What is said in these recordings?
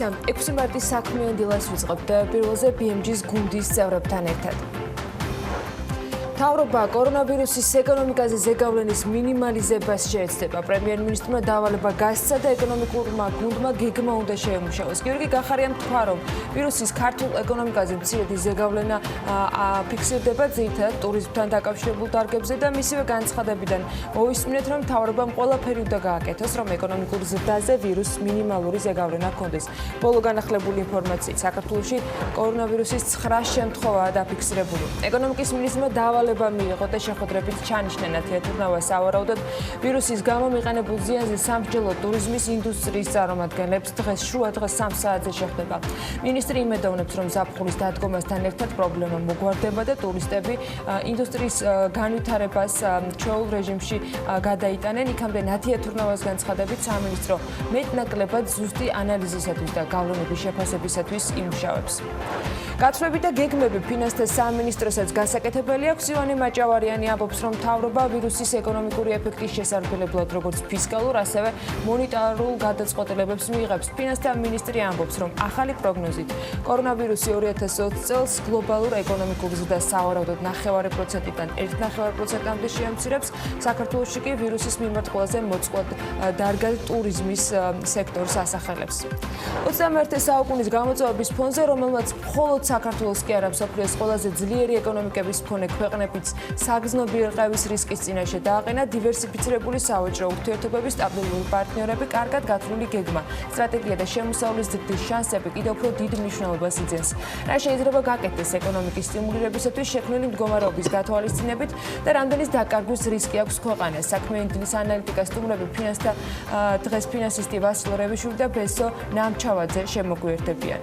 6 მარტის საქმიანი დილას ვიწყებთ პირველზე BMG-ს გუნდის წევრებთან ერთად. მთავრობა კორონავირუსის ეკონომიკაზე ზეგავლენის მინიმალიზებას შეეცდება. პრემიერ-მინისტრმა დავალება გასცა და ეკონომიკურმა გუნდმა გეგმა უნდა შეემუშავოს. გიორგი გახარიანი თქვა, რომ ვირუსის ქართულ ეკონომიკაზე მცირედი ზეგავლენა ფიქსირდება ძირითადად ტურიზმთან დაკავშირებულ დარგებზე და მისივე განცხადებიდან მოვისმინეთ, რომ მთავრობამ ყველაფერი უნდა გააკეთოს, რომ ეკონომიკურ ზრდაზე ვირუსს მინიმალური ზეგავლენა ჰქონდეს. ბოლო განახლებული ინფორმაციით, საქართველოში კორონავირუსის 9 შემთხვევაა დაფიქსირებული. ეკონომიკის მინისტრმა დავალება მიიღო და შეხვედრებით ჩანიშნა ნათიათურნავას სავარაუდოდ ვირუსის გამო მიყენებულ ზიანზე სამსჯელო ტურიზმის ინდუსტრიის წარმომადგენლებს დღეს შუა დღეს 3 საათზე შეხვდება. მინისტრი იმედოვნებს, რომ ზაფხულის დადგომასთან ერთად პრობლემა მოგვარდება და ტურისტები ინდუსტრიის განვითარებას ჩვეულ რეჟიმში გადაიტანენ. იქამდე ნათიათურნავას განცხადებით სამინისტრო მეტნაკლებად ზუსტი ანალიზისათვის და გავლენების შეფასებისათვის იმუშავებს. გათვლები და გეგმები ფინანსთა სამინისტროსაც გასაკეთებელი აქვს. ივანე მაჭავარიანი ამბობს, რომ მთავრობა ვირუსის ეკონომიკური ეფექტის შესარგებლად როგორც ფისკალურ, ასევე მონეტარულ გადაწყვეტილებებს მიიღებს. ფინანსთა მინისტრი ამბობს, რომ ახალი პროგნოზით კორონავირუსი 2020 წელს გლობალურ ეკონომიკურ ზრდას სავარაუდოდ 0.5%-დან 1.5%-მდე შეამცირებს. საქართველოში კი ვირუსის მიმართ ყველაზე მოწყვლად დარგად ტურიზმის სექტორს ასახელებს. 21 საუკუნის გამოწვევების ფონზე, რომელმაც მხოლოდ საქართველოს კი არა მსოფლიოს ყველაზე ძლიერი ეკონომიკების მქონე ქვეყნებიც საგრძნობი რყევის რისკის წინაშე დააყენა, დივერსიფიცირებული სავაჭრო ურთიერთობების სტაბილური პარტნიორები, კარგად გათვლილი გეგმა, სტრატეგია და შემოსავლის ზრდის შანსები კიდევ უფრო დიდ მნიშვნელობას იძენს. რა შეიძლება გაკეთდეს ეკონომიკის სტიმულირებისათვის შექმნილი მდგომარეობის გათვალისწინებით და რამდენის დაკარგვის რისკი აქვს ქვეყანას. საქმიანი დილის ანალიტიკა სტუმრები ფინანსთა დღეს ფინანსისტი ვასილ რევიშვილი და ბესო ნამჩავაძე შემოგვიერთებიან.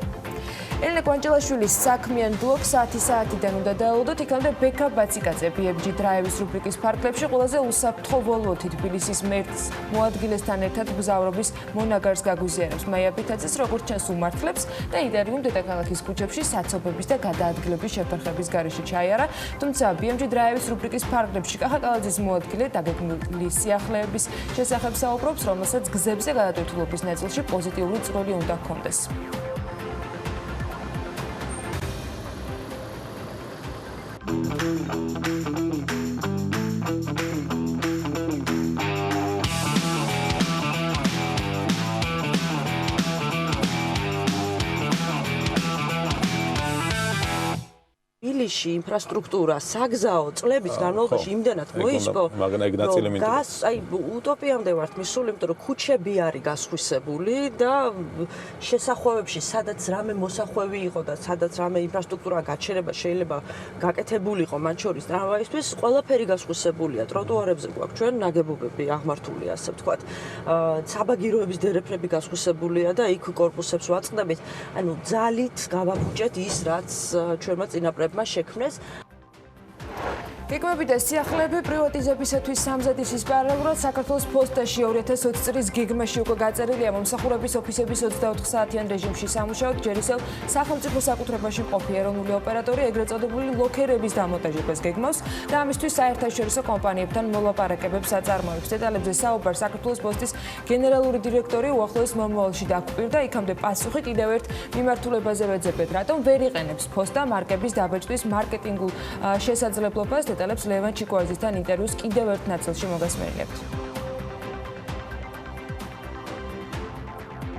ელენე კვანჭელაშვილის საქმიან ბლოგს საათიდან უნდა დაელოდოთ, იქამდე ბექა ბაციკაძე BMG დრაივის რუბრიკის ფარგლებში ყველაზე უსაფრთხო ვოლვოთი თბილისის მერტს მოადგილესთან ერთად მგზავრობის მონაგარს გაგვიზიარებს. მაია ბითაძეს როგორც ჩანს უმართლებს და ინტერვიუმ დედაქალაქის ქუჩებში საცობების და გადაადგილების შეფერხების გარეშე ჩაიარა, თუმცა BMG დრაივის რუბრიკის ფარგლებში კახაკალაძის მოადგილე დაგეგმილი სიახლეების შესახებ საუბრობს, რომელსაც გზებზე გადატვირთულობის ნაწილში პოზიტიური წვლილი უნდა ჰქონდეს. თბილისში ინფრასტრუქტურა, საგზაო წლების განმავლობაში იმდანად მოიწყო, უტოპიამდე ვართ მისული, იმიტომ რომ ქუჩები არის გასხვისებული და შესახვევებში, სადაც რამე მოსახვევი იყო და სადაც რამე ინფრასტრუქტურა გაჩერება შეიძლება გაკეთებული იყო, მათ შორის ტრამვაისთვის, ყველაფერი გასხვისებულია. ტროტუარებზე გვაქვს ჩვენ ნაგებობები აღმართული, ასე ვთქვათ. საბაგიროების დერეფნები გასხვისებულია და იქ კორპუსებს ვაწყდებით. ანუ ძალით გავაფუჭეთ ის, რაც ჩვენმა წინაპრებმა შექმნეს. გეგმები და სიახლეები პრივატიზებისათვის სამზადისის პარალელურად საქართველოს პოსტაში 2020 წლის გეგმაში უკვე გაწერილია მომსახურების ოფისების 24 საათიან რეჟიმში სამუშაოდ ჯერ ისევ სახელმწიფო საკუთრებაში მყოფი ეროვნული ოპერატორი ეგრეთ წოდებული ლოქერების დამონტაჟებას გეგმავს და ამისთვის საერთაშორისო კომპანიებთან მოლაპარაკებებს აწარმოებს. დეტალებზე საუბარ საქართველოს პოსტის გენერალური დირექტორი უახლოეს მომავალში დაგვპირდა, იქამდე პასუხი კიდევ ერთ მიმართულებაზე ვეძებეთ, რატომ ვერ იყენებს პოსტა მარკების დაბეჭდის მარკეტინგულ შესაძლებლობას. დეტალებს ლევან ჩიკოაძისთან ინტერვიუს კიდევ ერთ ნაწილში მოგასმენილებთ.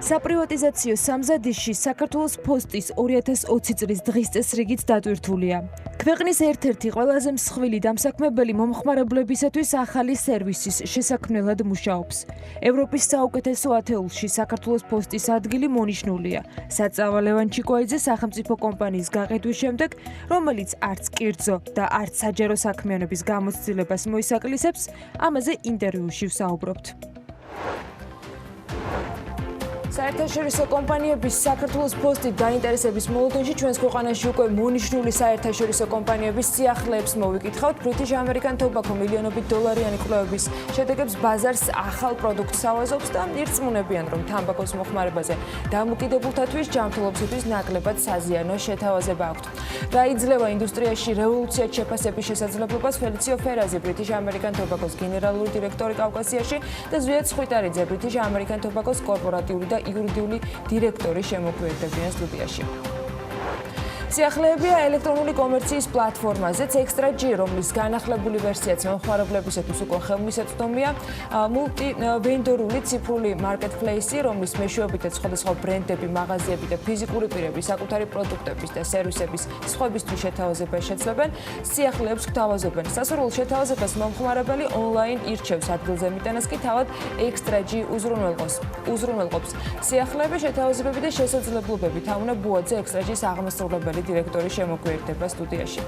საპრივატიზაციო სამზადისში საქართველოს პოსტის 2020 წლის დღის წესრიგით დატვირთულია. ქვეყნის ერთ-ერთი ყველაზე მსხვილი დამსაქმებელი მომხმარებლებისათვის ახალი სერვისის შესაქმნელად მუშაობს. ევროპის საუკეთესო ათეულში საქართველოს პოსტის ადგილი მონიშნულია. საწავა ლევან ჩიკოაძე სახელმწიფო კომპანიის გაყიდვის შემდეგ, რომელიც არც კერძო და არც საჯარო საქმიანობის გამოცდილებას მოისაკლისებს, ამაზე ინტერვიუში ვსაუბრობთ. საერთაშორისო კომპანიების საქართველოს პოსტით დაინტერესების მოლოდინში ჩვენს ქვეყანაში უკვე მონიშნული საერთაშორისო კომპანიების სიახლეებს მოვიკითხავთ. British American Tobacco მილიონობით დოლარიანი კვლევების შედეგებს ბაზარს ახალ პროდუქტს ავაზობს და ირწმუნებიან, რომ თამბაქოს მოხმარებაზე დამოკიდებულთათვის ჯანმრთელობისთვის ნაკლებად საზიანო შეთავაზება აქვთ. დაიძლევა ინდუსტრიაში რევოლუციად შეფასების შესაძლებლობას ფელიციო ფერაზი, British American Tobacco-ს გენერალური დირექტორი კავკასიაში და ზვიად სხვითარიძე, British American Tobacco-ს კორპორატიული და იურიდიული დირექტორი შემოგვიერთებიან სტუდიაში. სიახლეებია ელექტრონული კომერციის პლატფორმაზეც ექსტრაჯი, რომლის განახლებული ვერსიაც მომხმარებლებისათვის უკვე ხელმისაწვდომია, მულტივენდორული ციფრული მარკეტპლეისი, რომლის მეშვეობითაც სხვადასხვა ბრენდები, მაღაზიები და ფიზიკური პირები საკუთარი პროდუქტების და სერვისების სხვებისთვის შეთავაზებას შეძლებენ, სიახლეებს გთავაზობენ. სასურველ შეთავაზებას მომხმარებელი ონლაინ ირჩევს, ადგილზე მიტანას კი თავად ექსტრაჯი უზრუნველყოფს. სიახლეების შეთავაზებები და შესაძლებლობები თამუნა ბუაძე ექსტრაჯის აღმასრულებელი დირექტორი შემოგვიერთება სტუდიაში.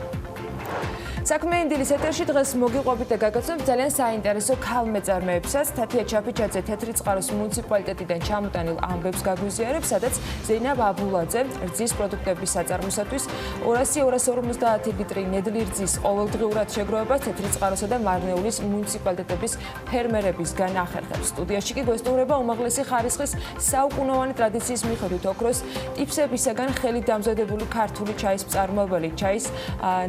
საქმიანი დილის ეთერში დღეს მოგიყვებით და გაგაცნობთ ძალიან საინტერესო ქალმეწარმეებსაც. თათია ჩაფიჩაძე თეთრი წყაროს მუნიციპალიტეტიდან ჩამოტანილ ამბებს გაგვიზიარებს, სადაც ზეინაბ აბულაძე რძის პროდუქტების საწარმოსათვის 200-250 ლიტრი ნედლი რძის ყოველდღიურად შეგროვებას თეთრი წყაროსა და მარნეულის მუნიციპალიტეტების ფერმერებისგან ახერხებს. სტუდიაში კი გვესტუმრება უმაღლესი ხარისხის საუკუნოვანი ტრადიციის მიხედვით ოქროს ტიპსებისაგან ხელით დამზადებული ქართული ჩაის მწარმოებელი, ჩაის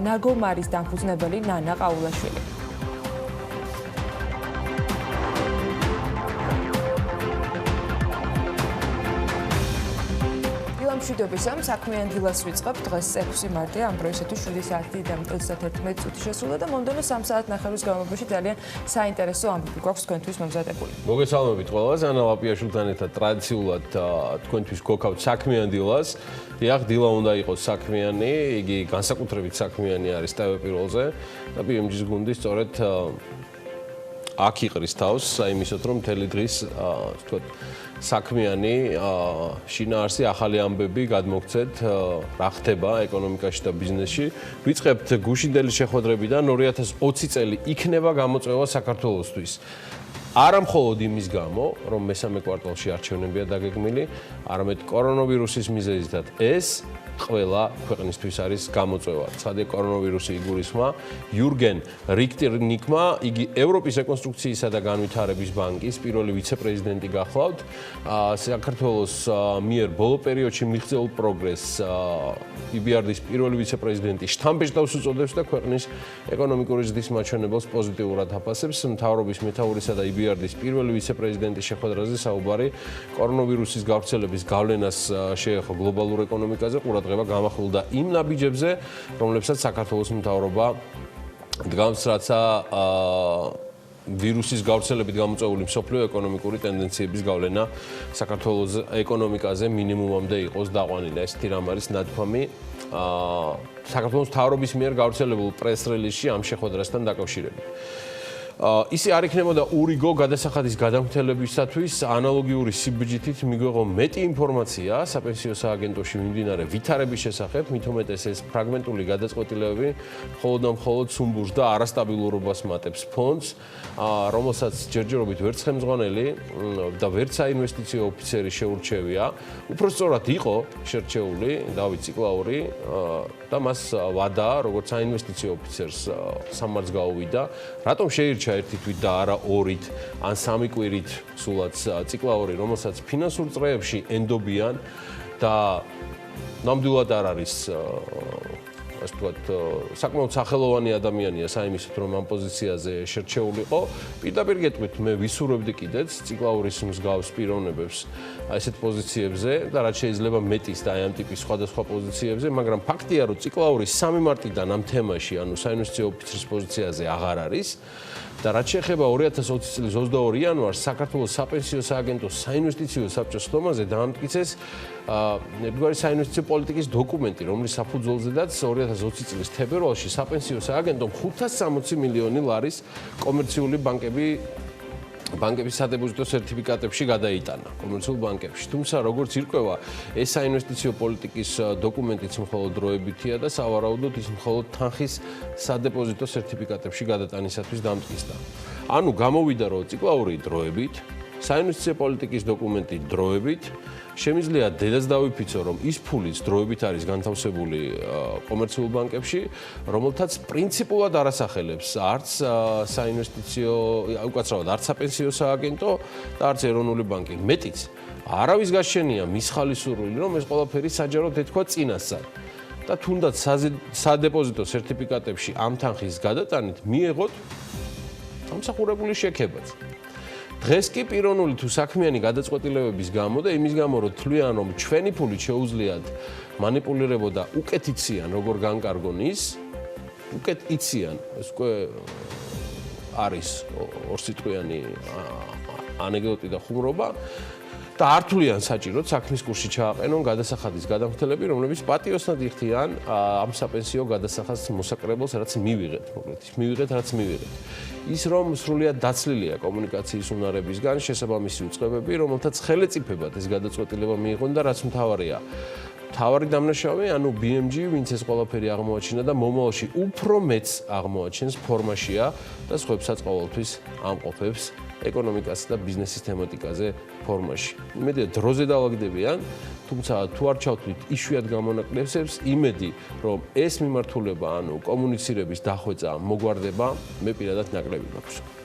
ნაგომარის დამფუძნებელი ნანა ყაულაშვილი. მშვიდობისამ საქმიან დილას ვიწყებ. დღეს 6 მარტია, ამ დროისათვის 7 საათი და 31 წუთი შესრულდა და მომდევნო 3 საათ ნახევრის განმავლობაში ძალიან საინტერესო ამბები გვაქვს თქვენთვის მომზადებული. მოგესალმებით ყველას, ანა ლაპიაშვილთან ერთად ტრადიციულად თქვენთვის გქონავთ საქმიან დილას. დიახ, დილა უნდა იყოს საქმიანი, იგი განსაკუთრებით საქმიანი არის ტევ-პირველზე და BMG-ის გუნდი სწორედ აქ იყრის თავს, აიმისოთ რომ მთელი დღის ვთქვათ საქმიანი შინაარსი ახალი ამბები გადმოგცეთ რა ხდება ეკონომიკაში და ბიზნესში. ვიწყებთ გუშინდელი შეხვედრებიდან 2020 წელი იქნება გამოწვევა საქართველოსთვის. არა მხოლოდ იმის გამო, რომ მესამე კვარტალში არჩევნებია დაგეგმილი, არამედ კორონავირუსის მიზეზითაც ეს ყველა ქვეყნისთვის არის გამოწვევა. ცხადია კორონავირუსი იგულისხმა იურგენ რიქტერნიკმა, იგი ევროპის რეკონსტრუქციისა და განვითარების ბანკის პირველი ვიცე-პრეზიდენტი გახლავთ. საქართველოს მიერ ბოლო პერიოდში მიღწეულ პროგრესს EBRD-ის პირველი ვიცე-პრეზიდენტი შთამბეჭდავს უწოდებს და ქვეყნის ეკონომიკური ზრდის მაჩვენებელს პოზიტიურად აფასებს. მთავრობის მეთაურისა და EBRD-ის პირველი ვიცე-პრეზიდენტის შეხვედრაზე საუბარი კორონავირუსის გავრცელების გავლენას შეეხო გლობალურ ეკონომიკაზე ყურადღება გამახვილდა იმ ნაბიჯებზე, რომლებსაც საქართველოს მთავრობა დგამს, რაცა ვირუსის გავრცელებით გამოწვეული მსოფლიო ეკონომიკური ტენდენციების გავლენა საქართველოს ეკონომიკაზე მინიმუმამდე იყოს დაყვანილი. ესეთი რამ არის ნათქვამი საქართველოს მთავრობის მიერ გავრცელებულ პრეს-რელიზში ამ შეხვედრასთან დაკავშირებით. ისი არ იქნებოდა ურიგო გადასახადის გადამხდელებისათვის ანალოგიური სიბჯითით მიგვეღო მეტი ინფორმაცია საპენსიო სააგენტოში მიმდინარე ვითარების შესახებ, მით უმეტეს ეს ფრაგმენტული გადაწყვეტილებები მხოლოდ სუმბურს და არასტაბილურობას მატებს ფონდს, რომელსაც ჯერჯერობით ვერც ხელმძღვანელი და ვერც საინვესტიციო ოფიცერი შეურჩევია. უпростоრად იყო შერჩეული დავით ციკლაური და მას ვადა, როგორც საინვესტიციო ოფიცერს სამარს გაუვიდა. რატომ შეირჩა ერთი თვით და არა ორით ან სამი კვირით სულაც ციკლაური, რომელსაც ფინანსურ წრეებში ენდობიან და ნამდვილად არ არის ასე ვთქვათ საკმაოდ სახელოვანი ადამიანია საიმისოდ რომ ამ პოზიციაზე შერჩეულიყო. პირდაპირ გეტყვით, მე ვისურვებდი კიდეც ციკლაურის მსგავს პიროვნებებს ესეთ პოზიციებზე და რაც შეიძლება მეტის და ამ ტიპის სხვადასხვა პოზიციებზე, მაგრამ ფაქტია, რომ ციკლაური 3 მარტიდან ამ თემაში, ანუ საინვესტიციო ოფიცრის პოზიციაზე აღარ არის. და რაც შეეხება 2020 წლის 22 იანვარს საქართველოს საპენსიო სააგენტოს საინვესტიციო საბჭოს ხდომაზე დაამტკიცეს ერთგვარი საინვესტიციო პოლიტიკის დოკუმენტი, რომლის საფუძველზედაც 2020 წლის თებერვალში საპენსიო სააგენტომ 560 მილიონი ლარის კომერციული ბანკების სადებოზიტო სერტიფიკატებში გადაიტანა კომერციულ ბანკებში. თუმცა როგორც ირკვევა, ეს საინვესტიციო პოლიტიკის დოკუმენტიც მხოლოდ დროებითია და სავარაუდოდ ის მხოლოდ თანხის სადებოზიტო სერტიფიკატებში გადატანისათვის დამტკიცდა. ანუ გამოვიდა, რომ ციკლაური დროებით, საინვესტიციო პოლიტიკის დოკუმენტი დროებით, შემიძლია დედას დავიფიცო, რომ ის ფულიც დროებით არის განთავსებული კომერციულ ბანკებში, რომელთაც პრინციპულად არასახელებს არც საინვესტიციო, უკაცრავად არც საპენსიო სააგენტო და არც ეროვნული ბანკი. მეტიც, არავის გაშენია მის ხალისურვილი, რომ ეს ყველაფერი საჯაროდ ეთქვა წინასწარ. და თუნდაც სადებოზიტო სერტიფიკატებში ამ თანხის გადატანით მიეღოთ დამსახურებული შექებაც. დღეს კი პიროვნული თუ საქმიანი გადაწყვეტილებების გამო და იმის გამო რომ თვლიან რომ ჩვენი ფულით შეუძლიათ манипулირებოდა უკეთ იციან როგორ განკარგონ ის უკეთ იციან ეს უკვე არის ორსიტყვიანი ანეკდოტი და ხუმრობა და არ თვლიან საჭიროდ საქმის კურსში ჩააყენონ გადასახადის გადამხდელები, რომლებიც პატიოსნად იხდიან ამ საპენსიო გადასახადს მოსაკრებელს, რაც მივიღეთ, მოკლედ, მივიღეთ, რაც მივიღეთ. ის რომ სრულიად დაცლილია კომუნიკაციის უნარებისგან, შესაბამისი უწყებები, რომელთაც ხელეწიფებად ეს გადაწყვეტილება მიიღონ და რაც მთავარია, მთავარი დამნაშავე, ანუ BMG, ვინც ეს ყველაფერი აღმოაჩინა და მომავალში უფრო მეც აღმოაჩენს ფორმაშია და სხვებსაც ყოველთვის ამყოფებს ეკონომიკასა და ბიზნესის თემატიკაზე ფორმაში. იმედია დროზე დავაგდებიან, თუმცა თუ არ ჩავთვლით იშვიათ გამონაკლისებს, იმედი რომ ეს მიმართულება, ანუ კომუნიცირების დახვეწა მოგვარდება, მე პირადად ნაკლები მაქვს.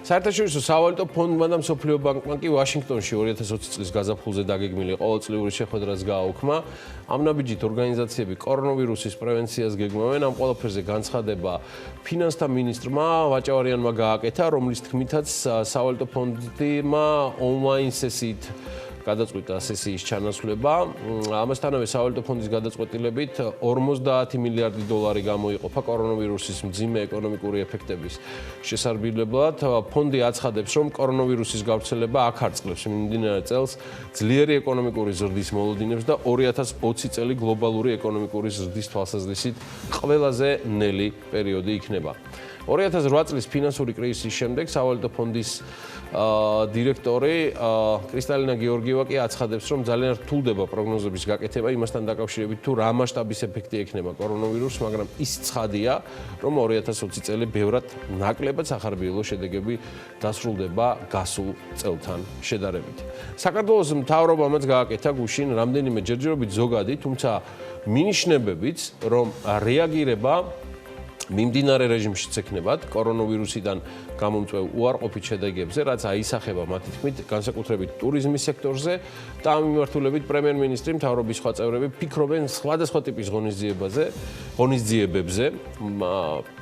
საერთაშორისო სავალუტო ფონდმა და მსოფლიო ბანკმა კი ვაშინგტონში 2020 წლის გაზაფხულზე დაგეგმილი ყოველწლიური შეხვედრას გააუქმა. ამ ნაბიჯით ორგანიზაციები კორონავირუსის პრევენციას გეგმავენ. ამ ყველაფერზე განცხადება ფინანსთა მინისტრმა ვაჭარიანმა გააკეთა, რომლის თქმითაც სავალუტო ფონდმა ონლაინ სესიით გადაწყვიტა სესიის ჩანაცვლება. ამასთანავე სავალუტო ფონდის გადაწყვეტილებით 50 მილიარდი დოლარი გამოიყოფა კორონავირუსის მძიმე ეკონომიკური ეფექტების შესარბილებლად. ფონდი აცხადებს, რომ კორონავირუსის გავრცელება აქ არწყლებს მიმდინარე წელს ძლიერი ეკონომიკური ზრდის მოლოდინებს და 2020 წელი გლობალური ეკონომიკური ზრდის თვალსაზრისით ყველაზე ნელი პერიოდი იქნება. 2008 წლის ფინანსური კრიზისის შემდეგ სავალუტო ფონდის დირექტორი კრისტალინა გეორგიევა კი აცხადებს, რომ ძალიან რთულდება პროგნოზების გაკეთება იმასთან დაკავშირებით, თუ რა მასშტაბის ეფექტი ექნება კორონავირუსს, მაგრამ ის ცხადია, რომ 2020 წელი ბევრად ნაკლებად სახარბიელო შედეგები დასრულდება გასულ წელთან შედარებით. საქართველოს მთავრობამაც გააკეთა გუშინ რამდენიმე ჯერჯერობით ზოგადი, თუმცა მინიშნებებით, რომ რეაგირება მიმდინარე რეჟიმშიც ექნებათ კორონავირუსიდან გამომწვევ უარყოფით შედეგებზე, რაც აისახება მათი თქმით განსაკუთრებით ტურიზმის სექტორზე და ამ მიმართულებით პრემიერ-მინისტრი მთავრობის სხვა წევრები ფიქრობენ სხვადასხვა ტიპის ღონისძიებებზე.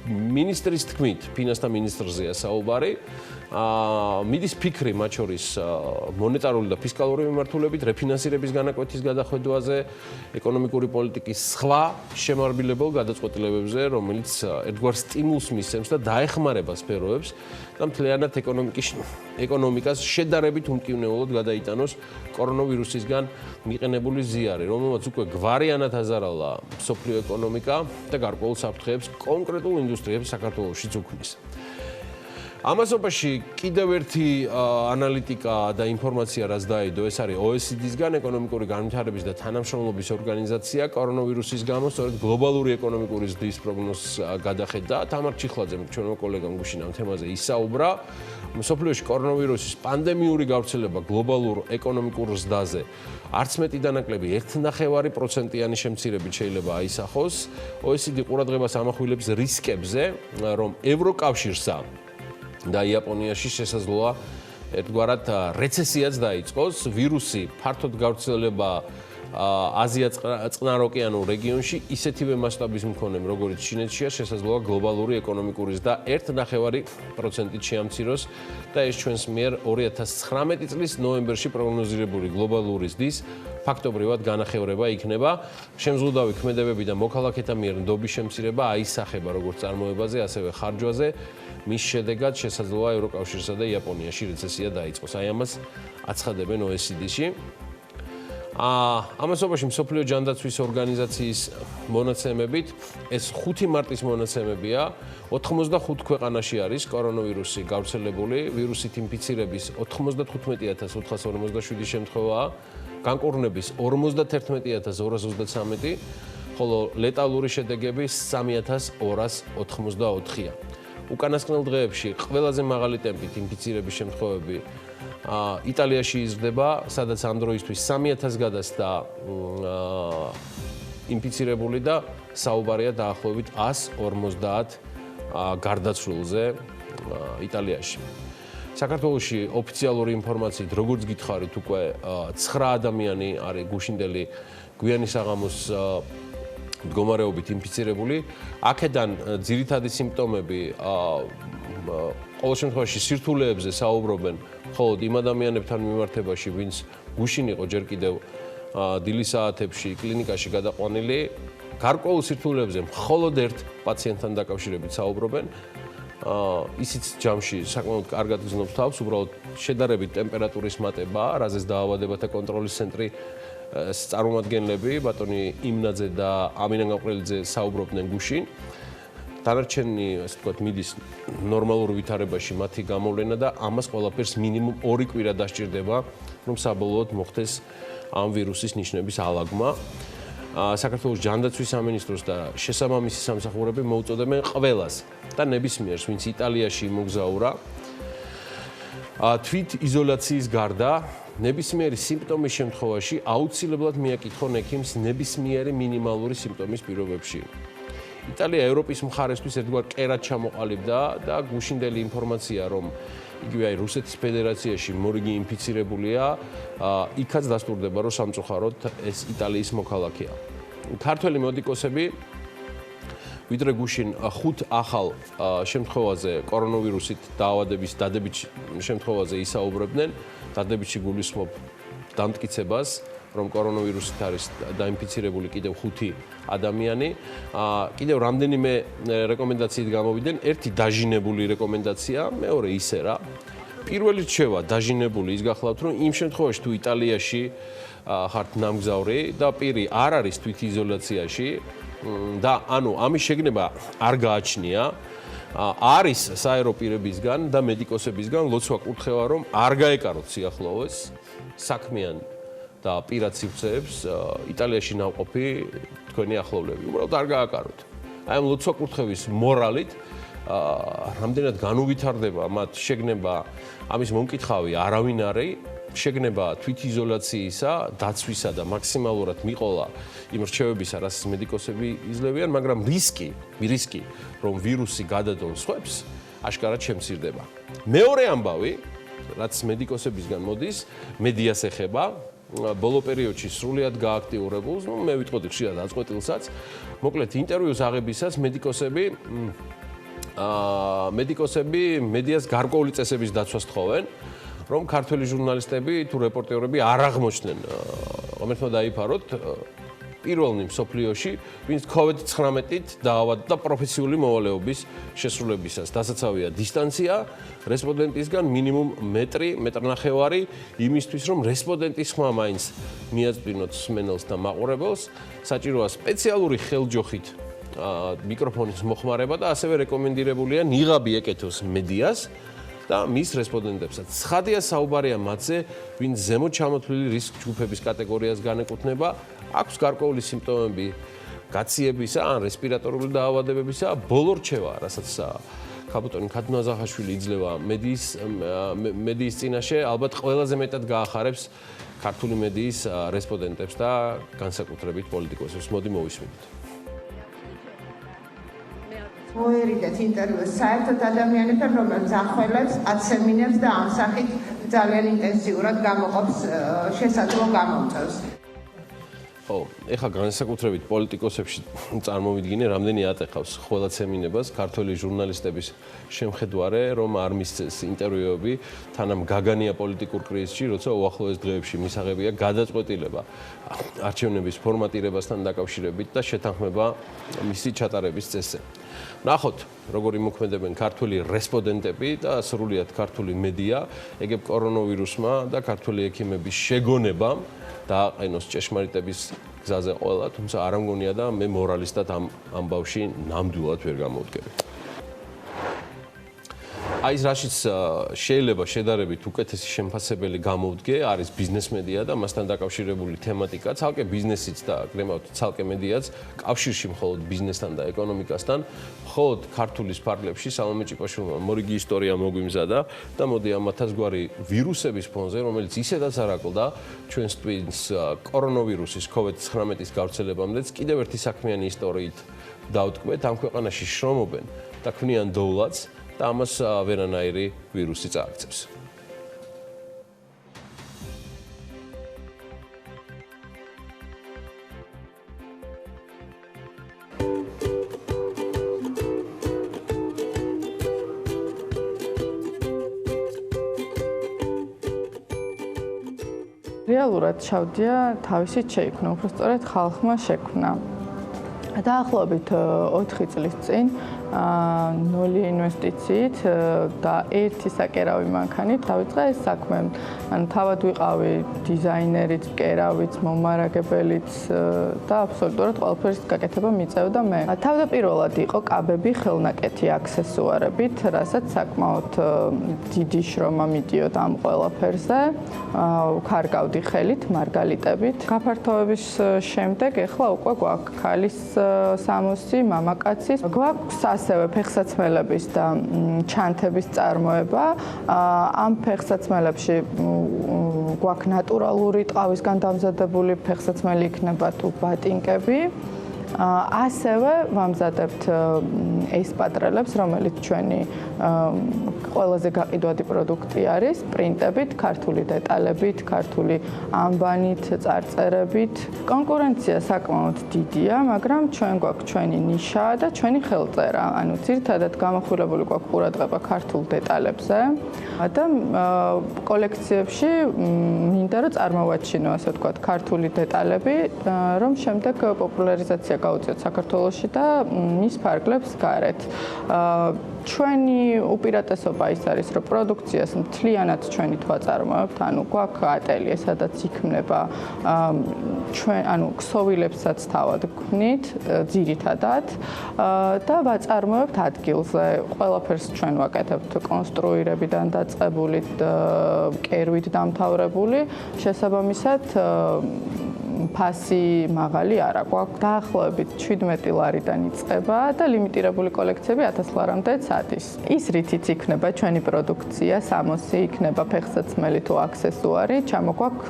მინისტრის თქმით, ფინანსთა მინისტრზეა საუბარი. მიდის ფიქრი მათ შორის მონეტარული და ფისკალური მიმართულებით, რეფინანსირების განაკვეთის გადახვედვაზე, ეკონომიკური პოლიტიკის სხვა შემარბილებელ გადაწყვეტილებებზე, რომელიც ერთგვარ სტიმულს მისცემს და დაეხმარება სფეროებს და მთლიანად ეკონომიკას შედარებით უმკივნეულოდ გადაიტანოს კორონავირუსისგან მიყენებული ზიარი, რომელმაც უკვე გვარიანად აზარალა მსოფლიო ეკონომიკა და გარკვეულ საფრთხეებს კონკრეტულ ინდუსტრიებს საქართველოშიც უქმნის. ამასობაში კიდევ ერთი ანალიტიკა და ინფორმაცია, რაც დაიდო, ეს არის OECD-სგან ეკონომიკური განვითარების და თანამშრომლობის ორგანიზაცია კორონავირუსის გამო სწორედ გლობალური ეკონომიკური ზრდის პროგნოზს გადახედა. თამარ ჩიხლაძემ, ჩვენმა კოლეგამ გუშინ ამ თემაზე ისაუბრა. მსოფლიოში კორონავირუსის პანდემიური გავრცელება გლობალურ ეკონომიკურ ზრდაზე არც მეტი დანაკლები 1.5%-იანი შემცირებით შეიძლება აისახოს. OECD ყურადღებას ამახვილებს რისკებზე, რომ ევროკავშირსა და იაპონიაში შესაძლოა ერთგვარად რეცესიაც დაიწყოს. ვირუსი ფართოდ გავრცელება აზია-წყნაროკეანურ რეგიონში ისეთივე მასშტაბის მქონემ, როგორც ჩინეთშია, შესაძლოა გლობალური ეკონომიკური ზრდა 1.5%-ით შეამციროს და ეს ჩვენს მიერ 2019 წლის ნოემბერში პროგნოზირებული გლობალური ზრდის ფაქტობრივად განახევრება იქნება. შემზღუდავი ქმედებები და მოქალაქეთა მიერ ნდობის შემცირება აისახება როგორც წარმოებაზე, ასევე ხარჯვაზე. მის შედეგად შესაძლოა ევროკავშირსა და იაპონიაში რეცესია დაიწყოს. აი ამას აცხადებენ OECD-ში. ამასობაში მსოფლიო ჯანდაცვის ორგანიზაციის მონაცემებით, ეს 5 მარტის მონაცემებია, 85 ქვეყანაში არის კორონავირუსი გავრცელებული, ვირუსით ინფიცირების 95447 შემთხვევაა, განკურნების 51213, ხოლო ლეტალური შედეგები 3284-ია. უკანასკნელ დღეებში ყველაზე მაღალი ტემპით ინფიცირების შემთხვევები იტალიაში იზრდება, სადაც ამ დროისთვის 3000 გადასდა ინფიცირებული და საუბარია დაახლოებით 150 გარდაცვლილზე იტალიაში. საქართველოში ოფიციალური ინფორმაციით, როგორც გითხარით, უკვე 9 ადამიანი არის გუშინდელი გვიანი საღამოს მდგომარეობით ინფიცირებული. აქედან ძირითადი სიმპტომები ყოველ შემთხვევაში სირთულეებზე საუბრობენ მხოლოდ იმ ადამიანებთან მიმართებაში, ვინც გუშინ იყო ჯერ კიდევ დილის საათებში კლინიკაში გადაყვანილი, გარკვეულ სირთულეებზე მხოლოდ ერთ პაციენტთან დაკავშირებით საუბრობენ. ისიც ჯამში საკმაოდ კარგად გზნობს თავს, უბრალოდ შედარებით ტემპერატურის მატება, რაზეც დაავადებათა კონტროლის ცენტრი წარმომადგენლები, ბატონი იმნაძე და ამინა გამყრელიძე საუბრობდნენ გუშინ. დანარჩენი, ასე ვთქვათ, მიდის ნორმალურ ვითარებაში მათი გამოვლენა და ამას ყველაფერს მინიმუმ 2 კვირა დასჭირდება, რომ საბოლოოდ მოხდეს ამ ვირუსის ნიშნების ალაგმა. საქართველოს ჯანდაცვის სამინისტროს და შესაბამისი სამსახურები მოუწოდებენ ყველას და ნებისმიერს, ვინც იტალიაში იმოგზაურა, თვით იზოლაციის გარდა ნებისმიერი სიმპტომის შემთხვევაში აუცილებლად მიაკითხონ ექიმს ნებისმიერი მინიმალური სიმპტომის პირობებში. იტალია ევროპის მხარესთვის ერთგვარ კერად ჩამოყალიბდა და გუშინდელი ინფორმაცია, რომ იგივე რუსეთის ფედერაციაში მორიგი ინფიცირებულია, იქაც დასტურდება, რომ სამწუხაროდ ეს იტალიის მოქალაქეა. ქართველი მედიკოსები ვიდრე გუშინ 5 ახალ შემთხვევაზე კორონავირუსით დაავადების დადებით შემთხვევაზე ისაუბრებდნენ, დადებითში გულისხმობ დამტკიცებას, რომ კორონავირუსით არის დაინფიცირებული კიდევ 5 ადამიანი. კიდევ რამდენიმე რეკომენდაციით გამოვიდნენ, ერთი დაჟინებული რეკომენდაცია, მეორე ისე რა. პირველი რჩევა დაჟინებული ის გახლავთ, რომ იმ შემთხვევაში თუ იტალიაში ხართ ნამგზავრი და პირი არ არის თვითიზოლაციაში და ანუ ამის შეგნება არ გააჩნია, არის საერო პირებისგან და მედიკოსებისგან ლოცვა კურთხევა, რომ არ გაეკაროთ სიახლოვეს საქმიანი და პირად სივრცეებს იტალიაში ნავყოფი თქვენი ახლობლები. უბრალოდ არ გააკაროთ. აი ამ ლოცვა კურთხევის მორალით რამდენად განუვითარდება მათ შეგნება ამის მომკითხავი არავინ არის, შეგნება თვითიზოლაციისა, დაცვისა და მაქსიმალურად მიყოლა იმ რჩევებისა, რაც მედიკოსები იძლევიან, მაგრამ რისკი, რომ ვირუსი გადადონ სხვებს, აშკარად შემცირდება. მეორე ამბავი, რაც მედიკოსებისგან მოდის, მედიას ეხება, ბოლო პერიოდში სრულად გააქტიურებულს, მე ვიტყოდი ხშირად აწყვეტილსაც, მოკლედ ინტერვიუს აღებისას მედიკოსები მედიას გარკვეული წესების დაცვას თხოვენ, რომ ქართველი ჟურნალისტები თუ რეპორტერები არ აღმოჩნდნენ ღმერთმა დაიფაროთ პირველნი მსოფლიოში, ვინც COVID-19-ით დაავადდა პროფესიული მოვალეობის შესრულებისას. დასაცავია დისტანცია რესპონდენტისგან მინიმუმ მეტრ-ნახევარი, იმისთვის, რომ რესპონდენტის ხმა მაინც მიაწვდინოთ მსმენელს და მაყურებელს, საჭიროა სპეციალური ხელჯოხით მიკროფონის მოხმარება და ასევე რეკომენდირებულია ნიღაბი ეკეთოს მედიას და მის რესპონდენტებსაც. ცხადია საუბარია მათზე, ვინც ზემოთ ჩამოთვლილი რისკ ჯგუფების კატეგორიას განეკუთვნება, აქვს გარკვეული სიმპტომები გაციებისა ან რესპირატორული დაავადებებისა. ბოლო რჩევა, რასაც ქაბუტონი ქადნაზახაშვილი იძლევა მედიის წინაშე, ალბათ ყველაზე მეტად გაახარებს ქართული მედიის რესპონდენტებს და განსაკუთრებით პოლიტიკოსებს. მოდი მოვისმინოთ. მოერიდეთ ინტერვიუს საერთოდ ადამიანებთან, რომელს ახველებს, აცემინებს და ამ სახით ძალიან ინტენსიურად გამოყოფს შესაძლო გამომწვევს. ეხლა განსაკუთრებით პოლიტიკოსებში წარმოვიდგინე, რამდენი ატეხავს ყველაც ემინებას ქართველი ჟურნალისტების შემხედვარე, რომ არ მისცეს ინტერვიუები თანამ გაგანია პოლიტიკურ კრიზისში, როცა უახლოეს დღეებში მისაღებია გადაწყვეტილება არჩევნების ფორმატირებასთან დაკავშირებით და შეთანხმება მისი ჩატარების წესზე. ნახოთ, როგორ იმოქმედებენ ქართული რესპონდენტები და სრულად ქართული მედია ეგებ კორონავირუსმა და ქართული ექიმების შეგონებამ დააყენოს ჭეშმარიტების გზაზე ყველა, თუმცა არ ამგონია და მე მორალისტად ამ ბავში ნამდვილად ვერ გამოვდგები. აი ეს რაშიც შეიძლება შედარებით უკეთესი შემფასებელი გამოვდგე, არის ბიზნეს მედია და მასთან დაკავშირებული თემატიკა, ცალკე ბიზნესიც და გრემავთ ცალკე მედიაც, კავშირში მხოლოდ ბიზნესთან და ეკონომიკასთან, მხოლოდ ქართულის ფარგლებში სალომე ჭიკოშვილმა მორიგი ისტორია მოგვიმზადა და მოდი ამ 1000-გვარი ვირუსების ფონზე, რომელიც ისედაც არ აკლდა ჩვენს ტვინს კორონავირუსის COVID-19-ის გავრცელებამდეც, კიდევ ერთი საქმიანი ისტორიით დავტკბეთ, ამ ქვეყანაში შრომობენ და ქმნიან დოვლადს და ამას ვერანაირი ვირუსი წააქცევს. რეალურად ჩავდია თავისით შეიქმნა, უბრალოდ ხალხმა შექმნა. დაახლოებით 4 წლის წინ 0 ინვესტიციით და 1 საკერავი მანქანით დავიწყე ეს საქმე. ანუ თავად ვიყავი დიზაინერიც, მკერავიც, მომარაგებელიც და აბსოლუტურად ყველაფრის გაკეთება მიწევდა მე. თავდაპირველად იყო კაბები, ხელნაკეთი აქსესუარებით, რასაც საკმაოდ დიდი შრომა მიდიოდა ამ ყველაფერზე. ვქარგავდი ხელით, მარგალიტებით. გაფართოების შემდეგ ეხლა უკვე გვაქვს ქალის სამოსი, მამაკაცის. გვაქვს ასევე ფეხსაცმელების და ჩანთების წარმოება. ამ ფეხსაცმელებში გვაქვს ნატურალური ტყავისგან დამზადებული ფეხსაცმელი იქნება თუ ბატინკები. ასევე ვამზადებთ ესპადრელებს, რომელიც ჩვენი ყველაზე გაყიდვადი პროდუქტი არის, პრინტებით, ქართული დეტალებით, ქართული ამბანით, წარწერებით. კონკურენცია საკმაოდ დიდია, მაგრამ ჩვენ გვაქვს ჩვენი ნიშა და ჩვენი ხელწერა. ანუ ძირითადად გამახვილებული გვაქვს ყურადღება ქართულ დეტალებზე და კოლექციებში მინდა რომ წარმოვაჩინო, ასე ვთქვათ, ქართული დეტალები, რომ შემდეგ პოპულარიზაცია გაუწიოთ საქართველოში და მის ფარგლებს გარეთ. ჩვენი უპირატესობა ის არის, რომ პროდუქციას მთლიანად ჩვენი თვა წარმოებთ, ანუ გვაქვს ატელიე, სადაც იქმნება ანუ ქსოვილებსაც თავად გვქნით, ძირითადად და ვაწარმოებთ ადგილზე. ყველაფერს ჩვენ ვაკეთებთ კონსტრუირებიდან დაწყებული, კერვით დამთავრებული, შესაბამისად ფასი მაღალი არ აქვს. დაახლოებით 17 ლარიდან იწყება და ლიმიტირებული კოლექციები 1000 ლარამდე წადის. ის რითიც იქნება ჩვენი პროდუქცია, სამოსი იქნება ფეხსაცმელი თუ აქსესუარი, ჩამოგვაქვს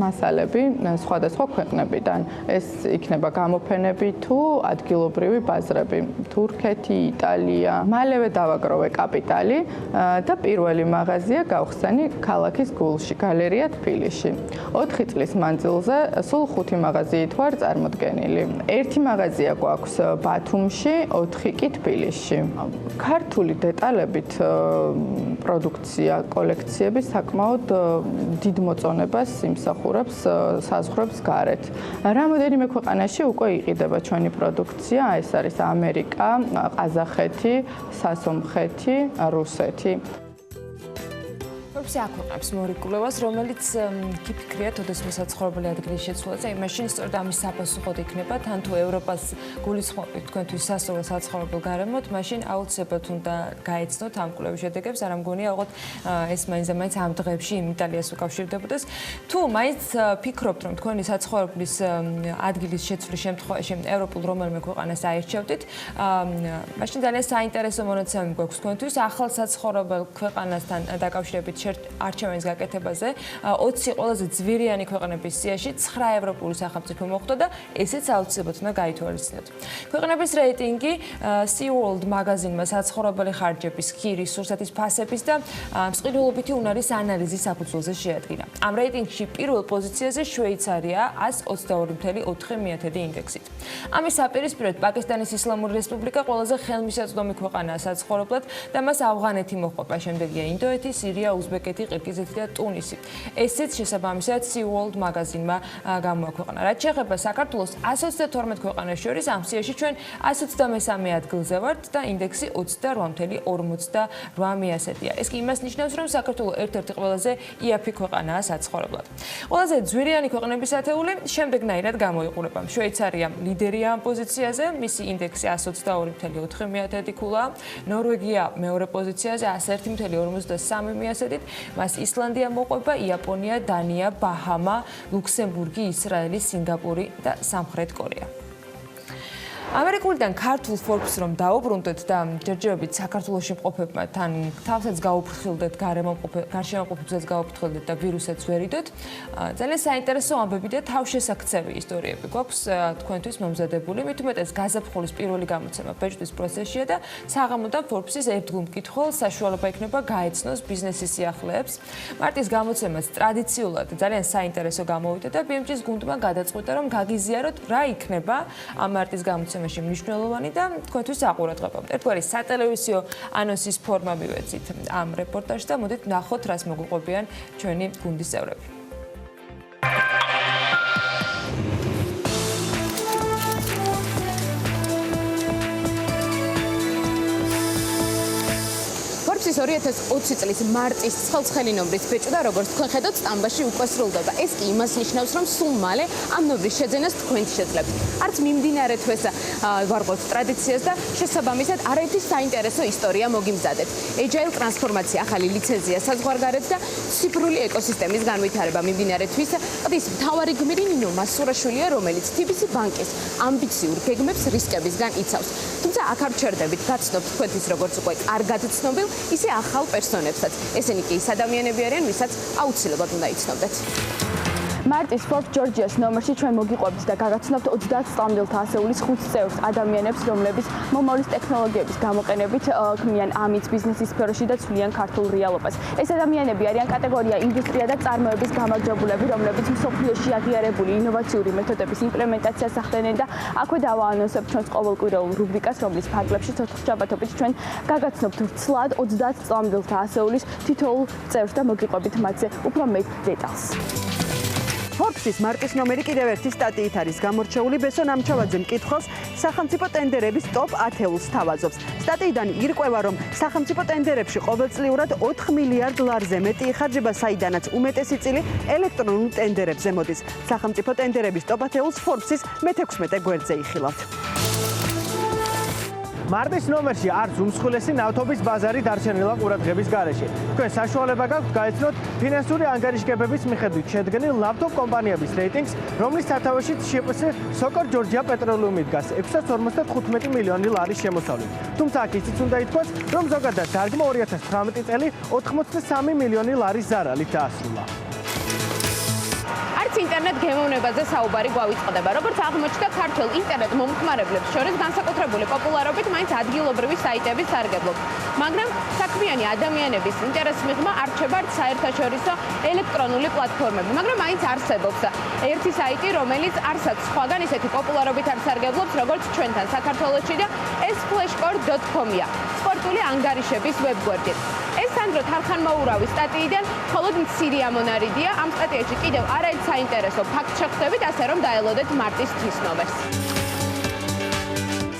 მასალები სხვადასხვა ქვეყნებიდან. ეს იქნება გამოფენები თუ ადგილობრივი ბაზრები, თურქეთი, იტალია. მალევე დავაგროვე კაპიტალი და პირველი მაღაზია გავხსენი ქალაქის გულში, გალერეა თბილისში. 4 წლის მანძილზე სულ 5 მაღაზიით ვარ წარმოდგენილი. 1 მაღაზია გვაქვს ბათუმში, 4 კი თბილისში. ქართული დეტალებით პროდუქცია, კოლექციები საკმაოდ დიდ მოწონებას იმსახურებს საზღვრებს გარეთ. რამოდენიმე ქვეყანაში უკვე იყიდება ჩვენი პროდუქცია, ეს არის ამერიკა, ყაზახეთი, სასომხეთი, რუსეთი. აქვეყნებს მორიგულებას, რომელიც გიფიქრიათ ოდესმე საცხოვრებელი ადგილის შეცვლაზე, იმაშინ სწორედ ამის საფასუხოდ იქნება, თან თუ ევროპას გულისხმობთ თქვენთვის სასწავლო საცხოვრებელ გარემოთ, მაშინ აუცილებლად უნდა გაეცნოთ ამ კვლევის შედეგებს, არ მგონია უღოთ ეს მაინც ამ დღეებში იმ იტალიას უკავშირდებოდეს. თუ მაინც ფიქრობთ, რომ თქვენი საცხოვრებლის ადგილის შეცვლის შემთხვევაში ევროპულ რომელიმე ქვეყანას აირჩევდით, მაშინ ძალიან საინტერესო მონაცემები გვაქვს თქვენთვის ახალ საცხოვრებელ ქვეყანასთან დაკავშირებით არჩევანის გაკეთებაზე 20 ყველაზე ძვირიანი ქვეყნების სიაში 9 ევროპული სახელმწიფო მოხვდა და ესეც აუცილებლად უნდა გაითვალისწინოთ. ქვეყნების რეიტინგი სრულად მაგაზინმა საცხოვრებელი ხარჯების, ხირის, სურსათის ფასების და მსყიდველობითი უნარის ანალიზის საფუძველზე შეადგინა. ამ რეიტინგში პირველ პოზიციაზე შვეიცარია 122.4 ინდექსით. ამის საპირისპიროდ პაკისტანის ისლამური რესპუბლიკა ყველაზე ხელმისაწვდომი ქვეყანაა საცხოვრებლად და მას ავღანეთი მოჰყვა, შემდეგია ინდოეთი, სირია, უზბეკეთი, ყირგიზეთი და ტუნისი. ესეც შესაბამისად სრულად მაგაზინმა გამოაქვეყნა. რაც შეეხება საქართველოს 122 ქვეყანას შორის, ამ სიაში ჩვენ 123 ადგილზე ვართ და ინდექსი 28.58-ია. ეს კი იმას ნიშნავს, რომ საქართველო ერთ-ერთი ყველაზე იაფი ქვეყანაა საცხოვრებლად. ყველაზე ძვირიანი ქვეყნების ათეული შემდეგნაირად გამოიყურება. შვეიცარია ლიდერია ამ პოზიციაზე, მისი ინდექსი 122.4 ქულა, ნორვეგია მეორე პოზიციაზე 101.53, მას ისლანდია მოყვება, იაპონია, დანია, ბაჰამა, ლუქსემბურგი, ისრაელი, სინგაპური და სამხრეთ კორეა. ამერიკულიდან ქართულ Forbes რომ დაუბრუნდეთ და ჯერჯერობით საქართველოში მყოფებმა თან თავსაც გაუფრთხილდეთ, გარშემოყოფებსაც გაუფრთხილდეთ და ვირუსებს ვერიდოთ. ძალიან საინტერესო ამბები და თავშესაქცევი ისტორიები გვაქვს თქვენთვის მომზადებული. მით უმეტეს გაზაფხულის პირველი გამოცემა ბეჭდვის პროცესშია და საღამოდან Forbes-ის ერთგულ მკითხველს საშუალება იქნება გაეცნოს ბიზნესის სიახლეებს. მარტის გამოცემაც ტრადიციულად ძალიან საინტერესო გამოვიდა და BMG-ის გუნდმა გადაწყვიტა რომ გაგიზიაროთ რა იქნება ამ მარტის გამოცემაში მნიშვნელოვანი და თქვენთვის აყურადღება. ერთგვარი სატელევიზიო ანონსის ფორმა მივეცით ამ რეპორტაჟს და მოდით ნახოთ რას მოგუყვებიან ჩვენი გუნდის წევრები. Forbes-ის 2020 წლის მარტის ცხელცხელი ნომრის ბეჭდა, როგორც თქვენ ხედავთ, სტამბაში უკვე სრულდება. ეს კი იმას ნიშნავს, რომ სულ მალე ამ ნომრის შეძენას თქვენ შეძლებთ. არც მიმდინარე თვეს ვარღვევთ ტრადიციას და შესაბამისად არაერთი საინტერესო ისტორია მოგიმზადეთ. Agile ტრანსფორმაცია, ახალი ლიცენზია საზღვარგარეთ და ციფრული ეკოსისტემის განვითარება მიმდინარე თვის ყდის მთავარი გმირი ნინო მასურაშვილია, რომელიც TBC ბანკის ამბიციურ გეგმებს რისკებისგან იცავს. თუმცა აქ არ ჩერდებით, გაცნობთ თქვენთვის როგორც უკვე კარგად ცნობილ, ისე ახალ პერსონებსაც. ესენი კი ის ადამიანები არიან, ვისაც აუცილებლად უნდა იცნობდეთ. მარტის Forbes Georgia's ნომერში ჩვენ მოგიყვებით და გაგაცნობთ 30 წლამდელთა ასეულის 5 წევრს ადამიანებს, რომლებიც მომავლის ტექნოლოგიების გამოყენებით ქმნიან ამის ბიზნესის სფეროში და ცვლიან ქართულ რეალობას. ეს ადამიანები არიან კატეგორია ინდუსტრია და წარმოების გამარჯვებულები, რომლებიც მსოფლიოში აღიარებული ინოვაციური მეთოდების იმპლემენტაციას ახდენენ და აქვე დავაანონსებთ ჩვენს ყოველკვირეულ რუბრიკას, რომლის ფარგლებში ოთხშაბათობით ჩვენ გაგაცნობთ ცლად 30 წლამდელთა ასეულის თითოეულ წევრს და მოგიყვებით მათზე უფრო მეტ დეტალს. Forbes-ის მარტის ნომერი კიდევ ერთი სტატიით არის გამორჩეული. ბესო ნამჩავაძე მკითხველს სახელმწიფო ტენდერების ტოპ 10-ს თავაზობს. სტატიიდან ირკვევა, რომ სახელმწიფო ტენდერებში ყოველწლიურად 4 მილიარდ ლარზე მეტი იხარჯება, საიდანაც უმეტესი წილი ელექტრონულ ტენდერებზე მოდის. სახელმწიფო ტენდერების ტოპ 10-ს Forbes-ის მე-16 გვერდზე იხილავთ. მარტის ნომერში არც უმსხვილესი ნავთობის ბაზარი დარჩენილა ყურადღების გარეშე. თქვენ საშუალება გაქვთ გაეცნოთ ფინანსური ანგარიშგებების მიხედვით შედგენილ ნავთობ კომპანიების რეიტინგს, რომლის სათავეში ЩპС Sokor Georgia პეტროლიუმი დგას 655 მილიონი ლარის შემოსავლით. თუმცა აქ ისიც უნდა ითქვას, რომ ზოგადად დარგმა 2018 წელი 83 მილიონი ლარის ზარალით დაასრულა. არც ინტერნეტ გემოვნებაზე საუბარი გვავიწყდება. როგორც აღმოჩნდა, ქართველ ინტერნეტ მომხმარებლებს შორის განსაკუთრებული პოპულარობით მაინც ადგილობრივი საიტები სარგებლობ. მაგრამ საქმიანი ადამიანების ინტერესს მიღმა არჩება საერთაშორისო ელექტრონული პლატფორმები, მაგრამ მაინც არსებობს ერთი საიტი, რომელიც არსად სხვაგან ისეთი პოპულარობით არ სარგებლობს, როგორც ჩვენთან საქართველოში და ეს flashcore.com-ია, სპორტული ანგარიშების ვებგვერდი. ეს სანდრო თარხანმოურავი სტატიიდან მხოლოდ მცირე ამონარიდია. ამ სტატიაში კიდევ არაერთ საინტერესო ფაქტს შეხვდებით, ასე რომ დაელოდეთ მარტის თვის ნომერს.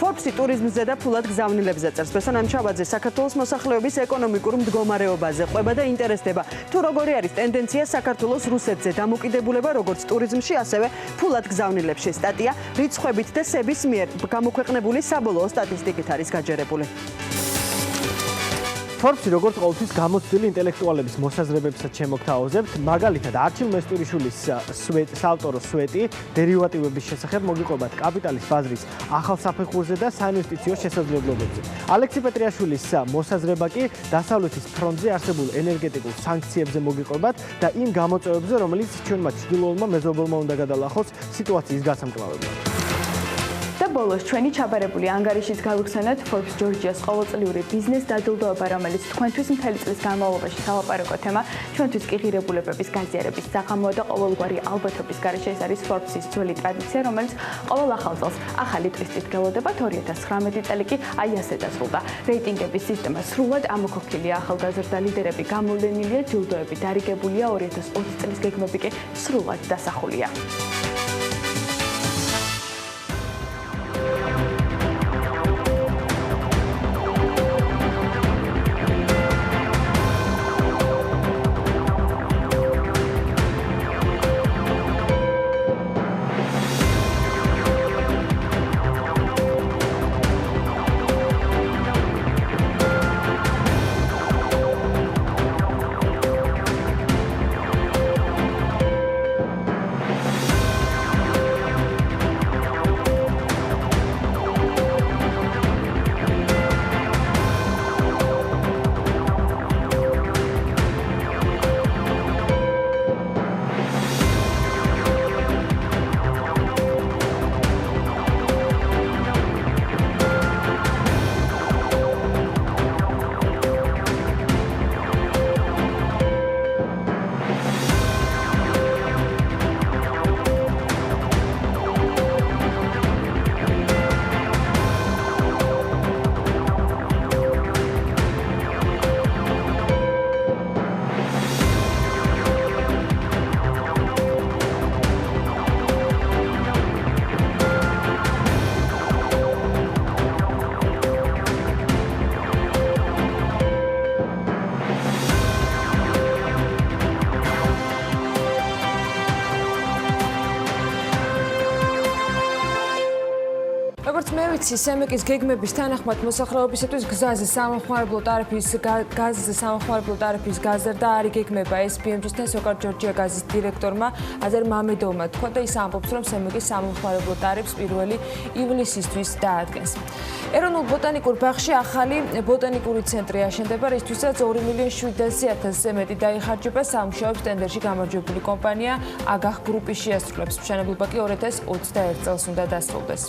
Forbes-ი ტურიზმზე და ფულად გზავნილებზე წერს. ბესო ნამჩავაძე საქართველოს მოსახლეობის ეკონომიკურ მდგომარეობაზე ყვება და ინტერესდება. თუ როგორი არის ტენდენცია საქართველოს რუსეთზე დამოკიდებულება, როგორც ტურიზმში, ასევე ფულად გზავნილებში. სტატია რიცხვებით და სების მიერ გამოქვეყნებული საბოლოო სტატისტიკით არის გაჯერებული. Forbes-ი როგორც ყოველთვის გამოცდილი ინტელექტუალების მოსაზრებებსაც შემოგთავაზებთ. მაგალითად, არჩილ მესტურიშვილის საავტორო სვეტი დერივატივების შესახებ მოგიყვებათ კაპიტალის ბაზრის ახალ საფეხურზე და საინვესტიციო შესაძლებლობებზე. ალექსი პეტრიაშვილის მოსაზრება კი დასავლეთის ფრონტზე არსებულ ენერგეტიკულ სანქციებზე მოგიყვებათ და იმ გამოწვევებზე, რომელიც ჩვენმა ჩრდილოელმა მეზობელმა უნდა გადალახოს სიტუაციის გასამკლავებლად. და ბოლოს ჩვენი ჩაბარებული ანგარიშით გავიხსენოთ Forbes Georgia's ყოველწლიური ბიზნეს დაჯილდოება, რომელიც თქვენთვის მთელი წლის განმავლობაში სალაპარაკო თემა, ჩვენთვის კი ღირებულებების გაზიარების საღამოა და ყოველგვარი ალბათობის გარეშე ეს არის Forbes-ის ძველი ტრადიცია, რომელიც ყოველ ახალ წელს ახალი ტვისტით გელოდება. 2019 წელი კი აი ასე დასრულდა. რეიტინგების სისტემა სრულად ამოქოქილია, ახალგაზრდა ლიდერები გამოვლენილია, ჯილდოები დარიგებულია, 2020 წლის გეგმები კი სრულად დასახულია. ვიცი, სემეკის გეგმების თანახმად მოსახლეობისათვის გზაზე სამომხმარებლო ტარიფის გაზზე სამომხმარებლო ტარიფის გაზრდა არ იგეგმება. ეს BMG-თან სოკარ ჯორჯია გაზის დირექტორმა აზერ მამედოვმა თქვა და ის ამბობს, რომ სემეკის სამომხმარებლო ტარიფს 1 ივლისისთვის დაადგენს. ეროვნულ ბოტანიკურ ბაღში ახალი ბოტანიკური ცენტრი აშენდება, რისთვისაც 2.700.000-ზე მეტი დაიხარჯება. სამუშაოებს ტენდერში გამარჯვებული კომპანია აგახ გრუპი შეასრულებს. მშენებლობა კი 2021 წელს უნდა დასრულდეს.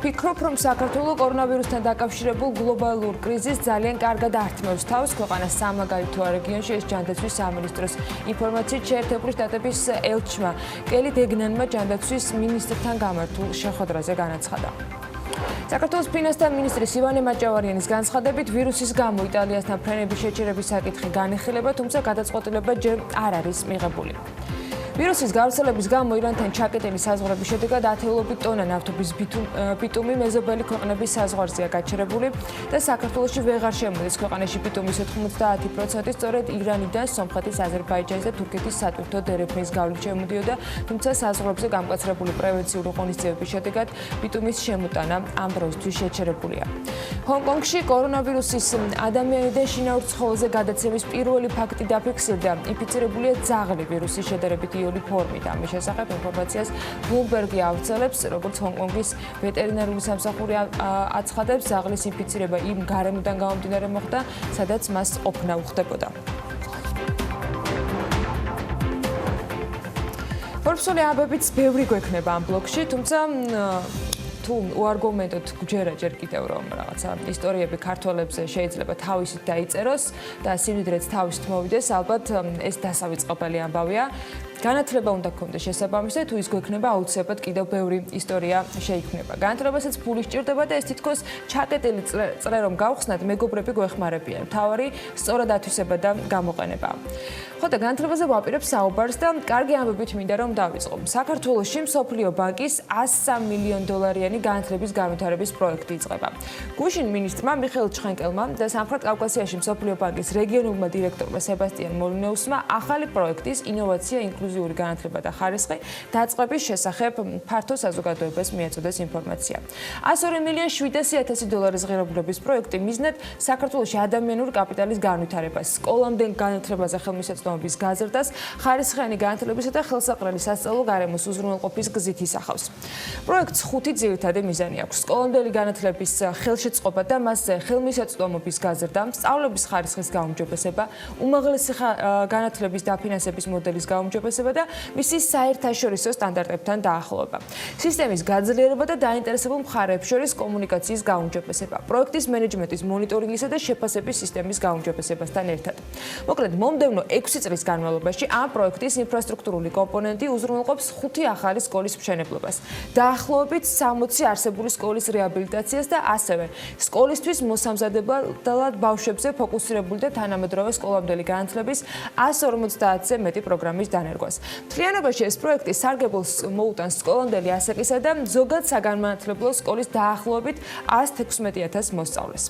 ფიქრობ, რომ საქართველოს კორონავირუსთან დაკავშირებულ გლობალურ კრიზისს ძალიან კარგად ართმევს თავს. ქვეყანას სამაგალითოა რეგიონში ეს ჯანდაცვის სამინისტროს ინფორმაციით შეერთებული შტატების ელჩმა კელი დეგნანმა ჯანდაცვის მინისტრთან გამართულ შეხვედრაზე განაცხადა. საქართველოს ფინანსთა მინისტრის ივანე მაჭავარიანის განცხადებით, ვირუსის გამო იტალიასთან ფრენების შეჩერების საკითხი განიხილება, თუმცა გადაწყვეტილება ჯერ არ არის მიღებული. ვირუსის გავრცელების გამო ირანთან ჩაკეტილი საზღვრების შედეგად ათეულობით ტონა ნავთობის ბიტუმი მეზობელი ქვეყნების საზღვარზეა გაჩერებული და საქართველოში ვეღარ შემოდის. ქვეყანაში ბიტუმის 90% სწორედ ირანიდან, სომხეთის, აზერბაიჯანის და თურქეთის სატვირთო დერეფნის გავლით შემოდიოდა, თუმცა საზღვრებზე გამკაცრებული პრევენციული ღონისძიებების შედეგად ბიტუმის შემოტანა ამ დროისთვის შეჩერებულია. ჰონკონგში კორონავირუსის ადამიანიდან შინაურ ცხოველზე გადაცემის პირველი ფაქტი დაფიქსირდა. ინფიცირებულია ძაღლი ვირუსის შედარებით იოლი ფორმით. ამის შესახებ ინფორმაციას ბლუმბერგი ავრცელებს, როგორც ჰონკონგის ვეტერინარული სამსახური აცხადებს, ძაღლის ინფიცირება იმ გარემოდან გამომდინარე მოხდა, სადაც მას ყოფნა უხდებოდა. ფორბსული ამბებიც ბევრი გვექნება ამ ბლოგში, თუმცა თუ უარგუმენტოდ ჯერ კიდევ რომ რაღაცა ისტორიები ქართველებზე შეიძლება თავისით დაიწეროს და სიმდიდრეც თავისით მოვიდეს, ალბათ ეს დასავიწყებელი ამბავია. განათლება უნდა გქონდეს შესაბამისად, თუ ის გვექნება აუცილებლად კიდევ ბევრი ისტორია შეიქმნება. განათლებასაც ფული სჭირდება და ეს თითქოს ჩაკეტილი წრე რომ გავხსნათ, მეგობრები გვეხმარებიან. მთავარი სწორად ათვისება და გამოყენება. ხო და განათლებაზე ვაპირებ საუბარს და კარგი ამბებით მინდა რომ დავიწყო. საქართველოში მსოფლიო ბანკის $103 მილიონიანი განათლების განვითარების პროექტი იწყება. გუშინ მინისტრმა მიხეილ ჩხენკელმა და სამხრეთ კავკასიაში მსოფლიო ბანკის რეგიონულმა დირექტორმა სებასტიან მოლინეუსმა ახალი პროექტის ინოვაცია, ინკლუზიური განათლება და ხარისხი დაწყების შესახებ ფართო საზოგადოებას მიაწოდეს ინფორმაცია. $102,700,000 ღირებულების პროექტი მიზნად საქართველოში ადამიანური კაპიტალის განვითარებას, სკოლამდე განათლებაზე ხელმისაწვდომობის გაზრდას, ხარისხიანი განათლებისა და ხელსაყრელი სასწავლო გარემოს უზრუნველყოფის გზით ისახავს. პროექტს 5 ძირითადი მიზანი აქვს: სკოლამდელი განათლების ხელშეწყობა და მასზე ხელმისაწვდომობის გაზრდა, სწავლების ხარისხის გაუმჯობესება, უმაღლესი განათლების დაფინანსების მოდელის გაუმჯობესება და მისი საერთაშორისო სტანდარტებთან დაახლოება. სისტემის გაძლიერება და დაინტერესებულ მხარეებს შორის კომუნიკაციის გაუმჯობესება. პროექტის მენეჯმენტის მონიტორინგისა და შეფასების სისტემის გაუმჯობესებასთან ერთად. მოკლედ, მომდევნო 6 წლის განმავლობაში ამ პროექტის ინფრასტრუქტურული კომპონენტი უზრუნველყოფს 5 ახალი სკოლის მშენებლობას. დაახლოებით 60 არსებული სკოლის რეაბილიტაციას და ასევე სკოლისთვის მოსამზადებლად ბავშვებზე ფოკუსირებული და თანამედროვე სკოლამდელი განათლების 150-ზე მეტი პროგრამის დანერგვას. მთლიანობაში ეს პროექტი სარგებელს მოუტანს სკოლამდელი ასაკისა და ზოგად საგანმანათლებლო სკოლის დაახლოებით 116,000 მოსწავლეს.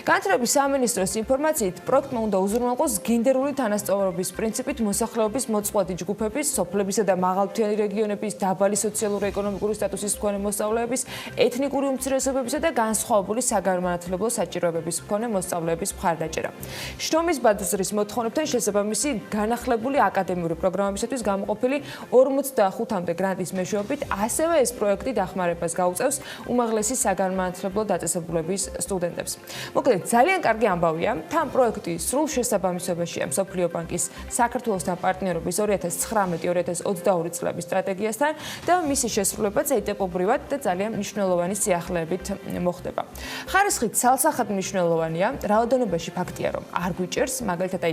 განათლების სამინისტროს ინფორმაციით, პროექტმა უნდა უზრუნველყოს გენდერული თანასწორობის პრინციპით მოსახლეობის მოწყვეტი ჯგუფების, სოფლებისა და მაღალმთიანი რეგიონების, დაბალი სოციალურ-ეკონომიკური სტატუსის მქონე მოსწავლეების, ეთნიკური უმცირესობებისა და განსხვავებული საგანმანათლებლო საჭიროებების მქონე მოსწავლეების მხარდაჭერა. შრომის ბაზრის მოთხოვნებთან შესაბამისი განახლებული აკადემიური პროგრამებისათვის გამოყოფილი 45-მდე გრანტის მეშვეობით, ასევე ეს პროექტი დახმარებას გაუწევს უმაღლესი საგანმანათლებლო დაწესებულების სტუდენტებს. მოკლედ, ძალიან კარგი ამბავია, თან პროექტი სრულ შესაბამისობაშია მსოფლიო ბანკის საქართველოსთან პარტნიორობის 2019-2022 წლების სტრატეგიასთან და მისი შესრულებაც ეტაპობრივად და ძალიან მნიშვნელოვანი სიახლეებით მოხდება. ხარისხით ცალსახად მნიშვნელოვანია, რაოდენობაში ფაქტია, რომ არ გვიჭერს, მაგალითად,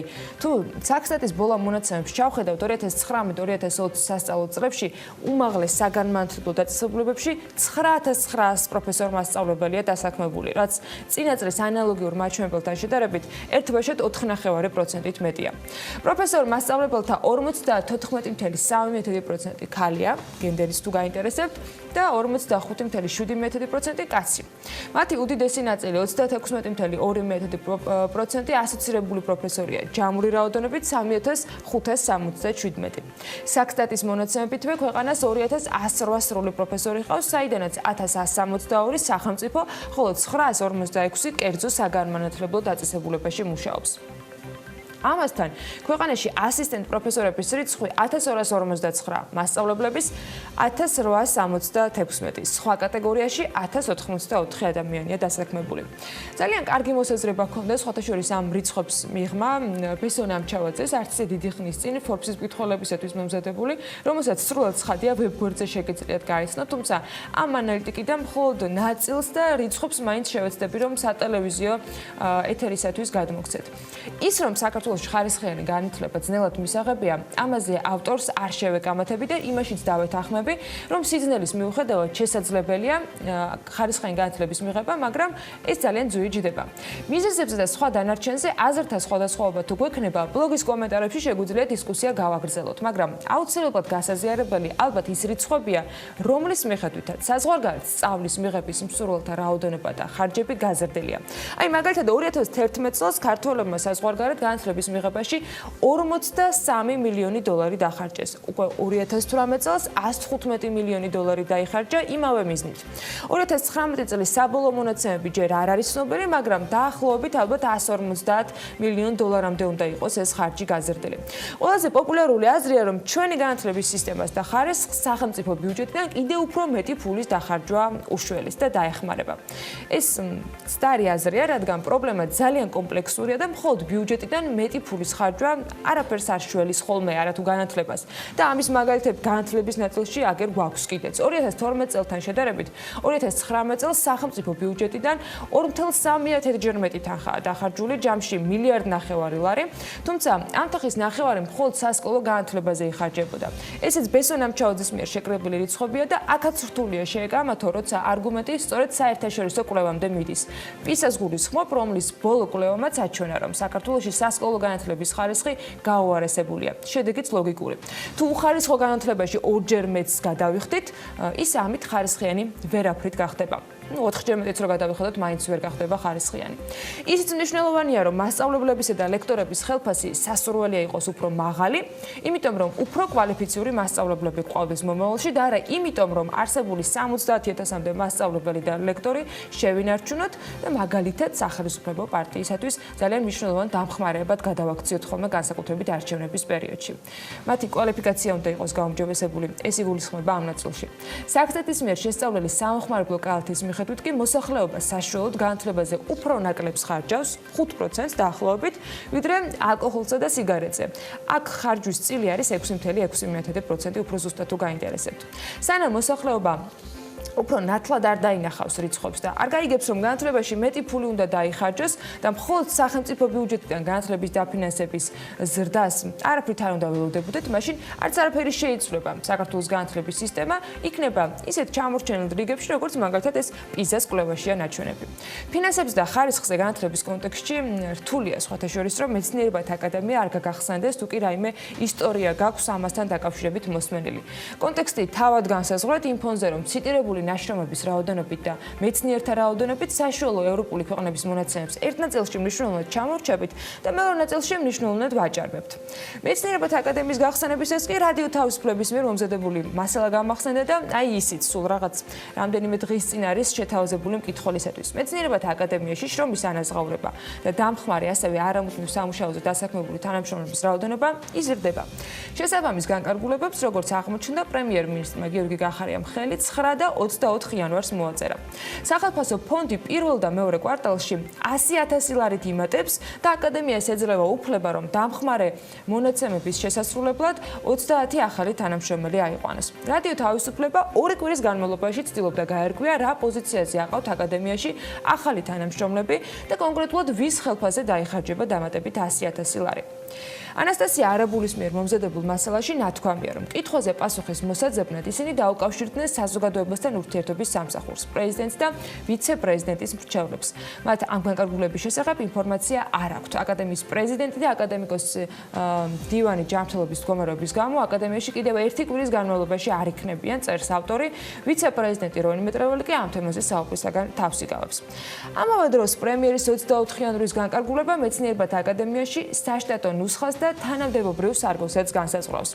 თუ საქსტატის ბოლა მონაცემებს ჩავხედავთ 2019-2020 სასწავლო წლებში უმაღლეს საგანმანათლებლო დაწესებულებებში 9900 პროფესორ-მასწავლებელია დასაქმებული, რაც წინა წლის ანალოგიურ მაჩვენებელთან შედარებით 1.4%-ით მეტია. პროფესორ-მასწავლებელთა 54.3% ქალია, გენდერის თუ გაინტერესებთ და 45.7% კაცი. მათი უდიდესი ნაწილი 36.2% ასოცირებული პროფესორია, ჯამური რაოდენობით 3567. მაღალი. Საქსტატის მონაცემებითვე ქვეყანას 2108 სრული პროფესორი ჰყავს, საიდანაც 1162 სახელმწიფო, ხოლო 946 კერძო საგანმანათლებლო დაწესებულებაში მუშაობს. ამასთან, ქვეყანაში ასისტენტ პროფესორების რიცხვი 1259, მასწავლებლების 1876, სხვა კატეგორიაში 1084 ადამიანია დასაქმებული. ძალიან კარგი მოსაზრება ჰქონდა სხვათა შორის ამ რიცხვებს მიღმა ბესონ ამჩავაძეს, არც ისე დიდი ხნის წინ Forbes-ის მკითხველებისათვის მომზადებული, რომელსაც სრულად ცხადია ვებ-გვერდზე შეგიძლიათ გაიცნოთ, თუმცა ამ ანალიტიკიდან მხოლოდ ნაწილს და რიცხვებს მაინც შევეცდები, რომ სატელევიზიო ეთერისათვის გადმოგცეთ. ის რომ საქართველოს ხარისხიანი განათლება ძნელად მისაღებია, ამაზე ავტორს არ შევეკამათები და იმაშიც დავეთანხმები, რომ სიძნელის მიუხედავად შესაძლებელია ხარისხიანი განათლების მიღება, მაგრამ ეს ძალიან ძვირი ჯდება. მიზეზებზე და სხვა დანარჩენზე აზრთა სხვადასხვაობა თუ გვექნება, ბლოგის კომენტარებში შეგვიძლია დისკუსია გავაგრძელოთ, მაგრამ აუცილებლად გასაზიარებელი ალბათ ის რიცხვებია, რომლის მიხედვითაც საზღვარგარეთ სწავლის მიღების მსურველთა რაოდენობა და ხარჯები გაზრდილია. აი მაგალითად 2011 წელს ქართველებმა საზღვარგარეთ განათლების მიღებაში 43 მილიონი დოლარი დახარჯეს. უკვე 2018 წელს 115 მილიონი დოლარი დაიხარჯა იმავე მიზნით. 2019 წლის საბოლოო მონაცემები ჯერ არ არის ცნობილი, მაგრამ დაახლოებით ალბათ 150 მილიონ დოლარამდე უნდა იყოს ეს ხარჯი გაზრდილი. ყველაზე პოპულარული აზრია, რომ ჩვენი განათლების სისტემას და ხარისხს სახელმწიფო ბიუჯეტიდან კიდევ უფრო მეტი ფულის დახარჯვა უშველის და დაეხმარება. ეს მცდარი აზრია, რადგან პრობლემა ძალიან კომპლექსურია და მხოლოდ ბიუჯეტიდან მეტი ფულის ხარჯვა არაფერს არ შველის ხოლმე არათუ განათლებას და ამის მაგალითები განათლების ნაწილში აგერ გვაქვს კიდეც. 2012 წელთან შედარებით 2019 წელს სახელმწიფო ბიუჯეტიდან 2.3 ჯერ მეტი თანხაა დახარჯული, ჯამში 1.5 მილიარდი ლარი, თუმცა ამ თანხის ნახევარი მხოლოდ სასკოლო განათლებაზე იხარჯებოდა. ესეც ბესონ ამჩავაძის მიერ შეკრებილი რიცხვებია და აქაც რთულია შეეკამათო, როცა არგუმენტი სწორედ საერთაშორისო კვლევამდე მიდის. პისას გულისხმობ, რომლის ბოლო კვლევამაც აჩვენა, რომ საქართველოში სასკოლო განათლების ხარისხი გაუარესებულია. შედეგიც ლოგიკური. თუ უხარისხო განათლებაში ორჯერ მეტს გადავიხდით, ის ამით ხარისხიანი ვერაფრით გახდება. 4ჯერ მეტიც რო გადავიხადოთ, მაინც ვერ გახდება ხარისხიანი. ისიც მნიშვნელოვანია, რომ მასწავლებლებისა და ლექტორების ხელფასი სასურველია იყოს უფრო მაღალი, იმიტომ რომ უფრო კვალიფიციური მასწავლებლები გვყავდეს მომავალში და არა იმიტომ რომ არსებული 70,000-მდე მასწავლებელი და ლექტორი შევინარჩუნოთ და მაგალითად სახელმწიფო პარტიისათვის ძალიან მნიშვნელოვან დამხმარეებად გადავაქციოთ ხოლმე განსაკუთრებით არჩევნების პერიოდში. მათი კვალიფიკაცია უნდა იყოს გაუმჯობესებული, ეს იგულისხმება ამ ნაწილში. საქსტატის მიერ შესწავლილი სამხმარებლო კალათის მიხედვით კი მოსახლეობა საშუალოდ განათლებაზე უფრო ნაკლებს ხარჯავს 5% დაახლოებით, ვიდრე ალკოჰოლსა და სიგარეტზე. აქ ხარჯვის წილი არის 6.6%, უფრო ზუსტად თუ გაინტერესებთ. სანამ მოსახლეობა უფრო ნათლად არ დაინახავს რიცხვებს და არ გაიგებს, რომ განათლებაში მეტი ფული უნდა დაიხარჯოს და მხოლოდ სახელმწიფო ბიუჯეტიდან განათლების დაფინანსების ზრდას არაფრით არ უნდა ველოდებოდეთ, მაშინ არც არაფერი შეიცვლება საქართველოს განათლების სისტემა, იქნება ისეთ ჩამორჩენილ რიგებში, როგორც მაგალითად ეს პიზას კვლევაშია ნაჩვენები. ფინანსებზე და ხარისხზე განათლების კონტექსტში რთულია სხვათა შორის, რომ მეცნიერებათა აკადემია არ გაგახსენდეს, თუ კი რაიმე ისტორია გაქვს ამასთან დაკავშირებით მოსმენილი. კონტექსტი თავად განსაზღვრეთ იმ ფონზე, რომ ციტირებული ნაშრომების რაოდენობით და მეცნიერთა რაოდენობით საშუალო ევროპული ქვეყნების მონაცემებს ერთ ნაწილში მნიშვნელოვნად ჩამორჩებით და მეორე ნაწილში მნიშვნელოვნად ვაჭარბებთ. მეცნიერებათა აკადემიის გახსენებისას კი რადიო თავისუფლების მიერ მომზადებული მასალა გამახსენდა და აი ისიც სულ რაღაც რამდენიმე დღის წინ არის შეთავაზებული მკითხველისათვის. მეცნიერებათა აკადემიაში შრომის ანაზღაურება და დამხმარე ასევე არამუდმივ სამუშაოზე დასაქმებული თანამშრომლების რაოდენობა იზრდება. შესაბამის განკარგულებებს, როგორც აღმოჩნდა, პრემიერ-მინისტრმა გიორგი გახარიამ ხელი 9 და 24 იანვარს მოაწერა. სახელმწიფო ფონდი პირველ და მეორე კვარტალში 100,000 ლარით იმატებს და აკადემიას ეძლევა უფლება, რომ დამხმარე მონაცემების შესასრულებლად 30 ახალი თანამშრომელი აიყვანოს. რადიო თავისუფლება 2 კვირის განმავლობაში ცდილობდა გაერკვია, რა პოზიციაზე აყავთ აკადემიაში ახალი თანამშრომლები და კონკრეტულად ვის ხელფასზე დაიხარჯება დამატებით 100,000 ლარი. ანასტასია არაბულის მიერ მომზადებულ მასალაში ნათქვამია, რომ კითხვაზე პასუხის მოსაძებნად ისინი დაუკავშირდნენ საზოგადოებასთან ურთიერთობის სამსახურს, პრეზიდენტს და ვიცე-პრეზიდენტის მრჩევლებს. მათ ამ განკარგულების შესახებ ინფორმაცია არ აქვთ. აკადემიის პრეზიდენტი და აკადემიკოს დივანი ჯანმრთელობის მდგომარეობის გამო აკადემიაში კიდევ 1 კვირის განმავლობაში არ იქნებიან, წერს ავტორი. ვიცე-პრეზიდენტი რონი მეტრეველი კი ამ თემაზე საუბრისაგან თავს იკავებს. ამავე დროს პრემიერის 24 იანვრის განკარგულება მეცნიერებათა აკადემიაში საშტატო ნუსხას და თანამდებობრივ სარგოსაც განსაზღვრავს.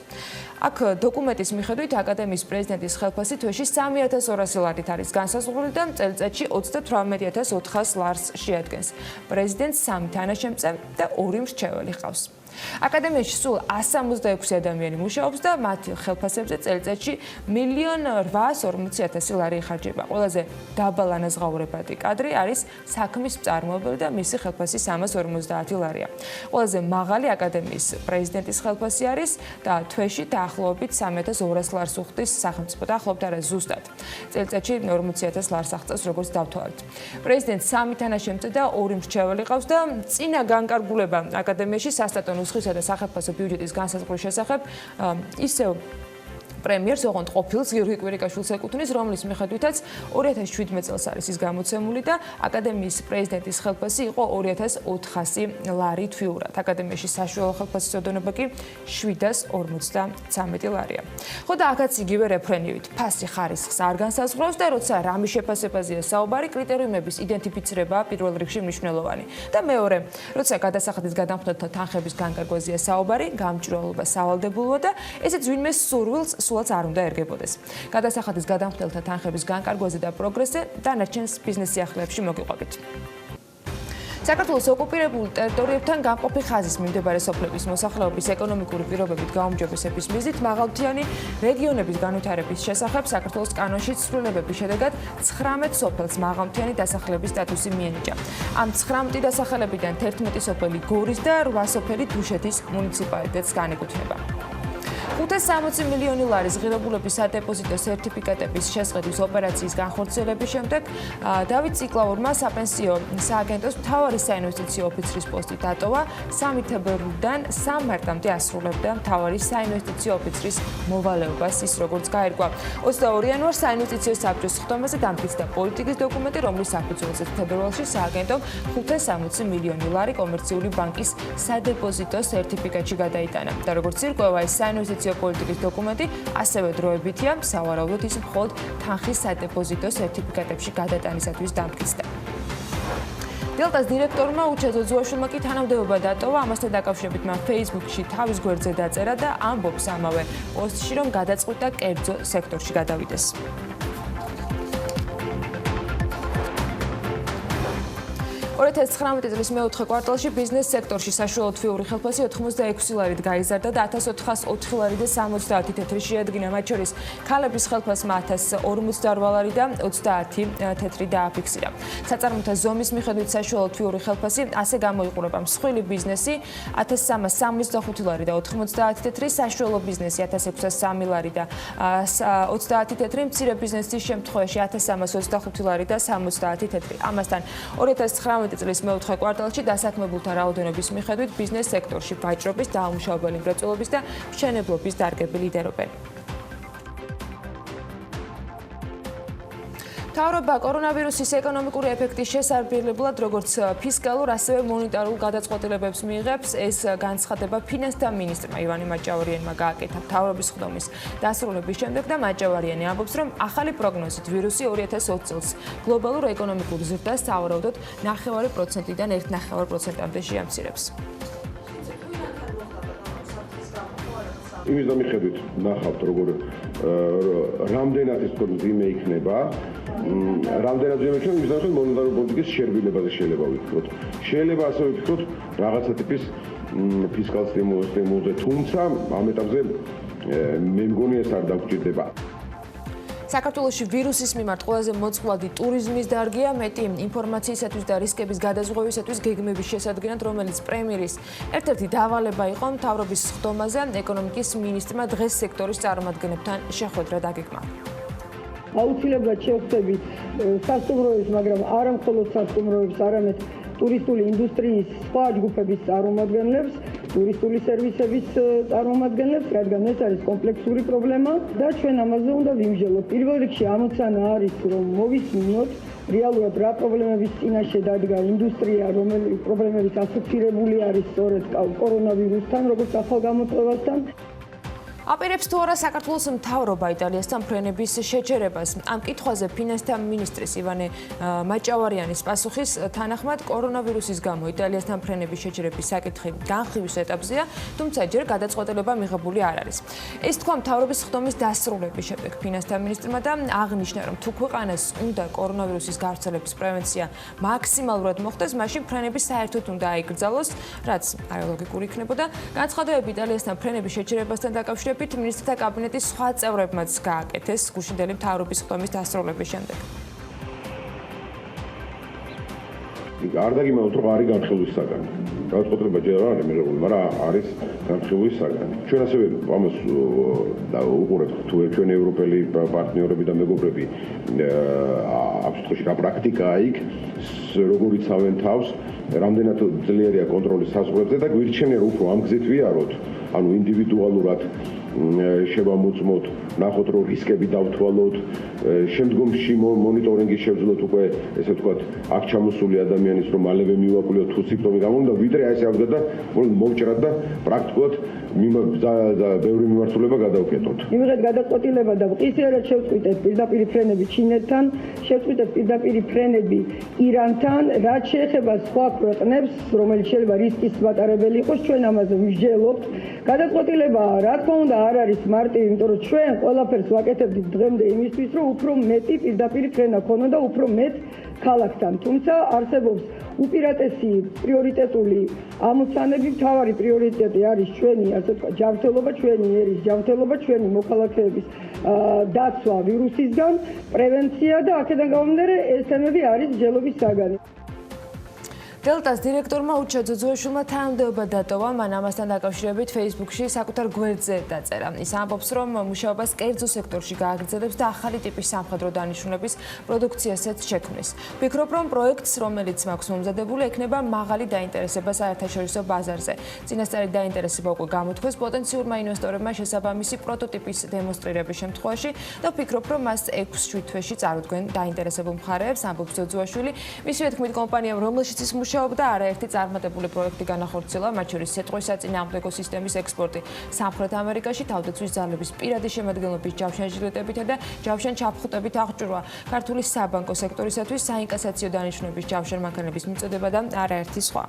აქ დოკუმენტის მიხედვით აკადემიის პრეზიდენტის ხელფასი თვეში 3200 ლარით არის განსაზღვრული და წელიწადში 38400 ლარს შეადგენს. პრეზიდენტს 3 თანაშემწე და 2 მრჩეველი ჰყავს. აკადემიაში სულ 166 ადამიანი მუშაობს და მათ ხელფასებზე წელიწადში 1,840,000 ლარი იხარჯება. ყველაზე დაბალანაზღაურებადი კადრი არის საქმის მწარმოებელი და მისი ხელფასი 350 ლარია. ყველაზე მაღალი აკადემიის პრეზიდენტის ხელფასი არის და თვეში დაახლოებით 3200 ლარს უხდის სახელმწიფო და ახლობთ არა ზუსტად. წელიწადში 40,000 ლარს აღწევს როგორც დავთვალეთ. პრეზიდენტს 3 თანაშემწე და 2 მრჩეველი ყავს და წინა განკარგულება აკადემიაში სასტატო ნუსხისა და სახელმწიფო ბიუჯეტის განსაზღვრის შესახებ ისევ პრემიერს ოღონდ ყოფილს გიორგი კვირიკაშვილს ეკუთვნის, რომლის მიხედვითაც 2017 წელს არის ის გამოცემული და აკადემიის პრეზიდენტის ხელფასი იყო 2400 ლარი თვიურად. აკადემიაში საშუალო ხელფასის ოდენობა კი 753 ლარია. ხო და აქაც იგივე რეფრენივით ფასი ხარისხს არ განსაზღვრავს და როცა რამის შეფასებაზეა საუბარი, კრიტერიუმების იდენტიფიცირება პირველ რიგში მნიშვნელოვანი. და მეორე, როცა გადასახადის გადამხდელთა თანხების განკარგვაზეა საუბარი, გამჭვირვალობა სავალდებულოა და ესეც ვინმე სურვილს სულაც არ უნდა ერგებოდეს. გადასახადის გადამხდელთა თანხების განკარგვაზე და პროგრესზე დანარჩენ ბიზნეს სიახლეებში მოგიყვებით. საქართველოს ოკუპირებული ტერიტორიებთან გამყოფი ხაზის მიმდებარე სოფლების მოსახლეობის ეკონომიკური პირობებით გაუმჯობესების მიზნით მაღალმთიანი რეგიონების განვითარების შესახებ საქართველოს კანონში ცვლილებების შედეგად 19 სოფელს მაღალმთიანი დასახლების სტატუსი მიენიჭა. ამ 19 დასახლებიდან 11 სოფელი გორის და 8 სოფელი დუშეთის მუნიციპალიტეტს განეკუთვნება. 560 მილიონი ლარის ღირებულების სადეპოზიტო სერტიფიკატების შესყიდვის ოპერაციის განხორციელების შემდეგ დავით ციკლაურმა საპენსიო სააგენტოს მთავარი საინვესტიციო ოფიცრის პოსტი დატოვა. 3 თებერვლიდან 3 მარტამდე ასრულებდა მთავარი საინვესტიციო ოფიცრის მოვალეობას, ის როგორც გაირკვა. 22 იანვარს საინვესტიციო საბჭოს ხდომაზე დამტკიცდა პოლიტიკის დოკუმენტი, რომლის საფუძველზე თებერვალში სააგენტომ 560 მილიონი ლარი კომერციული ბანკის სადეპოზიტო სერტიფიკატში გადაიტანა. და როგორც ირკვევა, ეს საინვესტიციო პოლიტიკის დოკუმენტი ასევე დროებითია, სავარაუდოდ ის მხოლოდ თანხის სადეპოზიტო სერტიფიკატებში გადატანისათვის დამტკიცდა. დელტას დირექტორმა უჩა ძოძუაშვილმა კი თანამდებობა დატოვა, ამასთან დაკავშირებით მან Facebook-ში თავის გვერდზე დაწერა და ამბობს ამავე პოსტში, რომ გადაწყვიტა კერძო სექტორში გადავიდეს. 2019 წლის მეოთხე კვარტალში ბიზნეს სექტორში საშუალო თვიური ხელფასი 86 ლარით გაიზარდა და 1404 ლარი და 70 თეთრი შეადგინა, მათ შორის ქალების ხელფასმა 1048 ლარი და 30 თეთრი დააფიქსირა. საწარმოთა ზომის მიხედვით საშუალო თვიური ხელფასი ასე გამოიყურება: მსხვილი ბიზნესი 1365 ლარი და 90 თეთრი, საშუალო ბიზნესი 1603 ლარი და 30 თეთრი, მცირე ბიზნესის შემთხვევაში 1325 ლარი და 70 თეთრი. ამასთან 2019 წლის მეოთხე კვარტალში დასაქმებულთა რაოდენობის მიხედვით ბიზნეს სექტორში ვაჭრობის, დაუმუშავებელი მრეწველობის და მშენებლობის დარგები ლიდერობენ. მთავრობა კორონავირუსის ეკონომიკური ეფექტის შესარბიებლად როგორც ფისკალურ, ასევე მონეტარულ გადაწყვეტილებებს მიიღებს. ეს განცხადება ფინანსთა მინისტრმა ივანე მაჭავარიანმა გააკეთა მთავრობის ხდომის დასრულების შემდეგ და მაჭავარიანი ამბობს, რომ ახალი პროგნოზით ვირუსი 2020 წელს გლობალურ ეკონომიკურ ზრდას სავარაუდოდ 0.5%-დან 1.5%-მდე შეამცირებს. იმის მიხედვით ნახავთ, როგორ რამდენად ის მძიმე იქნება. რამდენად მძიმე იქნება, იმის მიხედვით მონეტარული პოლიტიკის შერბილებაზე შეიძლება ვიფიქროთ. შეიძლება ასევე ვიფიქროთ რაღაცა ტიპის ფისკალ სტიმულზე, თუმცა ამ ეტაპზე მე მგონი ეს არ დაგვჭირდება. საქართველოში ვირუსის მიმართ ყველაზე მოწყვლადი ტურიზმის დარგია, მეტი ინფორმაციისათვის და რისკების გადაზღვევისათვის გეგმების შესადგენად, რომელიც პრემიერის ერთ-ერთი დავალება იყო მთავრობის ხდომაზე, ეკონომიკის მინისტრმა დღეს სექტორის წარმომადგენლებთან შეხვედრა დაგეგმა. აუცილებლად შევხვდებით სასტუმროებს, მაგრამ არა მხოლოდ სასტუმროებს, არამედ ტურისტული ინდუსტრიის სხვა ჯგუფების წარმომადგენლებს, ტურისტული სერვისების წარმომადგენლებს, რადგან ეს არის კომპლექსური პრობლემა და ჩვენ ამაზე უნდა ვიმსჯელოთ. პირველ რიგში ამოცანა არის, რომ მოვისმინოთ რეალურად რა პრობლემების წინაშე დადგა ინდუსტრია, რომელი პრობლემების ასოცირებული არის სწორედ კორონავირუსთან, როგორც ახალგამოწვევასთან. აპირებს თუ არა საქართველოს მთავრობა იტალიასთან ფრენების შეჯერებას. Ამ კითხვაზე ფინანსთა მინისტრის ივანე მაჭავარიანის პასუხის თანახმად კორონავირუსის გამო იტალიასთან ფრენების შეჯერების საკითხი განხილვის ეტაპზეა, თუმცა ჯერ გადაწყვეტილება მიღებული არ არის. ეს თქვა მთავრობის ხდომის დასრულების შემდეგ ფინანსთა მინისტრმა და აღნიშნა, რომ თუ ქვეყანას უნდა კორონავირუსის გავრცელების პრევენცია მაქსიმალურად მოხდეს, მაშინ ფრენები საერთოდ უნდა აიკრძალოს, რაც არალოგიკური იქნებოდა. განცხადებები იტალიასთან ფრენების შეჯერებასთან დაკავშირებით მინისტრთა კაბინეტის სხვა წევრებმაც გააკეთეს გუშინდელი მთავრობის ხდომის დასრულების შემდეგ. არ დაგიმალოთ, რომ არის განხილვის საგანი. გადაწყვეტილება ჯერ არ არის მიღებული, მაგრამ არის განხილვის საგანი. ჩვენ ასევე ამას უყურებთ თუ ჩვენი ევროპელი პარტნიორები და მეგობრები ამ შემთხვევაში რა პრაქტიკაა იქ, როგორ იცავენ თავს, რამდენად ძლიერია კონტროლის საზღვრებზე და გვირჩენია რომ უფრო ამ გზით ვიაროთ, ანუ ინდივიდუალურად შევამოწმოთ, ნახოთ რომ რისკები დავთვალოთ, შემდგომში მონიტორინგი შევძლოთ უკვე ესე ვთქვათ, აქ ჩამოსული ადამიანის რომ მალევე მივაკვლიოთ თუ სიმპტომი გამონდა, ვიდრე აი ესე ავდგა და მოვჭრათ და პრაქტიკულად ბევრი მიმართულება გადავკეტოთ. მივიღეთ გადაწყვეტილება და ვყისიერად შევწყვიტეთ პირდაპირ ფრენები ჩინეთთან, შევწყვიტეთ პირდაპირ ფრენები ირანთან, რაც შეეხება სხვა ქვეყნებს, რომელიც შეიძლება რისკის მატარებელი იყოს, ჩვენ ამაზე ვისჯელობთ. გადაწყვეტილება, რა თქმა უნდა, არ არის მარტივი, იმიტომ რომ ჩვენ ყველაფერს ვაკეთებდით დღემდე იმისთვის, რომ უფრო მეტი პირდაპირ ფრენა ქონოდა და უფრო მეტ ქალაქთან. თუმცა არსებობს უპირატესი პრიორიტეტული ამოცანები, მთავარი პრიორიტეტი არის ჩვენი, ასე ვთქვათ, ჯანმრთელობა, ჩვენი ერის ჯანმრთელობა, ჩვენი მოქალაქეების დაცვა ვირუსისგან, პრევენცია და აქედან გამომდინარე ეს თემები არის მსჯელობის საგანი. დელტას დირექტორმა უჩა ძოძუაშვილმა თანამდებობა დატოვა, მან ამასთან დაკავშირებით Facebook-ში საკუთარ გვერდზე დაწერა. ის ამბობს, რომ მუშაობას კერძო სექტორში გააგრძელებს და ახალი ტიპის სამხედრო დანიშნულების პროდუქციასაც შექმნის. ვფიქრობ, რომ პროექტს, რომელიც მაქვს მომზადებული, ექნება მაღალი დაინტერესება საერთაშორისო ბაზარზე. წინასწარი დაინტერესება უკვე გამოთქვეს პოტენციურმა ინვესტორებმა შესაბამისი პროტოტიპის დემონსტრირების შემთხვევაში და ვფიქრობ, რომ მას 6-7 თვეში წარუდგენ დაინტერესებულ მხარეებს, ამბობს ძოძუაშვილი. მისივე თქმით, კომპანიამ, რომელშიც ის მუშაობდა, არაერთი წარმატებული პროექტი განახორციელა, მათ შორის სიტყვის საწინააღმდეგო სისტემის ექსპორტი სამხრეთ ამერიკაში, თავდაცვის ძალების პირადი შემადგენლობის ჯავშანჟილეტებითა და ჯავშანჩაფხუტებით აღჭურვა, ქართული საბანკო სექტორისათვის საინკასაციო დანიშნულების ჯავშანმანქანების მიწოდება და არაერთი სხვა.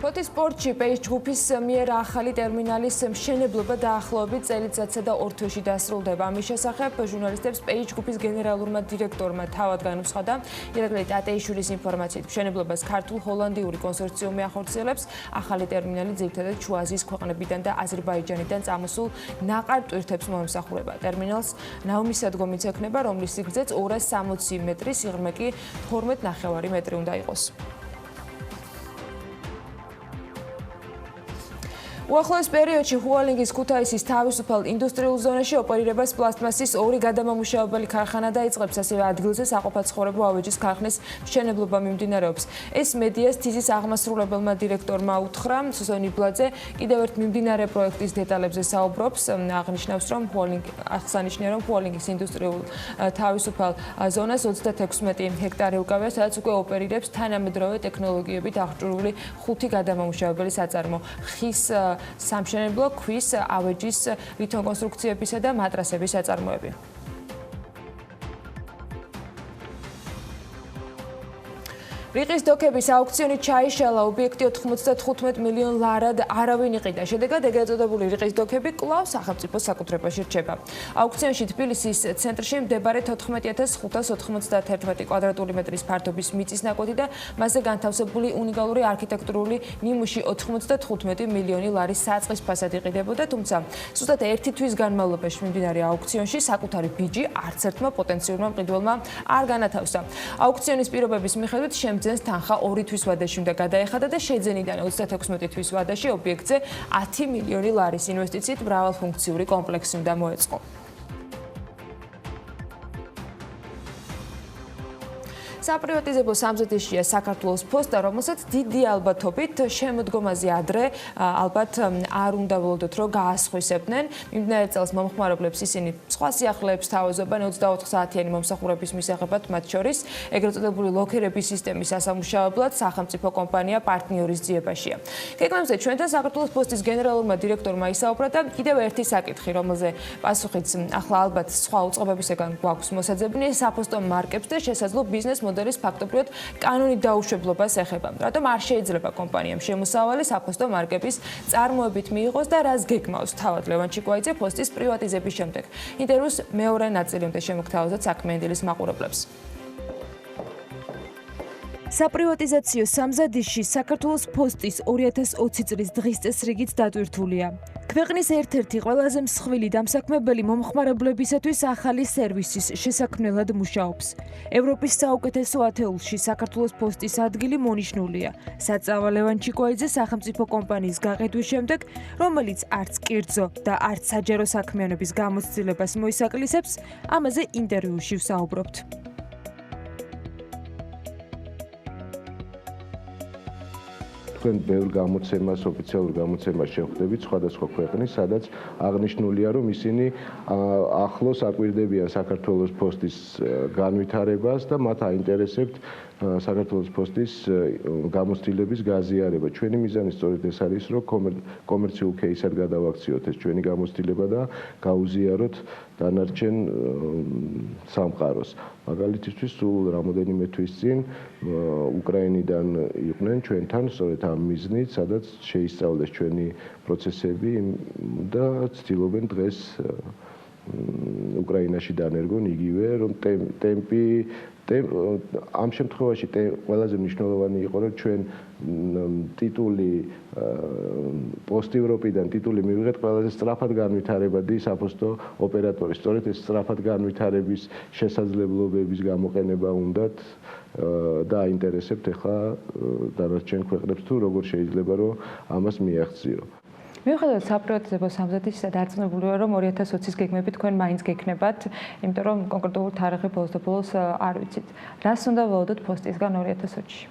ფოთის სპორტში პეიჯ ჯგუფის მიერ ახალი ტერმინალის მშენებლობა დაახლოებით წელიწადსა და 2 თვეში დასრულდება. ამის შესახებ ჟურნალისტებს პეიჯ ჯგუფის გენერალურმა დირექტორმა თავად განუცხადა. ირაკლი ტატეიშვილის ინფორმაციით, მშენებლობას ქართულ-ჰოლანდიური კონსორციუმი ახორციელებს. ახალი ტერმინალი ძირითადად შუა აზიის ქვეყნებიდან და აზერბაიჯანიდან წამოსულ ნაყარ ტვირთებს მოემსახურება. ტერმინალს ნაუმისადგომიც ექნება, რომლის სიგრძეც 260 მეტრი, სიღრმე კი 12.5 მეტრი უნდა იყოს. უახლოეს პერიოდში ჰუალინგის ქუთაისის თავისუფალ ინდუსტრიულ ზონაში ოპერირებას პლასტმასის 2 გადამამუშავებელი ქარხანა დაიწყებს, ასევე ადგილზე საყოფაცხოვრებო ავეჯის ქარხნის მშენებლობა მიმდინარეობს. ეს მედიას თიზის აღმასრულებელმა დირექტორმა უთხრა. სუსან იბლაძე კიდევ ერთ მიმდინარე პროექტის დეტალებზე საუბრობს, აღნიშნავს, რომ აღსანიშნავია, რომ ჰუალინგის ინდუსტრიულ თავისუფალ ზონას 36 ჰექტარი უკავია, სადაც უკვე ოპერირებს თანამედროვე ტექნოლოგიებით აღჭურვილი 5 გადამამუშავებელი საწარმო. ხის სამშენებლო, ქვის, ავეჯის, ლითონკონსტრუქციებისა და მატრასების საწარმოები. რიყის დოქების აუქციონი ჩაიშალა, ობიექტი 95 მილიონ ლარად არავინ იყიდა. შედეგად ეგრეთ წოდებული რიყის დოქები კვლავ სახელმწიფოს საკუთრებაში რჩება. აუქციონში თბილისის ცენტრში მდებარე 14591 კვადრატული მეტრის ფართობის მიწის ნაკვეთი და მასზე განთავსებული უნიკალური არქიტექტურული ნიმუში 95 მილიონი ლარის საწყის ფასად იყიდებოდა, თუმცა ზუსტად 1 თვის განმავლობაში მიმდინარე აუქციონში საკუთარი ბიჯი არც ერთმა პოტენციურმა მყიდველმა არ განათავსა. აუქციონის პირობების მიხედვით ძენს თანხა 2 თვის ვადაში უნდა გადაეხადა და შეძენიდან 36 თვის ვადაში ობიექტზე 10 მილიონი ლარის ინვესტიციით მრავალფუნქციური კომპლექსი უნდა მოეწყო. საპრივატიზებო სამზადისშია საქართველოს პოსტა, რომელსაც დიდი ალბათობით შემოდგომაზე ადრე ალბათ არ უნდა ველოდოთ, რომ გაასხვისებდნენ. მიმდინარე წელს მომხმარებლებს ისინი სხვა სიახლეებს თავაზობენ 24 საათიანი მომსახურების მისაღებად, მათ შორის ეგრეთ წოდებული ლოკერების სისტემის ასამუშავებლად სახელმწიფო კომპანია პარტნიორის ძიებაშია. გეგმებზე ჩვენთან საქართველოს პოსტის გენერალურმა დირექტორმა ისაუბრა და კიდევ ერთი საკითხი, რომელზე პასუხიც ახლა ალბათ სხვა უწყებებისგან გვაქვს მოსაძებნი, საფოსტო მარკებს და შესაძლო ბიზნეს მოდელის ფაქტობრივად კანონით დაუშვებლობას ეხება. რატომ არ შეიძლება კომპანიამ შემოსავალი საფოსტო მარკების წარმოებით მიიღოს და რას გეგმავს თავად ლევან ჩიკვაიძე პოსტის პრივატიზების შემდეგ. ინტერვიუს მეორე ნაწილამდე შემოგთავაზოთ საქმიანი დილის მაყურებლებს. საპრივატიზაციო სამზადისში საქართველოს პოსტის 2020 წლის დღის წესრიგით დატვირთულია. ქვეყნის ერთ-ერთი ყველაზე მსხვილი დამსაქმებელი მომხმარებლებისათვის ახალი სერვისის შესაქმნელად მუშაობს. ევროპის საუკეთესო ათეულში საქართველოს პოსტის ადგილი მონიშნულია. საწავა ლევან ჩიკვაიძე სახელმწიფო კომპანიის გაყიდვის შემდეგ, რომელიც არც კერძო და არც საჯარო საქმიანობის გამოცდილებას მოისაკლისებს, ამაზე ინტერვიუში ვსაუბრობთ. თქვენ ბევრ გამოცემას, ოფიციალურ გამოცემას შევხვდებით სხვადასხვა ქვეყნის, სადაც აღნიშნულია, რომ ისინი ახლოს აკვირდებიან საქართველოს პოსტის განვითარებას და მათ აინტერესებთ საქართველოს პოსტის გამოცდილების გაზიარება. ჩვენი მიზანი სწორედ ეს არის, რომ კომერციულ кейსად გადავაქციოთ ეს ჩვენი გამოცდილება და გაუზიაროთ დანარჩენ სამყაროს. მაგალითისთვის, სულ რამოდენიმე თვის წინ უკრაინიდან იყვნენ ჩვენთან სწორედ ამ მიზნით, სადაც შეისწავლეს ჩვენი პროცესები და ცდილობენ დღეს უკრაინაში დანერგონ იგივე, რომ ტემპი ამ შემთხვევაში ყველაზე მნიშვნელოვანი იყო, რომ ჩვენ ტიტული პოსტ ევროპიდან ტიტული მივიღეთ ყველაზე სწრაფად განვითარებადი საფოსტო ოპერატორი. სწორედ ეს სწრაფად განვითარების შესაძლებლობების გამოყენება უნდათ და აინტერესებთ ახლა დანარჩენ ქვეყნებს თუ როგორ შეიძლება რომ ამას მიაღწიო. მიუხედავად საპრივატიზებო სამზადისისა დარწმუნებული ვარ, რომ 2020-ის გეგმები თქვენ მაინც გექნებათ, იმიტომ რომ კონკრეტულ თარიღი ბოლოს და ბოლოს არ ვიცით. რას უნდა ველოდოთ პოსტისგან 2020-ში?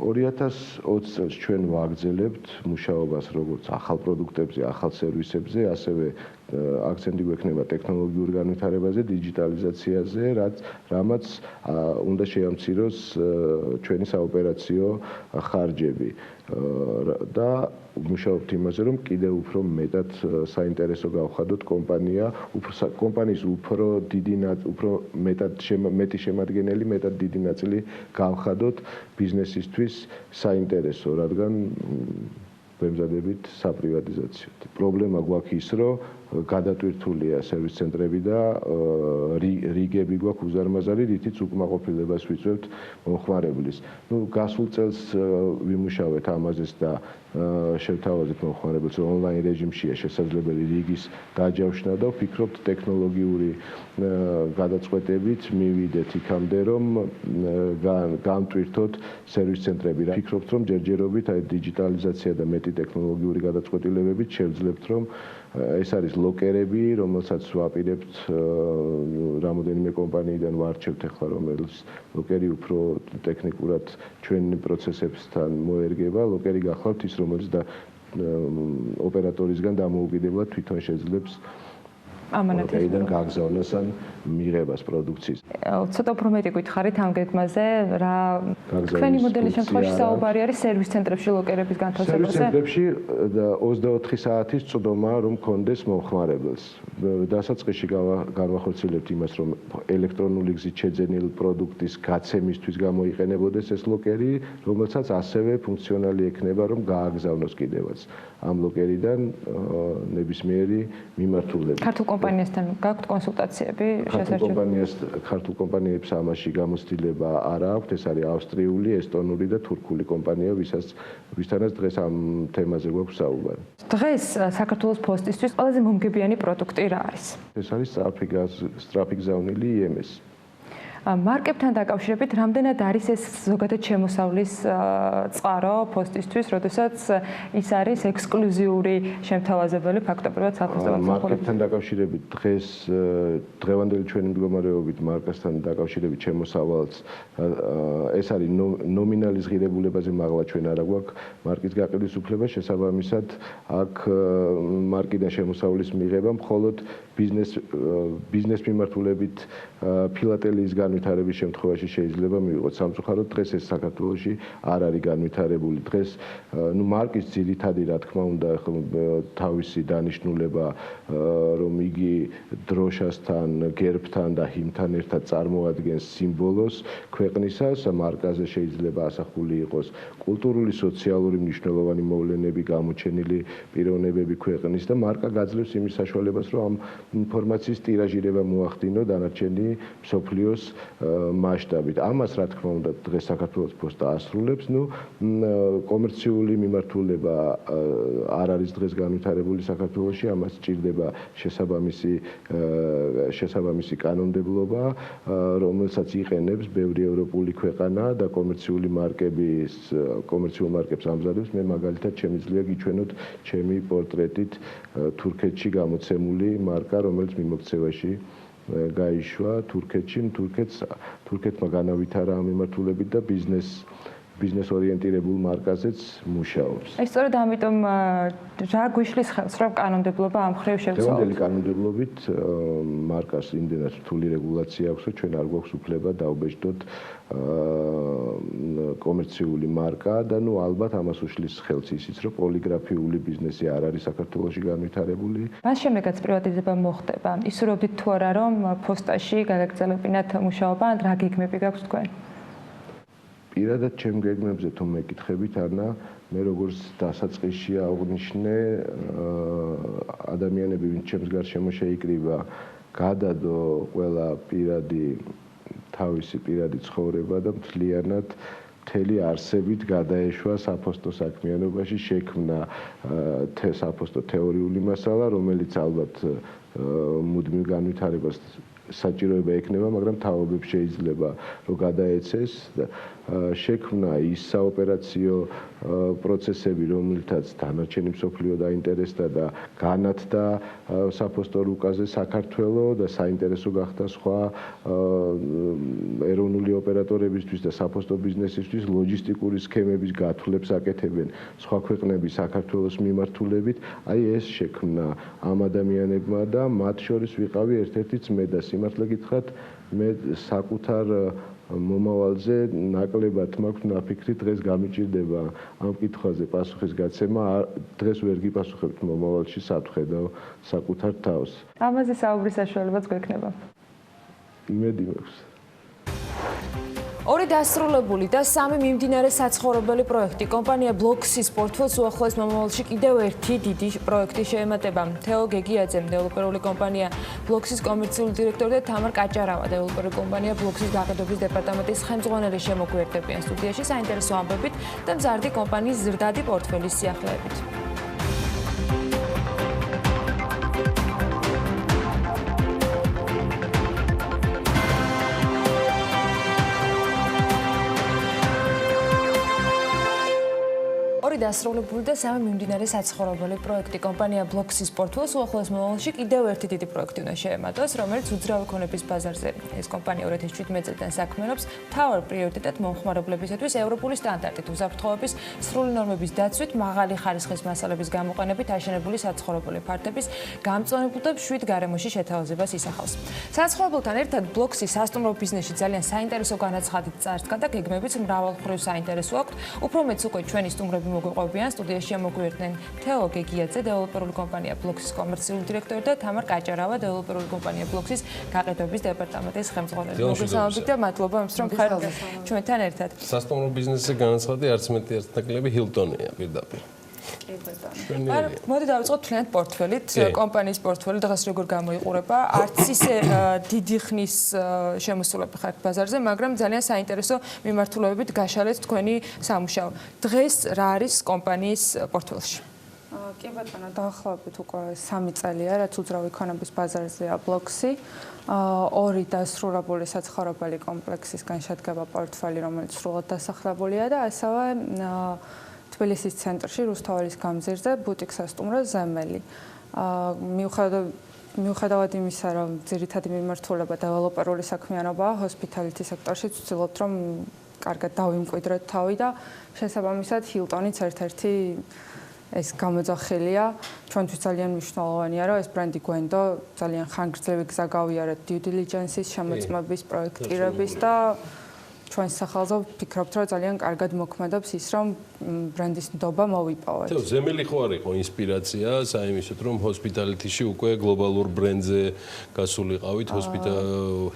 2020 წელს ჩვენ ვაგრძელებთ მუშაობას როგორც ახალ პროდუქტებზე, ახალ სერვისებზე, ასევე აქცენტი გვექნება ტექნოლოგიურ განვითარებაზე, დიჯიტალიზაციაზე, რამაც უნდა შეამციროს ჩვენი საოპერაციო ხარჯები. და მუშაობთ იმაზე, რომ კიდევ უფრო მეტად საინტერესო გავხადოთ კომპანიის უფრო მეტი შემადგენელი, მეტად დიდი ნაწილი გავხადოთ ბიზნესისთვის საინტერესო, რადგან ვემზადებით საპრივატიზაციოდ. პრობლემა გვაქვს ის, რომ გადატვირთულია სერვის ცენტრები და რიგები გვაქვს უზარმაზარი, რითიც უკმაყოფილებას ვიწვევთ მომხმარებლის. გასულ წელს ვიმუშავეთ ამაზეც და შევთავაზეთ მომხმარებელს, რომ ონლაინ რეჟიმშია შესაძლებელი რიგის დაჯავშნა და ვფიქრობთ ტექნოლოგიური გადაწყვეტებით მივიდეთ იქამდე, რომ გამტვირთოთ სერვის ცენტრები. ვფიქრობთ, რომ ჯერჯერობით აი დიჯიტალიზაცია და მეტი ტექნოლოგიური გადაწყვეტილებებით შევძლებთ, რომ ეს არის ლოკერები, რომელსაც ვაპირებთ რამოდენიმე კომპანიიდან ვარჩევთ ახლა, რომელიც ლოკერი უფრო ტექნიკურად ჩვენ პროცესებსთან მოერგება. ლოკერი გახლავთ ის, რომელიც ოპერატორისგან დამოუკიდებლად თვითონ შეძლებს ლოკერიდან გაგზავნას ან მიღებას პროდუქციის. ცოტა უფრო მეტი გითხარით ამ გეგმაზე, რა თქვენი მოდელის შემთხვევაში საუბარი არის სერვის ცენტრებში ლოკერების განთავსებაზე? სერვის ცენტრებში 24 საათის წვდომა რომ კონდეს მომხმარებელს. დასაწყისში განვახორციელებთ იმას, რომ ელექტრონული გზით შეძენილ პროდუქტის გაცემისთვის გამოიყენებოდეს ეს ლოკერი, რომელსაც ასევე ფუნქციონალი ექნება, რომ გააგზავნოს კიდევაც ამ ლოკერიდან ნებისმიერი მიმართულებით. ქართულ კომპანიასთან გაქვთ კონსულტაციები? ქართულ კომპანიებს ამაში გამოცდილება არ აქვს, ეს არის ავსტრიული, ესტონური და თურქული კომპანია, ვისთანაც დღეს ამ თემაზე გვაქვს საუბარი. დღეს საქართველოს პოსტისთვის ყველაზე მომგებიანი პროდუქტი რა არის? ეს არის სწრაფი გზავნილი EMS. მარკებთან დაკავშირებით რამდენად არის ეს ზოგადად შემოსავლის წყარო პოსტისთვის, როდესაც ის არის ექსკლუზიური შემთავაზებელი ფაქტობრივად საფოსტო მარკებთან დაკავშირებით დღევანდელი ჩვენი მდგომარეობით მარკასთან დაკავშირებით შემოსავალს ეს არის ნომინალის ღირებულებაზე მაღლა ჩვენ არა გვაქვს მარკის გაყიდვის უფლება შესაბამისად აქ მარკიდან შემოსავლის მიღება მხოლოდ ბიზნეს მიმართულებით ფილატელიის განვითარების შემთხვევაში შეიძლება მივიღოთ. სამწუხაროდ დღეს ეს საქართველოში არ არის განვითარებული. დღეს მარკის ძირითადი რა თქმა უნდა თავისი დანიშნულება რომ იგი დროშასთან, გერბთან და ჰიმნთან ერთად წარმოადგენს სიმბოლოს ქვეყნისას, მარკაზე შეიძლება ასახული იყოს კულტურული, სოციალური მნიშვნელოვანი მოვლენები, გამოჩენილი პიროვნებები ქვეყნის და მარკა გაძლევს იმის საშუალებას, რომ ამ ინფორმაციის ტირაჟირება მოახდინო დანარჩენი მსოფლიოს მასშტაბით. ამას რა თქმა უნდა დღეს საქართველოს პოსტა ასრულებს, კომერციული მიმართულება არ არის დღეს განვითარებული საქართველოში, ამას სჭირდება შესაბამისი კანონმდებლობა, რომელსაც იყენებს ბევრი ევროპული ქვეყანა და კომერციულ მარკებს ამზადებს. მე მაგალითად შემიძლია გიჩვენოთ ჩემი პორტრეტით თურქეთში გამოცემული მარკა, რომელიც მიმოქცევაში გაიშვა თურქეთში. თურქეთმა განავითარა ამ მიმართულებით და ბიზნეს ორიენტირებულ მარკაზეც მუშაობს. ეს სწორედ ამიტომ რა გვიშლის ხელს, რომ კანონმდებლობა ამ მხრივ შევცვალოთ? დღევანდელი კანონმდებლობით მარკას იმდენად რთული რეგულაცია აქვს, რომ ჩვენ არ გვაქვს უფლება დავბეჭდოთ კომერციული მარკა და ალბათ ამას უშლის ხელს ისიც, რომ პოლიგრაფიული ბიზნესი არ არის საქართველოში განვითარებული. მას შემდეგაც პრივატიზება მოხდება. ისურვებდით თუ არა, რომ პოსტაში გაგაგრძელებინათ მუშაობა, ან რა გეგმები გაქვთ თქვენ? პირადად ჩემ გეგმებზე თუ მეკითხებით, ანა, მე როგორც დასაწყისში აღვნიშნე, ადამიანები, ვინც ჩემს გარშემო შეიკრიბა, გადადო ყველა თავისი პირადი ცხოვრება და მთლიანად მთელი არსებით გადაეშვა საფოსტო საქმიანობაში, შექმნა საფოსტო თეორიული მასალა, რომელიც ალბათ მუდმივ განვითარებას საჭიროება ექნება, მაგრამ თავობებს შეიძლება რომ გადაეცეს. შექმნა ის საოპერაციო პროცესები, რომლითაც დანარჩენი მსოფლიო დაინტერესდა და განათდა საფოსტო რუკაზე საქართველოს და საინტერესო გახდა სხვა ეროვნული ოპერატორებისთვის და საფოსტო ბიზნესისთვის ლოჯისტიკური სქემების გათვლებს აკეთებენ სხვა ქვეყნების საქართველოს მიმართულებით. აი ეს შექმნა ამ ადამიანებმა და მათ შორის ვიყავი ერთ-ერთიც მე და სიმართლე გითხრათ, მე საკუთარ მომავალზე ნაკლებად მაქვს ნაფიქრი, დღეს გამიჭირდება ამ კითხვაზე პასუხის გაცემა, დღეს ვერ გიპასუხებთ მომავალში სათხედავ საკუთარ თავს. ამაზე საუბრის საშუალებაც გვექნება. იმედი მაქვს. ორი დასრულებული და სამი მიმდინარე საცხოვრებელი პროექტი. კომპანია ბლოქსის პორტფელს უახლოეს მომავალში კიდევ ერთი დიდი პროექტი შეემატება. თეო გეგიაძე, დეველოპერული კომპანია ბლოქსის კომერციული დირექტორი და თამარ კაჭარავა, დეველოპერული კომპანია ბლოქსის გაყიდვების დეპარტამენტის ხელმძღვანელი შემოგვიერთებიან სტუდიაში საინტერესო ამბებით და მზარდი კომპანიის ზრდადი პორტფელის სიახლეებით. დასრულებული და სამი მიმდინარე საცხოვრებელი პროექტი. კომპანია ბლოქსის პორტფელს უახლოეს მომავალში კიდევ ერთი დიდი პროექტი უნდა შეემატოს, რომელიც უძრავი ქონების ბაზარზე. ეს კომპანია 2017 წელიდან საქმიანობს მთავარ პრიორიტეტად მომხმარებლებისათვის ევროპული სტანდარტით, უსაფრთხოების სრული ნორმების დაცვით, მაღალი ხარისხის მასალების გამოყენებით აშენებული საცხოვრებელი ფართების გამწვანებულ და მშვიდ გარემოში შეთავაზებას ისახავს. საცხოვრებელთან ერთად ბლოქსის სასტუმრო ბიზნესში ძალიან საინტერესო განაცხადით წარსდგა და გეგმებიც მრავალმხრივ საინტერესო აქვს. უფრო მეც უკვე ჩვენი სტუმრები მოგვიყვებიან სტუდიაში შემოგვიერთდნენ თეო გეგიაძე, დეველოპერული კომპანია ბლოქსის კომერციული დირექტორი და თამარ კაჭარავა, დეველოპერული კომპანია ბლოქსის გაყიდვების დეპარტამენტის ხელმძღვანელი. მოგესალმებით და მადლობა იმისთვის, რომ ხართ ჩვენთან ერთად. სასტუმრო ბიზნესზე განაცხადი არც მეტი არც ნაკლები ჰილტონია პირდაპირ. მოდი დავიწყოთ თლიანად პორტფელით. კომპანიის პორტფელი დღეს როგორ გამოიყურება? არც ისე დიდი ხნის შემოსულები ხართ ბაზარზე, მაგრამ ძალიან საინტერესო მიმართულებებით გაშალეთ თქვენი სამუშაო. დღეს რა არის კომპანიის პორტფელში? კი ბატონო, დაახლოებით უკვე 3 წელია, რაც უძრავი ქონების ბაზარზეა ბლოქსი. 2 დასრულებული საცხოვრებელი კომპლექსისგან შედგება პორტფელი, რომელიც სრულად დასახლებულია და ასევე თბილისის ცენტრში რუსთაველის გამზირზე ბუტიკ სასტუმრო ზემელი. მიუხედავად იმისა, რომ ძირითადი მიმართულება დეველოპერული საქმიანობაა, ჰოსპიტალიტი სექტორში ვცდილობთ, რომ კარგად დავიმკვიდროთ თავი და შესაბამისად ჰილტონიც ერთ-ერთი ეს გამოძახილია. ჩვენთვის ძალიან მნიშვნელოვანია, რომ ეს ბრენდი გვენდო ძალიან ხანგრძლივი გზა გავიარეთ due diligence-ის, შემოწმების, პროექტირების და ჩვენს სახელზე ვფიქრობთ, რომ ძალიან კარგად მოქმედებს ის, რომ ბრენდის ნდობა მოვიპოვოთ. ზემელი ხო არ იყო ინსპირაცია საიმისოდ, რომ ჰოსპიტალიტიში უკვე გლობალურ ბრენდზე გასულიყავით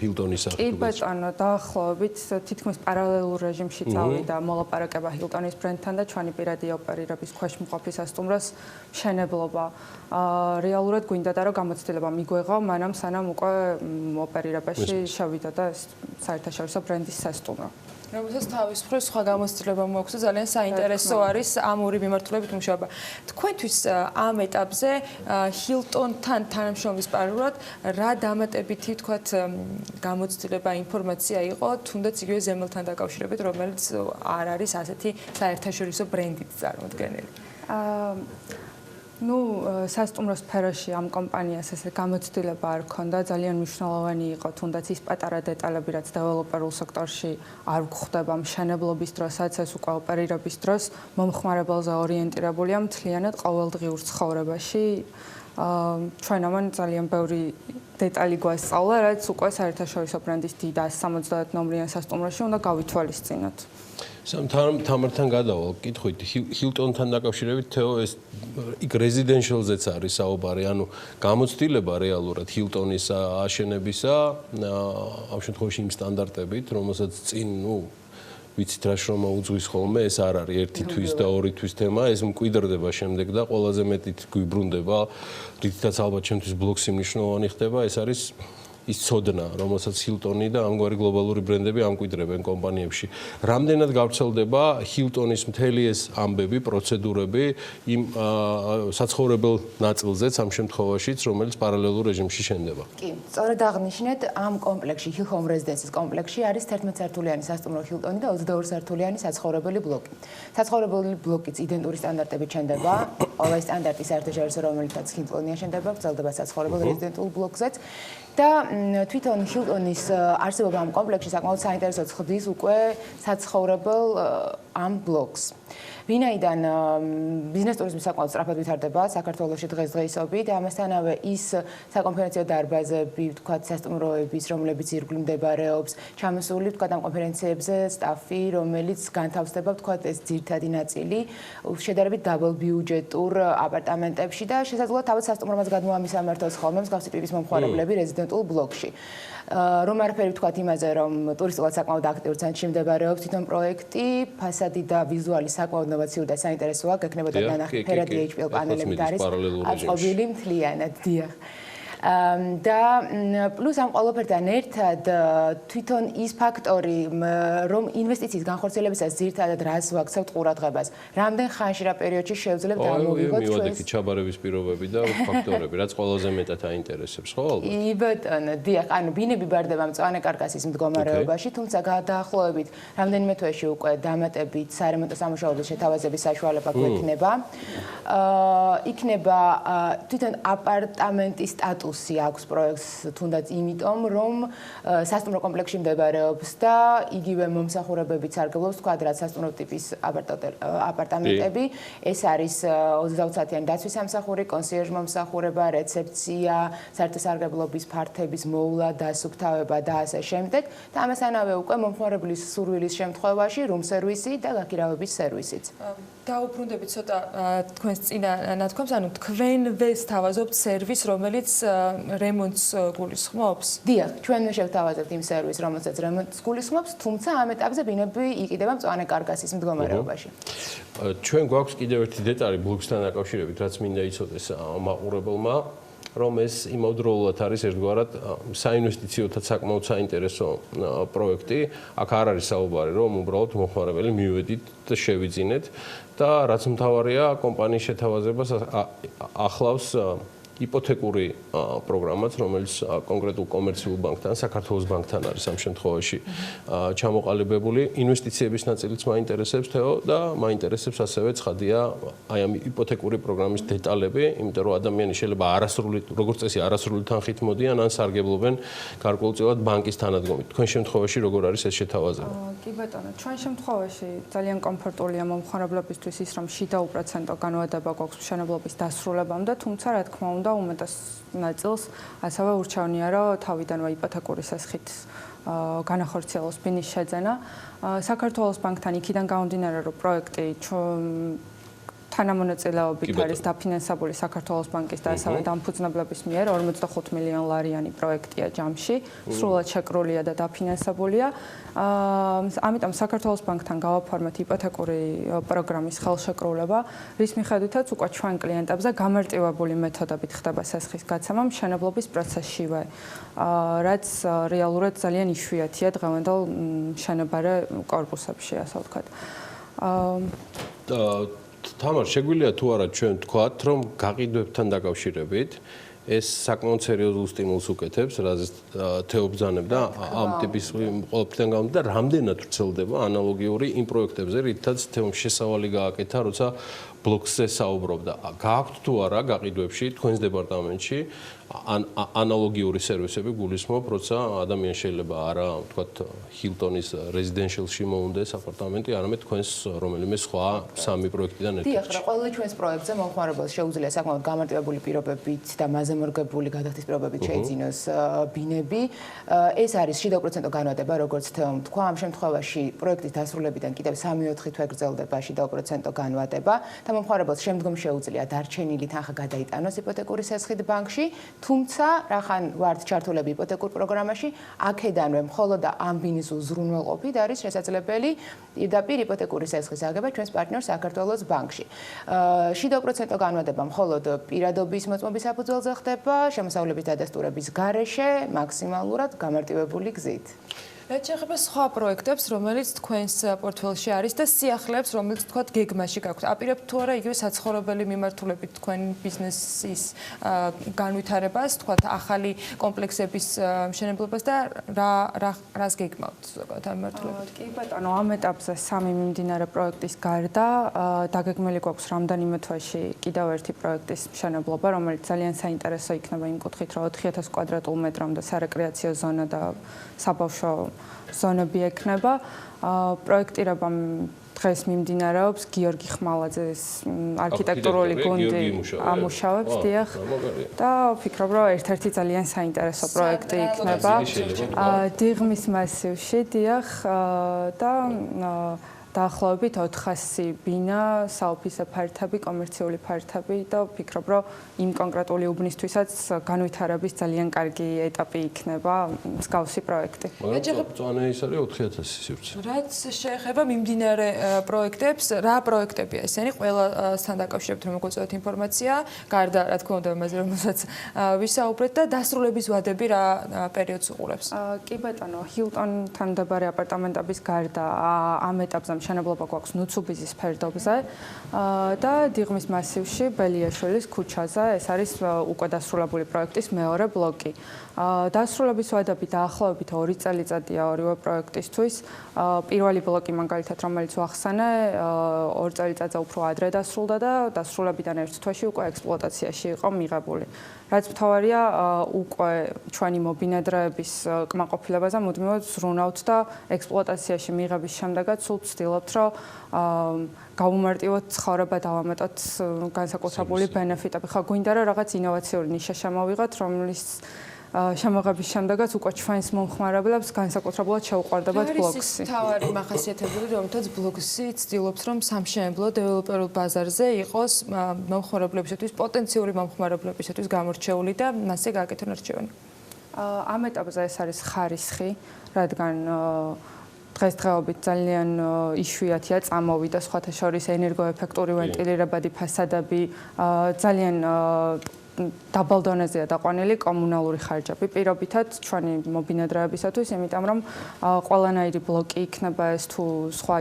ჰილტონის სახელით. კი ბატონო, დაახლოებით თითქმის პარალელურ რეჟიმში წავიდა მოლაპარაკება ჰილტონის ბრენდთან და ჩვენი პირადი ოპერირების ქვეშ მყოფი სასტუმროს მშენებლობა. რეალურად გვინდოდა, რომ გამოცდილება მიგვეღო, მანამ სანამ უკვე ოპერირებაში შევიდოდა საერთაშორისო ბრენდის სასტუმრო. რომელსაც თავის მხრივ სხვა გამოცდილება მოაქვს და ძალიან საინტერესო არის ამ ორი მიმართულებით მუშაობა. თქვენთვის ამ ეტაპზე ჰილტონთან თანამშრომლის პარალელურად რა დამატებითი თქვათ გამოცდილება ინფორმაცია იყო, თუნდაც იგივე ზემელთან დაკავშირებით, რომელიც არ არის ასეთი საერთაშორისო ბრენდით წარმოდგენილი. სასტუმრო სფეროში ამ კომპანიას ესე გამოცდილება არ ქონდა, ძალიან მნიშვნელოვანი იყო თუნდაც ის პატარა დეტალები, რაც დეველოპერულ სექტორში არ გვხვდება მშენებლობის დროსაც, ეს უკვე ოპერირების დროს მომხმარებელზე ორიენტირებულია მთლიანად ყოველდღიურ ცხოვრებაში. ჩვენ ამან ძალიან ბევრი დეტალი გვასწავლა, რაც უკვე საერთაშორისო ბრენდის დიდ 170 ნომრიან სასტუმროში უნდა გავითვალისწინოთ. თამართან გადავალ კითხვით ჰილტონთან დაკავშირებით თეო ეს იქ რეზიდენშიალზეც არის საუბარი, ანუ გამოცდილება რეალურად ჰილტონის აშენებისა ამ შემთხვევაში იმ სტანდარტებით, რომელსაც წინ ვიცით რა შრომა უძღვის ხოლმე, ეს არ არის 1 თვის და 2 თვის თემა, ეს მკვიდრდება შემდეგ და ყველაზე მეტით გვიბრუნდება, რითაც ალბათ ჩემთვის ბლოქსი მნიშვნელოვანი ხდება, ეს არის ის ცოდნა, რომელსაც ჰილტონი და ამგვარი გლობალური ბრენდები ამკვიდრებენ კომპანიებში. რამდენად გავრცელდება ჰილტონის მთელი ეს ამბები, პროცედურები იმ საცხოვრებელ ნაწილზეც ამ შემთხვევაშიც, რომელიც პარალელურ რეჟიმში შენდება. კი, სწორედ აღნიშნეთ, ამ კომპლექსში, Hill Home Residences კომპლექსში არის 11 სართულიანი სასტუმრო ჰილტონი და 22 სართულიანი საცხოვრებელი ბლოკი. საცხოვრებელი ბლოკიც იდენტური სტანდარტებით შენდება, ყველა სტანდარტი საერთაშორისო, რომელიცაც ჰილტონი აშენდება, გრძელდება საცხოვრებელ რეზიდენტულ ბლოკზეც და თვითონ ჰილტონის არსებობა ამ კომპლექსში საკმაოდ საინტერესოა ხდის უკვე საცხოვრებელ ამ ბლოკს. ვინაიდან ბიზნეს ტურიზმი საკმაოდ სწრაფად ვითარდება საქართველოში დღესდღეობით, ამასთანავე ის საკონფერენციო დარბაზები, ვთქვათ, სასტუმროების, რომლებიც ირგვლივ მდებარეობს, ჩამოსული, ვთქვათ, ამ კონფერენციებზე სტაფი, რომელიც განთავსდება, ვთქვათ, ეს ძირითადი ნაწილი შედარებით დაბლ ბიუჯეტურ აპარტამენტებში და შესაძლოა თავად სასტუმრომაც გადმოამისამართოს ხოლმე მსგავსი ტიპის მომხმარებლები რეზიდენტულ ბლოკში. რომ არაფერი ვთქვათ იმაზე, რომ ტურისტულად საკმაოდ აქტიურ ცენტრში მდებარეობს თვითონ პროექტი, ფასადი და ვიზუალი საკმაოდ ინოვაციური და საინტერესოა, გექნებოდა ნანახი ფერადი HPL პანელებით არის აწყობილი მთლიანად, დიახ. და პლუს ამ ყველაფერთან ერთად თვითონ ის ფაქტორი, რომ ინვესტიციის განხორციელებისას ძირითადად რას ვაქცევთ ყურადღებას, რამდენ ხანში რა პერიოდში შევძლებთ ამოვიღოთ ჩვენს მივადექით ჩაბარების პირობები და ფაქტორები, რაც ყველაზე მეტად აინტერესებს, ხო ალბათ? ბატონო, დიახ, ანუ ბინები ბარდება მწვანე კარკასის მდგომარეობაში, თუმცა დაახლოებით რამდენიმე თვეში უკვე დამატებით სარემონტო სამუშაოების შეთავაზების საშუალება გვექნება. იქნება თვითონ აპარტამენტის სტატუსი აქვს პროექტს თუნდაც იმიტომ, რომ სასტუმრო კომპლექსში მდებარეობს და იგივე მომსახურებებით სარგებლობს, თქვა რა სასტუმრო ტიპის აპარტამენტები. ეს არის 20 საათიანი დაცვის სამსახური, კონსიერჟ მომსახურება, რეცეფცია, საერთო სარგებლობის ფართების მოვლა, დასუფთავება და ასე შემდეგ. და ამასთანავე უკვე მომხმარებლის სურვილის შემთხვევაში რუმ სერვისი და გაქირავების სერვისიც. დაუბრუნდები ცოტა თქვენს წინა ნათქვამს, ანუ თქვენვე სთავაზობთ სერვისს, რომელიც რემონტს გულისხმობს? დიახ, ჩვენ შევთავაზებთ იმ სერვისს, რომელსაც რემონტს გულისხმობს, თუმცა ამ ეტაპზე ბინები იყიდება მწვანე კარკასის მდგომარეობაში. ჩვენ გვაქვს კიდევ ერთი დეტალი ბლოქსთან დაკავშირებით, რაც მინდა იცოდეს მაყურებელმა. რომ ეს იმავდროულად არის ერთგვარად საინვესტიციოთა საკმაოდ საინტერესო პროექტი. აქ არ არის საუბარი, რომ უბრალოდ მომხმარებელი მივედით და შევიძინეთ და რაც მთავარია, კომპანიის შეთავაზებას ახლავს იპოთეკური პროგრამაც, რომელიც კონკრეტულ კომერციულ ბანკთან, საქართველოს ბანკთან არის ამ შემთხვევაში ჩამოყალიბებული. ინვესტიციების ნაწილიც მაინტერესებს თეო და მაინტერესებს ასევე ცხადია აი ამ იპოთეკური პროგრამის დეტალები, იმიტომ რომ ადამიანი შეიძლება არასრული, როგორც წესი, არასრული თანხით მოდიან ან სარგებლობენ გარკვეულწილად ბანკის თანადგომით. თქვენ შემთხვევაში როგორ არის ეს შეთავაზება? კი ბატონო, ჩვენ შემთხვევაში ძალიან კომფორტულია მომხმარებლებისთვის ის, რომ შიდა უპროცენტო განმარტება გვაქვს მშენებლობის დასრულებამდე, თუმცა რა თქმა უნდა უმეტეს ნაწილს ასევე ურჩევნია, რომ თავიდანვე იპოთეკური სასხით განახორციელოს ბინის შეძენა. საქართველოს ბანკთან იქიდან გამომდინარე, რომ პროექტი თანამონაწილეობით არის დაფინანსებული საქართველოს ბანკის და ასევე დამფუძნებლების მიერ 45 მილიონ ლარიანი პროექტია ჯამში, სრულად შეკრულია და დაფინანსებულია. ამიტომ საქართველოს ბანკთან გავაფორმეთ იპოთეკური პროგრამის ხელშეკრულება, რის მიხედვითაც უკვე ჩვენ კლიენტებზე გამარტივებული მეთოდებით ხდება სასხის გაცემა მშენებლობის პროცესშივე, რაც რეალურად ძალიან იშვიათია დღევანდელ მშენებარე კორპუსებში, ასე ვთქვათ. თამარ, შეგვიძლია თუ არა ჩვენ ვთქვათ, რომ გაყიდვებთან დაკავშირებით ეს საკმაოდ სერიოზულ სტიმულს უკეთებს, რაზეც თეო ბრძანებ და ამ ტიპის ყოველფრიდან გამომდინარე და რამდენად ვრცელდება ანალოგიური იმ პროექტებზე, რითაც თეომ შესავალი გააკეთა, როცა ბლოკზე საუბრობდა. გააქვთ თუ არა გაყიდვებში თქვენს დეპარტამენტში ანალოგიური სერვისები გულისხმობ, როცა ადამიანს შეიძლება არა, ვთქვათ, ჰილტონის რეზიდენშიალში მოუნდეს აპარტამენტი, არამედ თქვენს რომელიმე სხვა სამი პროექტიდან ერთად. დიახ, რა ყველა ჩვენს პროექტზე მომხმარებელს შეუძლია საკმაოდ გამარტივებული პირობებით და მაზემორგებული გადახდის პირობებით შეიძინოს ბინები. ეს არის შიდა უპროცენტო განმარტება, როგორც თეომ თქვა, ამ შემთხვევაში პროექტის დასრულებიდან კიდევ 3-4 თვე გრძელდება შიდა უპროცენტო განმარტება და მომხმარებელს შემდგომ შეუძლია დარჩენილი თანხა გადაიტანოს იპოთეკური სასხით ბანკში. თუმცა, რახან ვართ ჩართულები იპოთეკურ პროგრამაში, აქედანვე მხოლოდ ამ ბინის უზრუნველყოფით არის შესაძლებელი პირდაპირ იპოთეკური სასხის აგება ჩვენს პარტნიორ საქართველოს ბანკში. შიდა უპროცენტო განმარტება მხოლოდ პირადობის მოწმობის საფუძველზე ხდება, შემოსავლების დადასტურების გარეშე, მაქსიმალურად გამარტივებული გზით. რაც შეეხება სხვა პროექტებს, რომელიც თქვენს პორტფელში არის და სიახლეებს, რომელიც თქვათ გეგმაში გაქვთ. აპირებთ თუ არა იგივე საცხოვრებელი მიმართულებით თქვენ ბიზნესის განვითარებას, თქვათ ახალი კომპლექსების მშენებლობას და რას გეგმავთ ზოგადად ამ მიმართულებით? კი ბატონო, ამ ეტაპზე სამი მიმდინარე პროექტის გარდა დაგეგმილი გვაქვს რამდენიმე თვეში კიდევ ერთი პროექტის მშენებლობა, რომელიც ძალიან საინტერესო იქნება იმ კუთხით, რომ 4000 კვადრატულ მეტრამდე სარეკრეაციო ზონა და საბავშვო ზონები ექნება. პროექტირება დღეს მიმდინარეობს გიორგი ხმალაძეს არქიტექტურული გუნდი ამუშავებს, დიახ. და ვფიქრობ, რომ ერთ-ერთი ძალიან საინტერესო პროექტი იქნება. დიღმის მასივში, დიახ, და დაახლოებით 400 ბინა, საოფისე ფართები, კომერციული ფართები და ვფიქრობ, რომ იმ კონკრეტული უბნისთვისაც განვითარების ძალიან კარგი ეტაპი იქნება მსგავსი პროექტი. მწვანე ის არის 4000 სივრცე. რაც შეეხება მიმდინარე პროექტებს, რა პროექტებია ესენი? ყველასთან დაკავშირებით რომ მოგვეწოდოთ ინფორმაცია, გარდა რა თქმა უნდა იმაზე, რომელსაც ვისაუბრეთ და დასრულების ვადები რა პერიოდს უყურებს? კი ბატონო, ჰილტონთან მდებარე აპარტამენტების გარდა ამ ეტაპზე მშენებლობა გვაქვს ნუცუბიზის ფერდობზე და დიღმის მასივში ბელიაშვილის ქუჩაზე. ეს არის უკვე დასრულებული პროექტის მეორე ბლოკი. დასრულების ვადები დაახლოებით 2 წელიწადია ორივე პროექტისთვის. პირველი ბლოკი მაგალითად, რომელიც ვახსენე, 2 წელიწადზე უფრო ადრე დასრულდა და დასრულებიდან 1 თვეში უკვე ექსპლუატაციაში იყო მიღებული. რაც მთავარია, უკვე ჩვენი მობინადრეების კმაყოფილებაზე მუდმივად ზრუნავთ და ექსპლუატაციაში მიღების შემდეგაც სულ ვცდილობთ, რომ გავუმარტივოთ ცხოვრება, დავამატოთ განსაკუთრებული ბენეფიტები. ხო, გვინდა რომ რაღაც ინოვაციური ნიშა შემოვიღოთ, რომლის შემოღების შემდეგაც უკვე ჩვენს მომხმარებლებს განსაკუთრებულად შეუყვარდებათ ბლოქსი. ეს თავარი მახასიათებელი, რომელთაც ბლოქსი ცდილობს, რომ სამშენებლო დეველოპერულ ბაზარზე იყოს მომხმარებლებისათვის, პოტენციური მომხმარებლებისათვის გამორჩეული და მასზე გააკეთონ არჩევანი. ამ ეტაპზე ეს არის ხარისხი, რადგან დღესდღეობით ძალიან იშვიათია წამოვიდა სხვათა შორის ენერგოეფექტური ვენტილირებადი ფასადები, ძალიან დაბალ დონეზეა დაყვანილი კომუნალური ხარჯები. პირობითად ჩვენი მობინადრეებისათვის, იმიტომ რომ ყველანაირი ბლოკი იქნება ეს თუ სხვა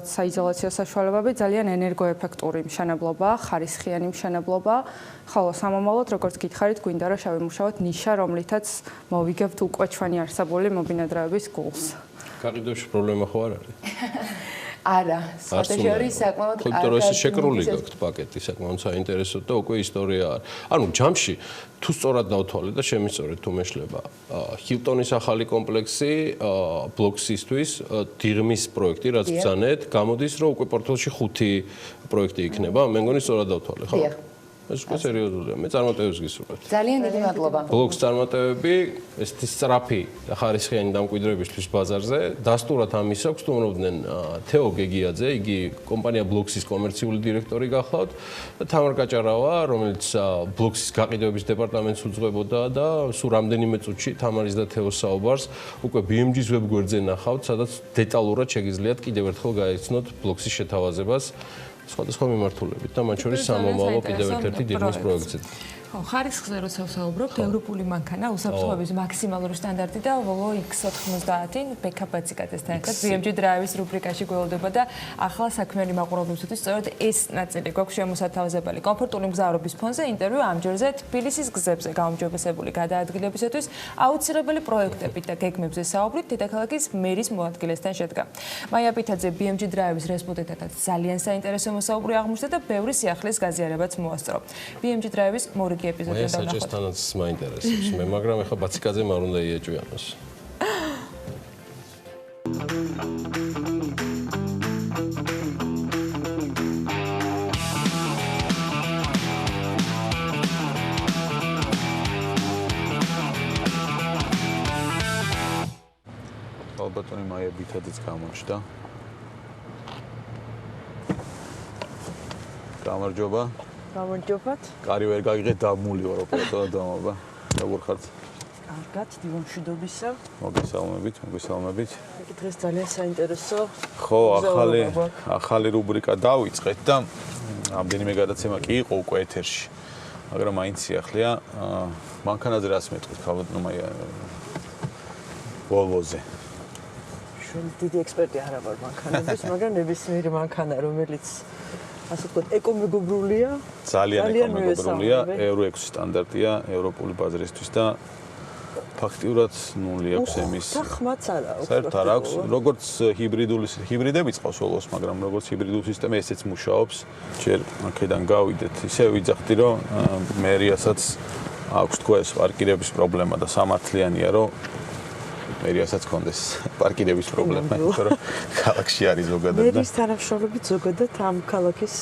საიზოლაციო საშუალებები ძალიან ენერგოეფექტური მშენებლობაა, ხარისხიანი მშენებლობაა. ხოლო სამომავლოდ, როგორც გითხარით, გვინდა რომ შევიმუშაოთ ნიშა, რომლითაც მოვიგებთ უკვე ჩვენი არსებული მობინადრეების გულს. გაყიდვებში პრობლემა ხო არ არის? არა, სპეციალური საკმაოდ იმიტომ რომ ეს შეკრული გაქვთ პაკეტი, საკმაოდ საინტერესო და უკვე ისტორია არის. ანუ ჯამში თუ სწორად დავთვალე და შემისწორეთ თუ მეშლება, ჰილტონის ახალი კომპლექსი ბლოქსისთვის დიღმის პროექტი, რაც ბრძანეთ, გამოდის რომ უკვე პორტფელში 5 პროექტი იქნება. მე მგონი სწორად დავთვალე, ხო? ეს უკვე სერიოზულია. მე წარმატებებს გისურვებთ. ძალიან დიდი მადლობა. ბლოკს წარმატებები, ესეთი სწრაფი და ხარისხიანი დამკვიდრებისთვის ბაზარზე. დასტურად ამის აქვს თუმრობდნენ თეო გეგიაძე, იგი კომპანია ბლოქსის კომერციული დირექტორი გახლავთ და თამარ კაჭარავა, რომელიც ბლოქსის გაყიდვების დეპარტამენტს უძღვებოდა და სულ რამდენიმე წუთში თამარის და თეოს საუბარს უკვე BMG-ს ვებგვერდზე ნახავთ, სადაც დეტალურად შეგიძლიათ კიდევ ერთხელ გაიცნოთ ბლოქსის შეთავაზებას. სხვადასხვა მიმართულებით და მათ შორის სამომავლო კიდევ ერთ-ერთი დიღმის პროექტზე. ხო, ხარისხზე როცა ვსაუბრობთ, ევროპული მანქანა, უსაფრთხოების მაქსიმალური სტანდარტი და Volvo X90 ბექაპაციკატესთან ერთად BMG Drive-ის რუბრიკაში გველოდება და ახლა საქმიანი მაყურებლებისთვის სწორედ ეს ნაწილი გვაქვს შემოსათავაზებელი. კომფორტული მგზავრობის ფონზე ინტერვიუ ამჯერზე თბილისის გზებზე გაუმჯობესებული გადაადგილებისათვის აუცილებელი პროექტებით და გეგმებზე საუბრით დედაქალაქის მერის მოადგილესთან შედგა. მაია პითაძე BMG Drive-ის რესპონდენტად ძალიან საინტერესო მოსაუბრი აღმოჩნდა და ბევრი სიახლის გაზიარებაც მოასწრო. BMG Drive-ის მორიგი ეპიზოდი მე საჭესთანაც მაინტერესებს მე, მაგრამ ეხლა ბაციკაძე არ უნდა იეჭვიანოს. ალბათონი მაია ბითაძეც გამოჩნდა. გამარჯობა. გამარჯობათ. კარი ვერ გაგიღეთ დამული ვარ ოპერატორად დამობა. როგორ ხართ? კარგად, დივამშვიდობისა. მოგესალმებით. დღეს ძალიან საინტერესო. ხო, ახალი რუბრიკა დავიწყეთ და ამდენიმე გადაცემა კი იყო უკვე ეთერში. მაგრამ მაინც სიახლეა. მანქანაზე რას მეტყვით, ხალხო, მაია Volvo-ზე. დიდი ექსპერტი არა ვარ მანქანების, მაგრამ ნებისმიერი მანქანა, რომელიც ასე ვთქვათ, ეკომეგობრულია, ძალიან ეკომეგობრულია, Euro 6 სტანდარტია ევროპული ბაზრისთვის და ფაქტიურად 0 აქვს ემის. ხმაც არა აქვს. საერთოდ არ აქვს, როგორც ჰიბრიდები წავს Volvo-ს, მაგრამ როგორც ჰიბრიდული სისტემა ესეც მუშაობს. ჯერ აქედან გავიდეთ, ისე ვიძახდი, რომ მერიასაც აქვს თქვა ეს პარკირების პრობლემა და სამართლიანია, რომ მერიასაც კონდეს პარკირების პრობლემა, იმიტომ რომ ქალაქში არის ზოგადად და მერის თანამშრომლობით ზოგადად ამ ქალაქის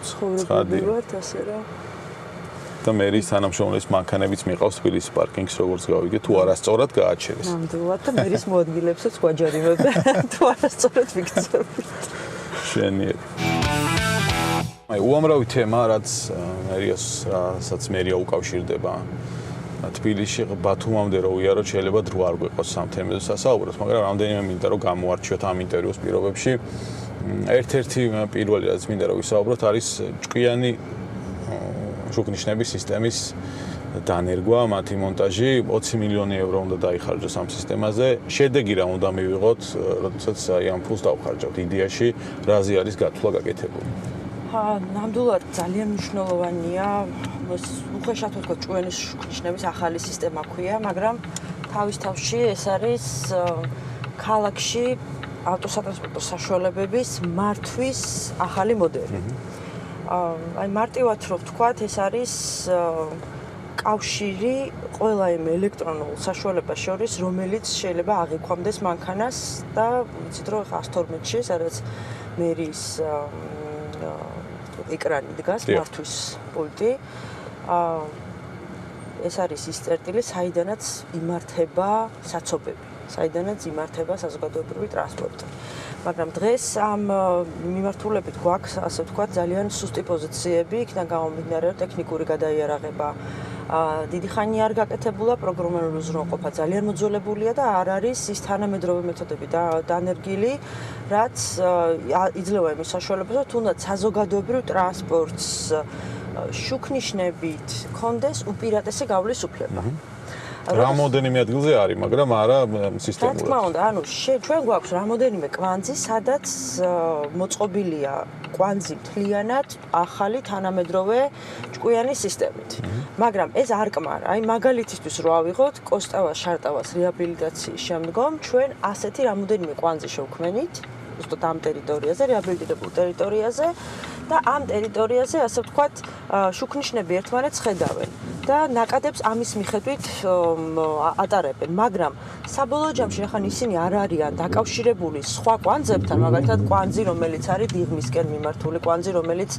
ცხოვრობები ვართ, ასე რომ და მერის თანამშრომლის მანქანებიც მიყავს თბილისის პარკინგს, როგორც გავიგე, თუ არასწორად გააჩერეს. ნამდვილად და მერის მოადგილებსაც გვაჯარიმებ და თუ არასწორად ვიქცევით. შენიერი. უამრავი თემა, რასაც მერია უკავშირდება. თბილისში ბათუმამდე რო ვიაროთ, შეიძლება დრო არ გვეყოს სამ თემაზე სასაუბროს, მაგრამ რამდენიმე მინდა რომ გამოარჩიოთ ამ ინტერვიუს პირობებში. ერთ-ერთი პირველი რაც მინდა რომ ვისაუბროთ არის ჭკვიანი შუქნიშნების სისტემის დანერგვა, მათი მონტაჟი 20 მილიონი ევრო უნდა დაიხარჯოს ამ სისტემაზე. შედეგი რა უნდა მივიღოთ, როდესაც ამ ფულს დავხარჯავთ იდეაში, რაზე არის გათვლა გაკეთებული. ნამდვილად ძალიან მნიშვნელოვანია უხეშად ვთქვათ ჭკვიანის შუქნიშნების ახალი სისტემა ქვია, მაგრამ თავის თავში ეს არის ქალაქში ავტოსატრანსპორტო საშუალებების მართვის ახალი მოდელი. აი მარტივად რო ვთქვათ, ეს არის კავშირი ყველა იმ ელექტრონულ საშუალებას შორის, რომელიც შეიძლება აღიქვამდეს მანქანას და ვიცით რომ 112-ში, სადაც მერის ეკრანი დგას, მართვის პულტი. ეს არის ის წერტილი, საიდანაც იმართება საცობები, საიდანაც იმართება საზოგადოებრივი ტრანსპორტი. მაგრამ დღეს ამ მიმართულებით გვაქვს, ასე ვთქვათ, ძალიან სუსტი პოზიციები, იქიდან გამომდინარე, რომ ტექნიკური გადაიარაღება დიდი ხანი არ გაკეთებულა, პროგრამული უზრუნველყოფა ძალიან მოძველებულია და არ არის ის თანამედროვე მეთოდები დანერგილი, რაც იძლევა იმის საშუალებას, რომ თუნდაც საზოგადოებრივ ტრანსპორტს შუქნიშნებით კონდეს უპირატესი გავლის უფლება. რამოდენიმე ადგილზე არის, მაგრამ არა სისტემურად. რა თქმა უნდა, ანუ ჩვენ გვაქვს რამოდენიმე კვანძი, სადაც მოწყობილია კვანძი მთლიანად ახალი თანამედროვე ჭკვიანი სისტემით. მაგრამ ეს არ კმარა. აი მაგალითისთვის რო ავიღოთ კოსტავას, შარტავას რეაბილიტაციის შემდგომ ჩვენ ასეთი რამოდენიმე კვანძი შევქმნით, უბრალოდ ამ ტერიტორიაზე, რეაბილიტირებულ ტერიტორიაზე და ამ ტერიტორიაზე, ასე ვთქვათ, შუქნიშნები ერთმანეთს ხედავენ და ნაკადებს ამის მიხედვით ატარებენ, მაგრამ საბოლოო ჯამში ახლა ისინი არ არიან დაკავშირებული სხვა კვანძებთან, მაგალითად კვანძი, რომელიც არის დიღმისკენ მიმართული კვანძი, რომელიც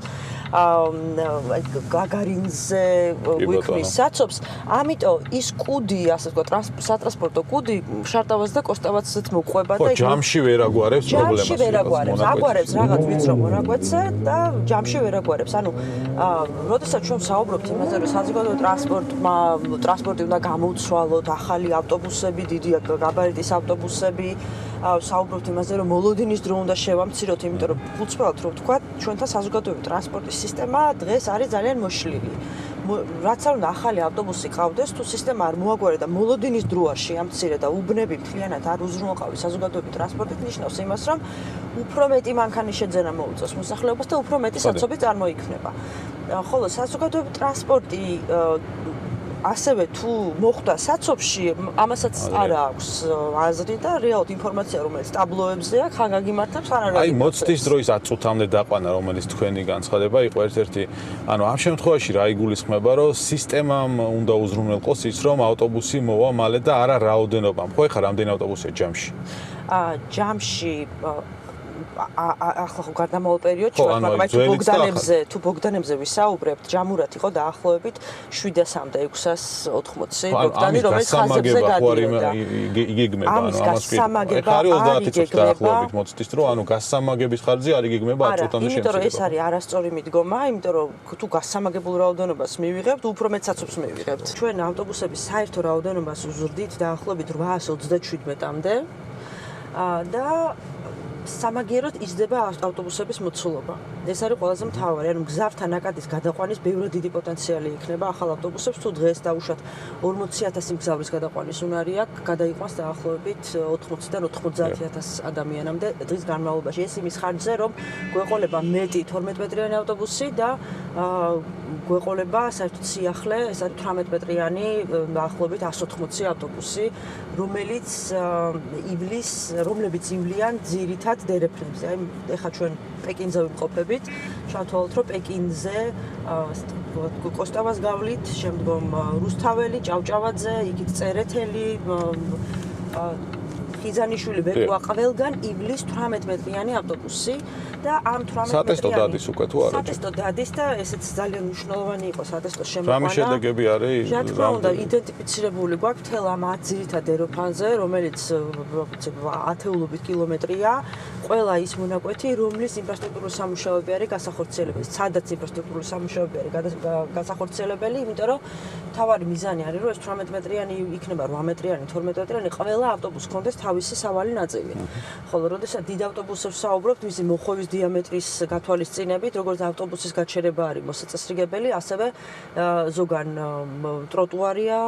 გაგარინზე გვიქმნის საცობს, ამიტომ ის კუდი, ასე ვთქვათ, სატრანსპორტო კუდი შარტავას და კოსტავაცით მოყვება და ჯამში ვერ აგვარებს პრობლემას. ჯამში ვერ აგვარებს, აგვარებს რაღაც ვიწრო მონაკვეთზე და ჯამში ვერ აგვარებს. ანუ როდესაც ჩვენ საუბრობთ იმაზე, რომ საზოგადო ტრანსპორტი უნდა გამოუცვალოთ, ახალი ავტობუსები, დიდი გაბარიტის ავტობუსები, საუბრობთ იმაზე, რომ მოლოდინის დრო უნდა შევამციროთ, იმიტომ რომ უცბად რო ვთქვათ, ჩვენთან საზოგადოებრივი ტრანსპორტის სისტემა დღეს არის ძალიან მოშლილი. რაც არ უნდა ახალი ავტობუსი ყავდეს, თუ სისტემა არ მოაგვარე და მოლოდინის დრო არ შეამცირე და უბნები მთლიანად არ უზრუნველყავი საზოგადოებრივი ტრანსპორტით, ნიშნავს იმას, რომ უფრო მეტი მანქანის შეძენა მოუწევს მოსახლეობას და უფრო მეტი საცობი წარმოიქმნება. ხოლო საზოგადოებრივი ტრანსპორტი ასევე თუ მოხვდა საცობში, ამასაც არ აქვს აზრი და რეალურად ინფორმაცია, რომელიც ტაბლოებზე აქვს, ხან გაგიმართებს, ხან არ გაგიმართებს. აი მოცდის დროის 10 წუთამდე დაყვანა, რომელიც თქვენი განცხადება იყო ერთ-ერთი, ანუ ამ შემთხვევაში რა იგულისხმება, რომ სისტემამ უნდა უზრუნველყოს ის, რომ ავტობუსი მოვა მალე და არა რაოდენობამ. ხო, ეხლა რამდენი ავტობუსია ჯამში? ჯამში ახლა ხო გარდამავალ პერიოდში ვარ, მაგრამ აი თუ ბოგდანებზე ვისაუბრებთ, ჯამურად იყო დაახლოებით 700-მდე 680 ბოგდანი, რომელიც ხაზებზე გადიოდა. იგეგმება, ანუ ამას გასამაგება არ იგეგმება მოცდის დრო, ანუ გასამაგების ხარჯზე არ იგეგმება 10 წუთამდე იმიტომ რომ ეს არის არასწორი მიდგომა, იმიტომ რომ თუ გასამაგებულ რაოდენობას მივიღებთ, უფრო მეტ საცობს მივიღებთ. ჩვენ ავტობუსების საერთო რაოდენობას უზრდით დაახლოებით 837-მდე და სამაგიეროდ იზრდება ავტობუსების მოცულობა. ეს არის ყველაზე მთავარი, ანუ გზავრთან ნაკადის გადაყვანის ბევრი დიდი პოტენციალი იქნება ახალ ავტობუსებს, თუ დღეს დაუშვათ 40,000 მგზავრის გადაყვანის უნარი აქვს, გადაიყვანს დაახლოებით 80-დან 90,000 ადამიანამდე დღის განმავლობაში. ეს იმის ხარჯზე, რომ გვეყოლება მეტი 12 მეტრიანი ავტობუსი და გვეყოლება საერთოდ სიახლე, ეს არის 18 მეტრიანი, დაახლოებით 180 ავტობუსი, რომლებიც ივლიან ძირითად დერეფნებზე. აი, ეხლა ჩვენ პეკინზე ვიმყოფებით, ჩავთვალოთ, რომ პეკინზე კოსტავას გავლით, შემდგომ რუსთაველი, ჭავჭავაძე, იქით წერეთელი, ხიზანიშვილი, ვეკუა, ყველგან ივლის 18 მეტრიანი ავტობუსი და ამ 18 მეტრიანი სატესტო დადის უკვე თუ არა? სატესტო დადის და ესეც ძალიან მნიშვნელოვანი იყო სატესტოს შემოყვანა. რამე შედეგები არის? რა თქმა უნდა, იდენტიფიცირებული გვაქვს მთელ ამ 10 ძირითად ეროფანზე, რომელიც ათეულობით კილომეტრია. ყველა ის მონაკვეთი, რომლის ინფრასტრუქტურული სამუშაოები არის გასახორციელებელი, სადაც ინფრასტრუქტურული სამუშაოები არის გასახორციელებელი, იმიტომ რომ თავარი მიზანი არის, რომ ეს 18 მეტრიანი იქნება 8 მეტრიანი, 12 მეტრიანი, ყველა ავტობუსს ჰქონდეს თავისი სავალი ნაწილი. ხოლო როდესაც დიდ ავტობუსებს საუბრობთ, მისი მოხვევის დიამეტრის გათვალისწინებით, როგორც ავტობუსის გაჩერება არის მოსაწესრიგებელი, ასევე ზოგან ტროტუარია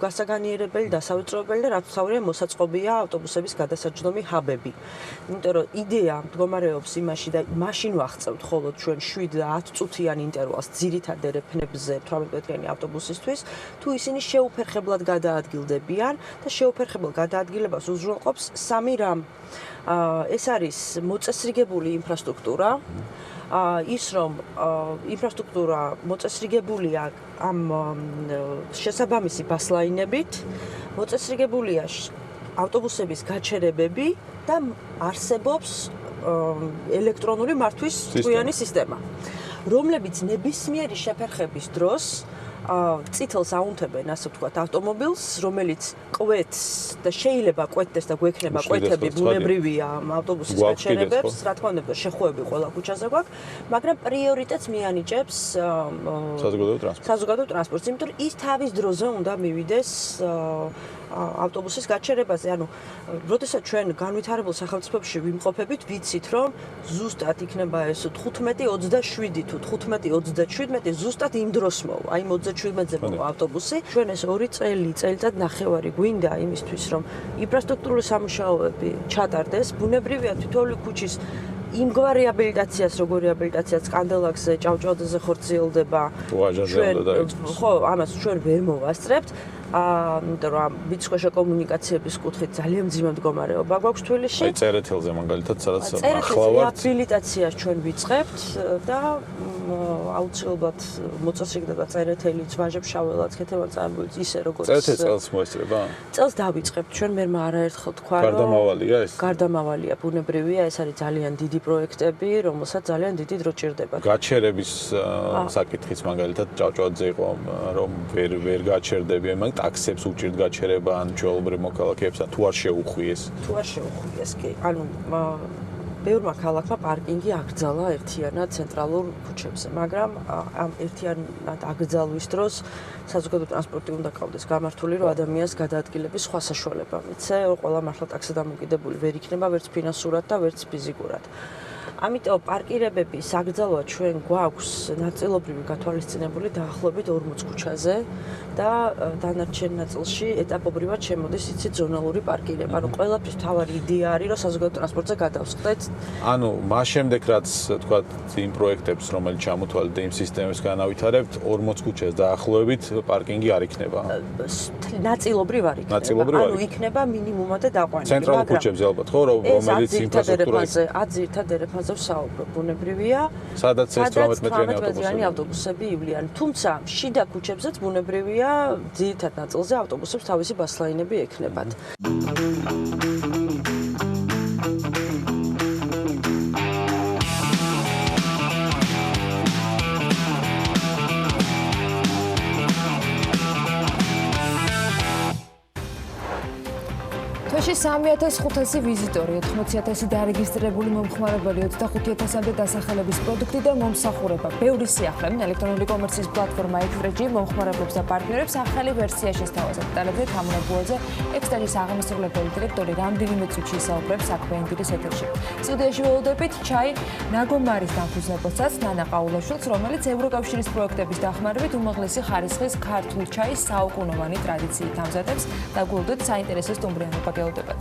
გასაგანიერებელი, დასავიწროებელი და რაც თავია მოსაწყობია ავტობუსების გადასაჯდომი ჰაბები. იმიტომ რომ იდეა მდგომარეობს იმაში და მაშინ ვახცევთ ხოლოდ ჩვენ 7 და 10 წუთიან ინტერვალს ძირითად ერეფნებზე 18 მეტრიანი ავტობუსისთვის, თუ ისინი შეუფერხებლად გადაადგილდებიან და შეუფერხებელ გადაადგილებას უზრუნველყოფს სამი რამ. ეს არის მოწესრიგებული ინფრასტრუქტურა, ის რომ ინფრასტრუქტურა მოწესრიგებულია ამ შესაბამისი ბასლაინებით, მოწესრიგებულია ავტობუსების გაჩერებები და არსებობს ელექტრონული მართვის ჭკვიანი სისტემა, რომლებიც ნებისმიერი შეფერხების დროს წითელს აუნთებენ, ასე ვთქვათ, ავტომობილს, რომელიც კვეთს და შეიძლება კვეთდეს და გვექნება კვეთები ბუნებრივია ავტობუსის გაჩერებებს, რა თქმა უნდა, შეხვევები ყველა ქუჩაზე გვაქვს, მაგრამ პრიორიტეტს მიანიჭებს საზოგადოებრივ ტრანსპორტს, იმიტომ რომ ის თავის დროზე უნდა მივიდეს ავტობუსის გაჩერებაზე. ანუ, როდესაც ჩვენ განვითარებულ სახელმწიფოებში ვიმყოფებით, ვიცით, რომ ზუსტად იქნება ეს 15:27 თუ 15:37 ზუსტად იმ დროს მოვა, აი 37-ზე მოვა ავტობუსი. ჩვენ ეს 2 წელიწად ნახევარი გვინდა იმისთვის, რომ ინფრასტრუქტურული სამუშაოები ჩატარდეს, ბუნებრივია თითოეული ქუჩის იმგვარ რეაბილიტაციას, როგორ რეაბილიტაციაც კანდელაკზე, ჭავჭავაძეზე ხორციელდება. ხო, ამას ჩვენ ვერ მოვასწრებთ. იმიტომ რომ ვიცხოვე კომუნიკაციების კუთხით ძალიან მძიმე მდგომარეობა გვაქვს თბილისში. აი წერეთელზე მაგალითად სადაც ახლა ვართ. რეაბილიტაციას ჩვენ ვიწყებთ და აუცილებლად მოწესრიგდება წერეთელიც, ვაჟებშაველაც, ქეთევან-წამებულიც ისე როგორც წელს მოესწრება? წელს დავიწყებთ ჩვენ მერმა არაერთხელ თქვა რომ გარდამავალია ეს? გარდამავალია, ბუნებრივია, ეს არის ძალიან დიდი პროექტები, რომელსაც ძალიან დიდი დრო ჭირდება. გაჩერების საკითხიც მაგალითად ჭავჭავაძე იყო რომ ვერ გაჩერდებიან, მაგრამ ტაქსებს უჭირთ გაჩერება ან ჩვეულებრივ მოქალაქეებს თუ არ შეუხვიეს. თუ არ შეუხვიეს, კი. ანუ ბევრმა ქალაქმა პარკინგი აკრძალა ერთიანად ცენტრალურ ქუჩებზე, მაგრამ ამ ერთიანად აკრძალვის დროს საზოგადო ტრანსპორტი უნდა ყავდეს გამართული, რომ ადამიანს გადაადგილების სხვა საშუალება მიცე, ყველა მართლა ტაქსი დამოკიდებული ვერ იქნება ვერც ფინანსურად და ვერც ფიზიკურად. ამიტომ პარკირებების აკრძალვა ჩვენ გვაქვს ნაწილობრივი გათვალისწინებული დაახლოებით 40 ქუჩაზე და დანარჩენ ნაწილში ეტაპობრივად შემოდის იცით ზონალური პარკირება. ანუ ყველაფრის მთავარი იდეა არის, რომ საზოგადო ტრანსპორტზე გადავსხდეთ. ანუ მას შემდეგ რაც თქვათ იმ პროექტებს, რომელიც ჩამოთვალეთ და იმ სისტემებს განავითარებთ, 40 ქუჩას დაახლოებით პარკინგი არ იქნება. ნაწილობრივ არ იქნება. ანუ იქნება მინიმუმად დაყვანილი. ცენტრალურ ქუჩებზე ალბათ ხო, რომელიც ინფრასტრუქტურა აზირთა დერეფანზე ვსაუბრობ, ბუნებრივია. სადაც 18 მეტრიანი ავტობუსები ივლიან. თუმცა შიდა ქუჩებზეც ბუნებრივია, ძირითად ნაწილზე ავტობუსებს თავისი ბასლაინები ექნებათ. თვეში 3500 ვიზიტორი, 80,000 დარეგისტრირებული მომხმარებელი, 25,000-მდე დასახელების პროდუქტი და მომსახურება. ბევრი სიახლე ელექტრონული კომერციის პლატფორმა Express მომხმარებლებს და პარტნიორებს ახალი ვერსია შესთავაზა. დეტალებზე თამუნებუაძე, ექსტერის აღმასრულებელი დირექტორი რამდენიმე წუთში ისაუბრებს საქმიანის ეთერში. სტუდიაში ველოდებით ჩაი ნაგომარის დამფუძნებელსაც ნანა ყაულაშვილს, რომელიც ევროკავშირის პროექტების დახმარებით უმაღლესი ხარისხის ქართულ ჩაის საუკუნოვანი ტრადიციით ამზადებს. დაგულოდეთ საინტერესო სტუმრიანობა გელოდებათ.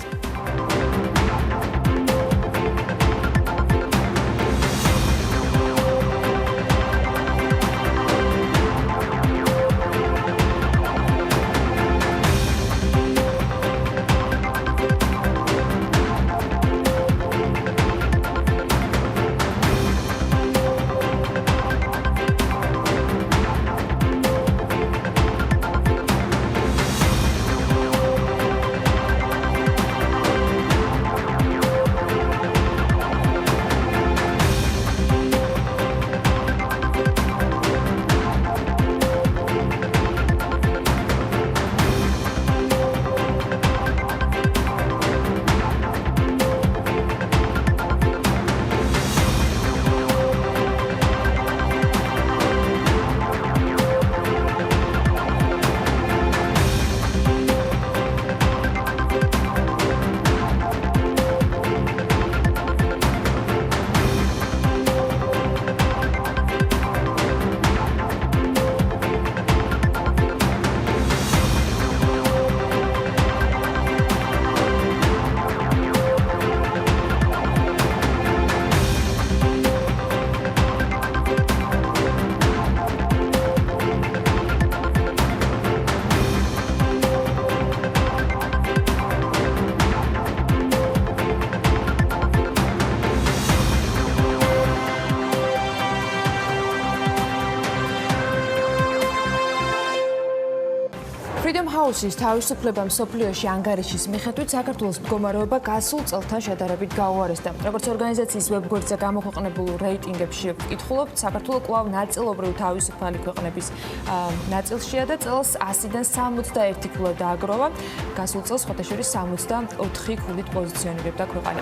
გაუსის თავისუფლება მსოფლიოში ანგარიშის მიხედვით საქართველოს მდგომარეობა გასულ წელთან შედარებით გაუარესდა. Როგორც ორგანიზაციის ვებგვერდზე გამოქვეყნებულ რეიტინგებში ვკითხულობთ, საქართველო კვლავ ნაწილობრივ თავისუფალი ქვეყნების ნაწილშია და წელს 100-დან 61 ქულა დააგროვა. გასულ წელს ხოთაშორის 64 ქულით პოზიციონირებდა ქვეყანა.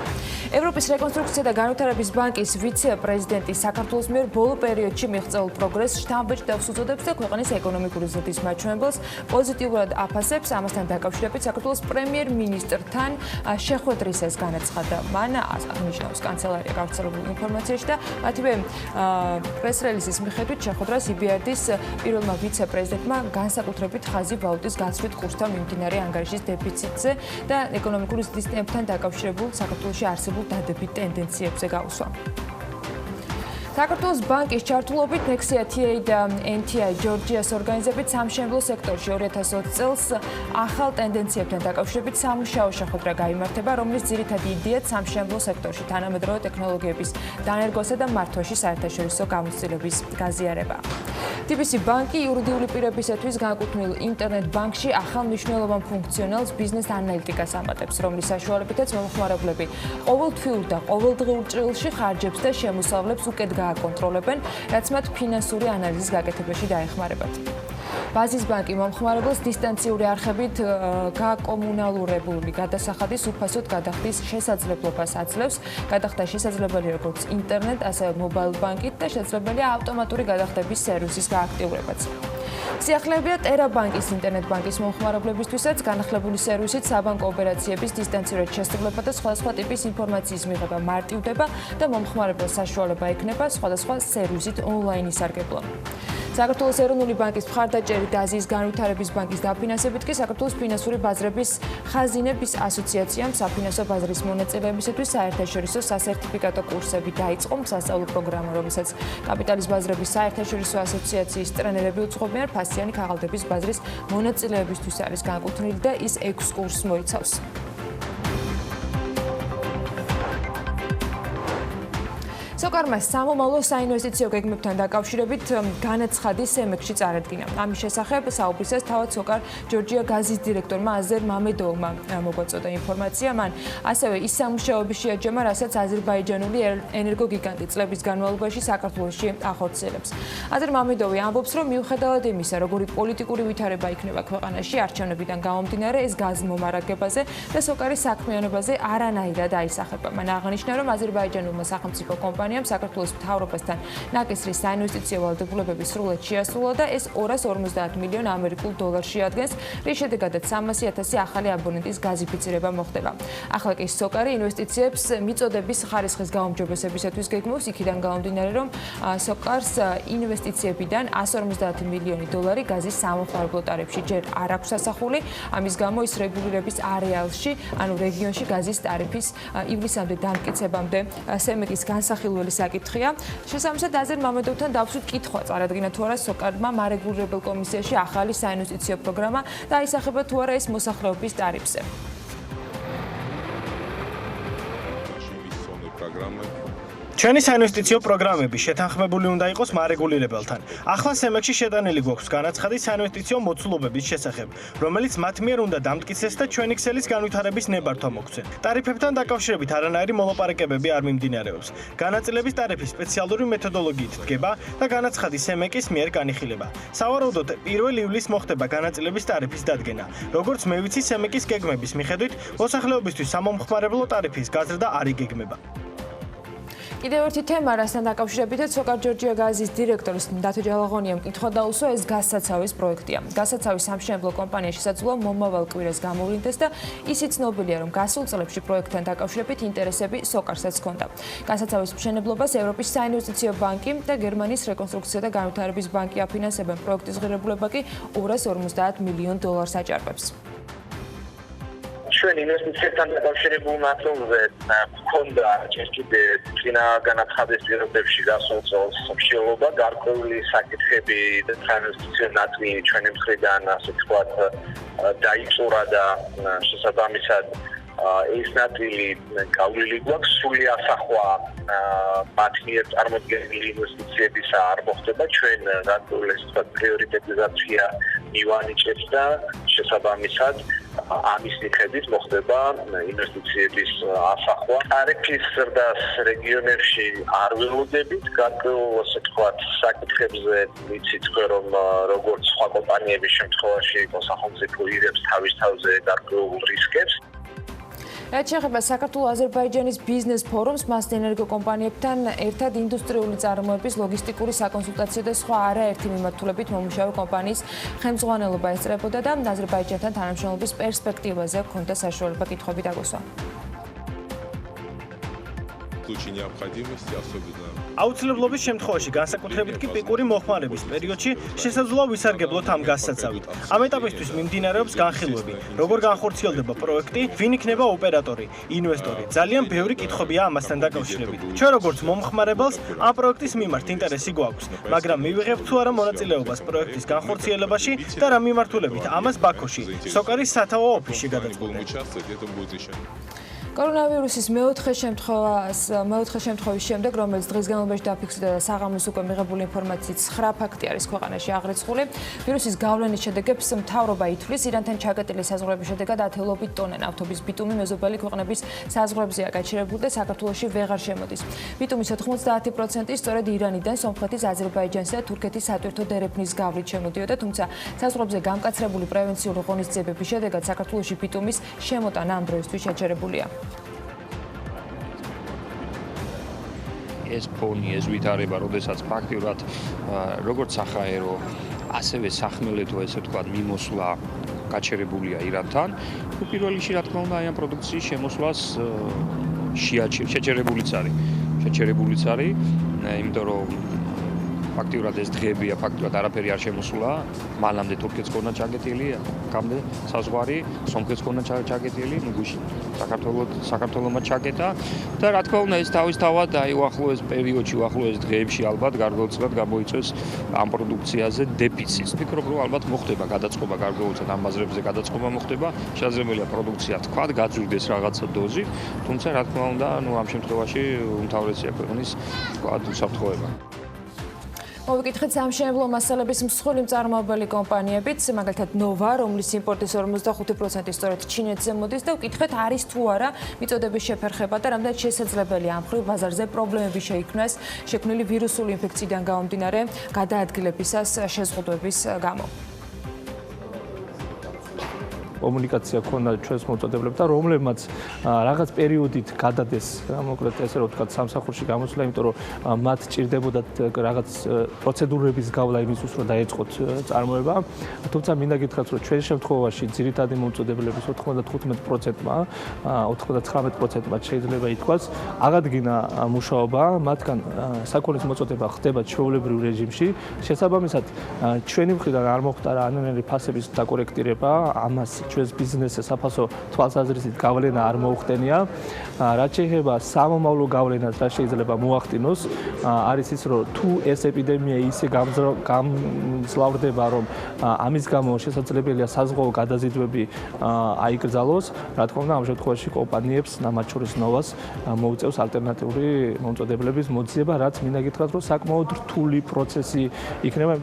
ევროპის რეკონსტრუქცია და განვითარების ბანკის ვიცე-პრეზიდენტი საქართველოს მიერ ბოლო პერიოდში მიღწეულ პროგრესს შთამბეჭდავს უწოდებს და ქვეყნის ეკონომიკური ზრდის მაჩვენებელს პოზიტიურად აფასებს. ამასთან დაკავშირებით საქართველოს პრემიერ-მინისტრთან შეხვედრისას განაცხადა. მან აღნიშნავს კანცელარია გავრცელებულ ინფორმაციაში და მათივე პრეს-რელიზის მიხედვით შეხვედრას EBRD-ის პირველმა ვიცე-პრეზიდენტმა განსაკუთრებით ხაზი ვალუტის გაცვლით კურსთან მიმდინარე ანგარიშის დეფიციტზე და ეკონომიკური ზრდის ტემპთან დაკავშირებულ საქართველოში არსებულ დადებით ტენდენციებზე გაუსვა. საქართველოს ბანკის ჩართულობით Nexia TA და NTI ჯორჯიას ორგანიზებით სამშენებლო სექტორში 2020 წელს ახალ ტენდენციებთან დაკავშირებით სამუშაო შეხვედრა გაიმართება, რომლის ძირითადი იდეაც სამშენებლო სექტორში თანამედროვე ტექნოლოგიების დანერგვასა და მართვაში საერთაშორისო გამოცდილების გაზიარება. TBC ბანკი იურიდიული პირებისათვის განკუთვნილ ინტერნეტ ბანკში ახალ მნიშვნელოვან ფუნქციონალს ბიზნეს ანალიტიკას ამატებს, რომლის საშუალებითაც მომხმარებლები ყოველთვიურ და ყოველდღიურ ჭრილში ხარჯებს და შემოსავლებს უკეთ გააკონტროლებენ, რაც მათ ფინანსური ანალიზის გაკეთებაში დაეხმარებათ. ბაზის ბანკი მომხმარებელს დისტანციური არხებით გაკომუნალურებული გადასახადის უფასოდ გადახდის შესაძლებლობას აძლევს. გადახდა შესაძლებელი როგორც ინტერნეტ, ასევე მობაილ ბანკით და შესაძლებელია ავტომატური გადახდების სერვისის გააქტიურებაც. სიახლეებია ტერაბანკის ინტერნეტ ბანკის მომხმარებლებისთვისაც განახლებული სერვისით საბანკო ოპერაციების დისტანციურად შესრულება და სხვადასხვა ტიპის ინფორმაციის მიღება მარტივდება და მომხმარებელს საშუალება ექნება სხვადასხვა სერვისით ონლაინ ისარგებლონ. საქართველოს ეროვნული ბანკის მხარდაჭერით და აზიის განვითარების ბანკის დაფინანსებით კი საქართველოს ფინანსური ბაზრების ხაზინების ასოციაციამ საფინანსო ბაზრის მონაწილეებისათვის საერთაშორისო სასერტიფიკატო კურსები დაიწყო სასწავლო პროგრამა, რომელსაც კაპიტალის ბაზრების საერთაშორისო ასოციაციის ტრენერები უძღვებიან ფასიანი ქაღალდების ბაზრის მონაწილეებისთვის არის განკუთვნილი და ის 6 კურსს მოიცავს. სოკარმა სამომავლო საინვესტიციო გეგმებთან დაკავშირებით განაცხადი სემექსში წარადგინა. ამის შესახებ საუბრისას თავად სოკარ ჯორჯია გაზის დირექტორმა აზერ მამედოვმა მოგვაწოდა ინფორმაცია. მან ასევე ის სამუშაოები შეაჯამა, რასაც აზერბაიჯანული ენერგოგიგანტი წლების განმავლობაში საქართველოში ახორციელებს. აზერ მამედოვი ამბობს, რომ მიუხედავად იმისა, როგორი პოლიტიკური ვითარება იქნება ქვეყანაში არჩევნებიდან გამომდინარე, ეს გაზმომარაგებაზე და სოკარის საქმიანობაზე არანაირად აისახება. მან აღნიშნა, რომ აზერბაიჯანულმა სახელმწიფო კომპანიამ საქართველოს მთავრობასთან ნაკისრის საინვესტიციო ვალდებულებები სრულად შეასრულა და ეს 250 მილიონ ამერიკულ დოლარს შეადგენს, რის შედეგადაც 300,000 ახალი აბონენტის გაზიფიცირება მოხდება. ახლა კი სოკარი ინვესტიციებს მიწოდების ხარისხის გაუმჯობესებისათვის გეგმავს, იქიდან გამომდინარე, რომ სოკარს ინვესტიციებიდან 150 მილიონი დოლარი გაზის სამომხმარებლო ტარიფში ჯერ არ აქვს ასახული, ამის გამო ის რეგულირების არეალში, ანუ რეგიონში გაზის ტარიფის ივლისამდე დამტკიცებამდე სემეკის განსახილველი საკითხია. შესაბამისად აზერ მამედოვთან დავსვით კითხვა წარადგინა თუ არა სოკარმა მარეგულირებელ კომისიაში ახალი საინვესტიციო პროგრამა და აისახება თუ არა ეს მოსახლეობის ტარიფზე. ჩვენი საინვესტიციო პროგრამები შეთანხმებული უნდა იყოს მარეგულირებელთან. ახლა სემექსში შეტანილი გვაქვს განაცხადი საინვესტიციო მოცულობების შესახებ, რომელიც მათ მიერ უნდა დამტკიცდეს და ჩვენი ქსელის განვითარების ნებართვა მოგვცენ. ტარიფებთან დაკავშირებით არანაირი მოლაპარაკებები არ მიმდინარეობს. განაწილების ტარიფი სპეციალური მეთოდოლოგიით დგება და განაცხადი სემეკის მიერ განიხილება. სავარაუდოდ 1 ივლისს მოხდება განაწილების ტარიფის დადგენა. როგორც მე ვიცი, სემეკის გეგმების მიხედვით მოსახლეობისთვის სამომხმარებლო ტარიფის გაზრდა არ იგეგმება. კიდევ ერთი თემა, რასთან დაკავშირებითაც სოკარ ჯორჯია გაზის დირექტორის დათო ჯალაღონიამ კითხვა დაუსვა, ეს გაზსაცავის პროექტია. გაზსაცავის სამშენებლო კომპანია შესაძლოა მომავალ კვირას გამოვლინდეს და ისიც ცნობილია, რომ გასულ წლებში პროექტთან დაკავშირებით ინტერესები სოკარსაც ჰქონდა. გაზსაცავის მშენებლობას ევროპის საინვესტიციო ბანკი და გერმანიის რეკონსტრუქცია და განვითარების ბანკი აფინანსებენ. პროექტის ღირებულება კი 250 მილიონ დოლარს აჭარბებს. ჩვენ ინვესტიციებთან დაკავშირებულ ნაწილზე გვქონდა ჯერ კიდე წინა განაცხადის პირობებში გასულ წელს მსჯელობა, გარკვეული საკითხები და საინვესტიციო ნაწილი ჩვენი მხრიდან, ასე ვთქვათ, დაიწურა და შესაბამისად ეს ნაწილი გავლილი გვაქვს, სრული ასახვა მათ მიერ წარმოდგენილი ინვესტიციებისა არ მოხდება. ჩვენ რატომ ეს პრიორიტეტიზაცია მივანიჭებთ და შესაბამისად ამის მიხედვით მოხდება ინვესტიციების ასახვა. ტარიფის ზრდას რეგიონებში არ ველოდებით, გარკვეულ ასე ვთქვათ საკითხებზე ვიცით თქვენ რომ როგორც სხვა კომპანიების შემთხვევაში სახელმწიფო იღებს თავის თავზე გარკვეულ რისკებს. რაც შეეხება საქართველოს-აზერბაიჯანის ბიზნეს ფორუმს, მას ენერგოკომპანიებთან ერთად ინდუსტრიული წარმოების, ლოგისტიკური საკონსულტაციო და სხვა არაერთი მიმართულებით მომუშავე კომპანიის ხელმძღვანელობა ესწრებოდა და აზერბაიჯანთან თანამშრომლობის პერსპექტივაზე ჰქონდა საშუალება კითხვები დაგოსვა. აუცილებლობის შემთხვევაში განსაკუთრებით კი პიკური მოხმარების პერიოდში შესაძლოა ვისარგებლოთ ამ გასაცავით. ამ ეტაპისთვის მიმდინარეობს განხილვები, როგორ განხორციელდება პროექტი, ვინ იქნება ოპერატორი, ინვესტორი. ძალიან ბევრი კითხვებია ამასთან დაკავშირებით. ჩვენ როგორც მომხმარებელს ამ პროექტის მიმართ ინტერესი გვაქვს, მაგრამ მივიღებთ თუ არა მონაწილეობას პროექტის განხორციელებაში და რა მიმართულებით ამას ბაქოში, სოკარის სათავო ოფისში გადაწყვეტენ. კორონავირუსის მეოთხე შემთხვევის შემდეგ, რომელიც დღის განმავლობაში დაფიქსირდა და საღამოს უკვე მიღებული ინფორმაციით 9 ფაქტი არის ქვეყანაში აღრიცხული, ვირუსის გავლენის შედეგებს მთავრობა ითვლის. ირანთან ჩაგატილი საზღვრების შედეგად 10 ტონა ნავთობის ბიტუმი მეზობელი ქვეყნების საზღვრებზეა გაჩერებული და საქართველოში ვეღარ შემოდის. ბიტუმის 90% სწორედ ირანიდან, სომხეთის, აზერბაიჯანსა და თურქეთის სატვირთო დერეფნის გავლით შემოდიოდა, თუმცა საზღვრებზე გამკაცრებული პრევენციული ღონისძიებების შედეგად საქართველოში ბიტუმის შემოტანა ამ დროისთვის შეჩერებულია. ეს ფონი, ეს ვითარება, როდესაც ფაქტიურად როგორც საჰაერო, ასევე სახმელეთო, ესე ვთქვათ, მიმოსვლა გაჩერებულია ირანთან, პირველ რიგში რა თქმა უნდა, აი ამ პროდუქციის შემოსვლას შეჩერებულიც არის. შეჩერებულიც არის, იმიტომ რომ ფაქტიურად ეს დღეებია, ფაქტიურად არაფერი არ შემოსულა. მანამდე თურქეთს ქონდა ჩაგეტილი, აქამდე საზღვარი, სომხეთს ქონდა ჩაგეტილი, ნუ გუშინ საქართველომა ჩაგეტა და რა თქმა უნდა ეს თავისთავად აი უახლოეს პერიოდში, უახლოეს დღეებში ალბათ გარკვეულწილად გამოიწვევს ამ პროდუქციაზე დეფიციტს. ვფიქრობ, რომ ალბათ მოხდება გადაწყობა გარკვეულწილად ამ ბაზრებზე გადაწყობა მოხდება. შესაძლებელია პროდუქცია თქვა გაძვირდეს რაღაცა დოზით, თუმცა რა თქმა უნდა, ნუ ამ შემთხვევაში უმთავრესია ქვეყნის თქვა უსაფრთხოება. მოვიკითხეთ სამშენებლო მასალების მსხვილი მწარმოებელი კომპანიებიც, მაგალითად ნოვა, რომლის იმპორტის 55% სწორედ ჩინეთზე მოდის და ვკითხეთ არის თუ არა მიწოდების შეფერხება და რამდენად შესაძლებელია ამ მხრივ ბაზარზე პრობლემები შეიქმნას შექმნილი ვირუსული ინფექციიდან გამომდინარე გადაადგილებისას შეზღუდვების გამო. კომუნიკაცია ქონდა ჩვენს მოწოდებლებთან, რომლებმაც რაღაც პერიოდით გადადეს, მოკლედ ესე რომ ვთქვათ, სამსახურში გამოსვლა, იმიტომ რომ მათ ჭირდებოდათ რაღაც პროცედურების გავლა იმისთვის, რომ დაეწყოთ წარმოება. თუმცა მინდა გითხრათ, რომ ჩვენ შემთხვევაში ძირითადი მოწოდებლების 95%-მა, 99%-მა შეიძლება ითქვას, აღადგინა მუშაობა, მათგან საქონლის მოწოდება ხდება ჩვეულებრივ რეჟიმში. შესაბამისად, ჩვენი მხრიდან არ მოხდა რანაირი ფასების დაკორექტირება, ამას ჩვენს ბიზნესზე საფასო თვალსაზრისით გავლენა არ მოუხდენია. რაც შეეხება სამომავლო გავლენას, რა შეიძლება მოახდინოს, არის ის, რომ თუ ეს ეპიდემია ისე გამძლავრდება, რომ ამის გამო შესაძლებელია საზღვაო გადაზიდვები აიკრძალოს, რა თქმა უნდა, ამ შემთხვევაში კომპანიებს, მათ შორის ნოვას, მოუწევს ალტერნატიული მომწოდებლების მოძიება, რაც მინდა გითხრათ, რომ საკმაოდ რთული პროცესი იქნება.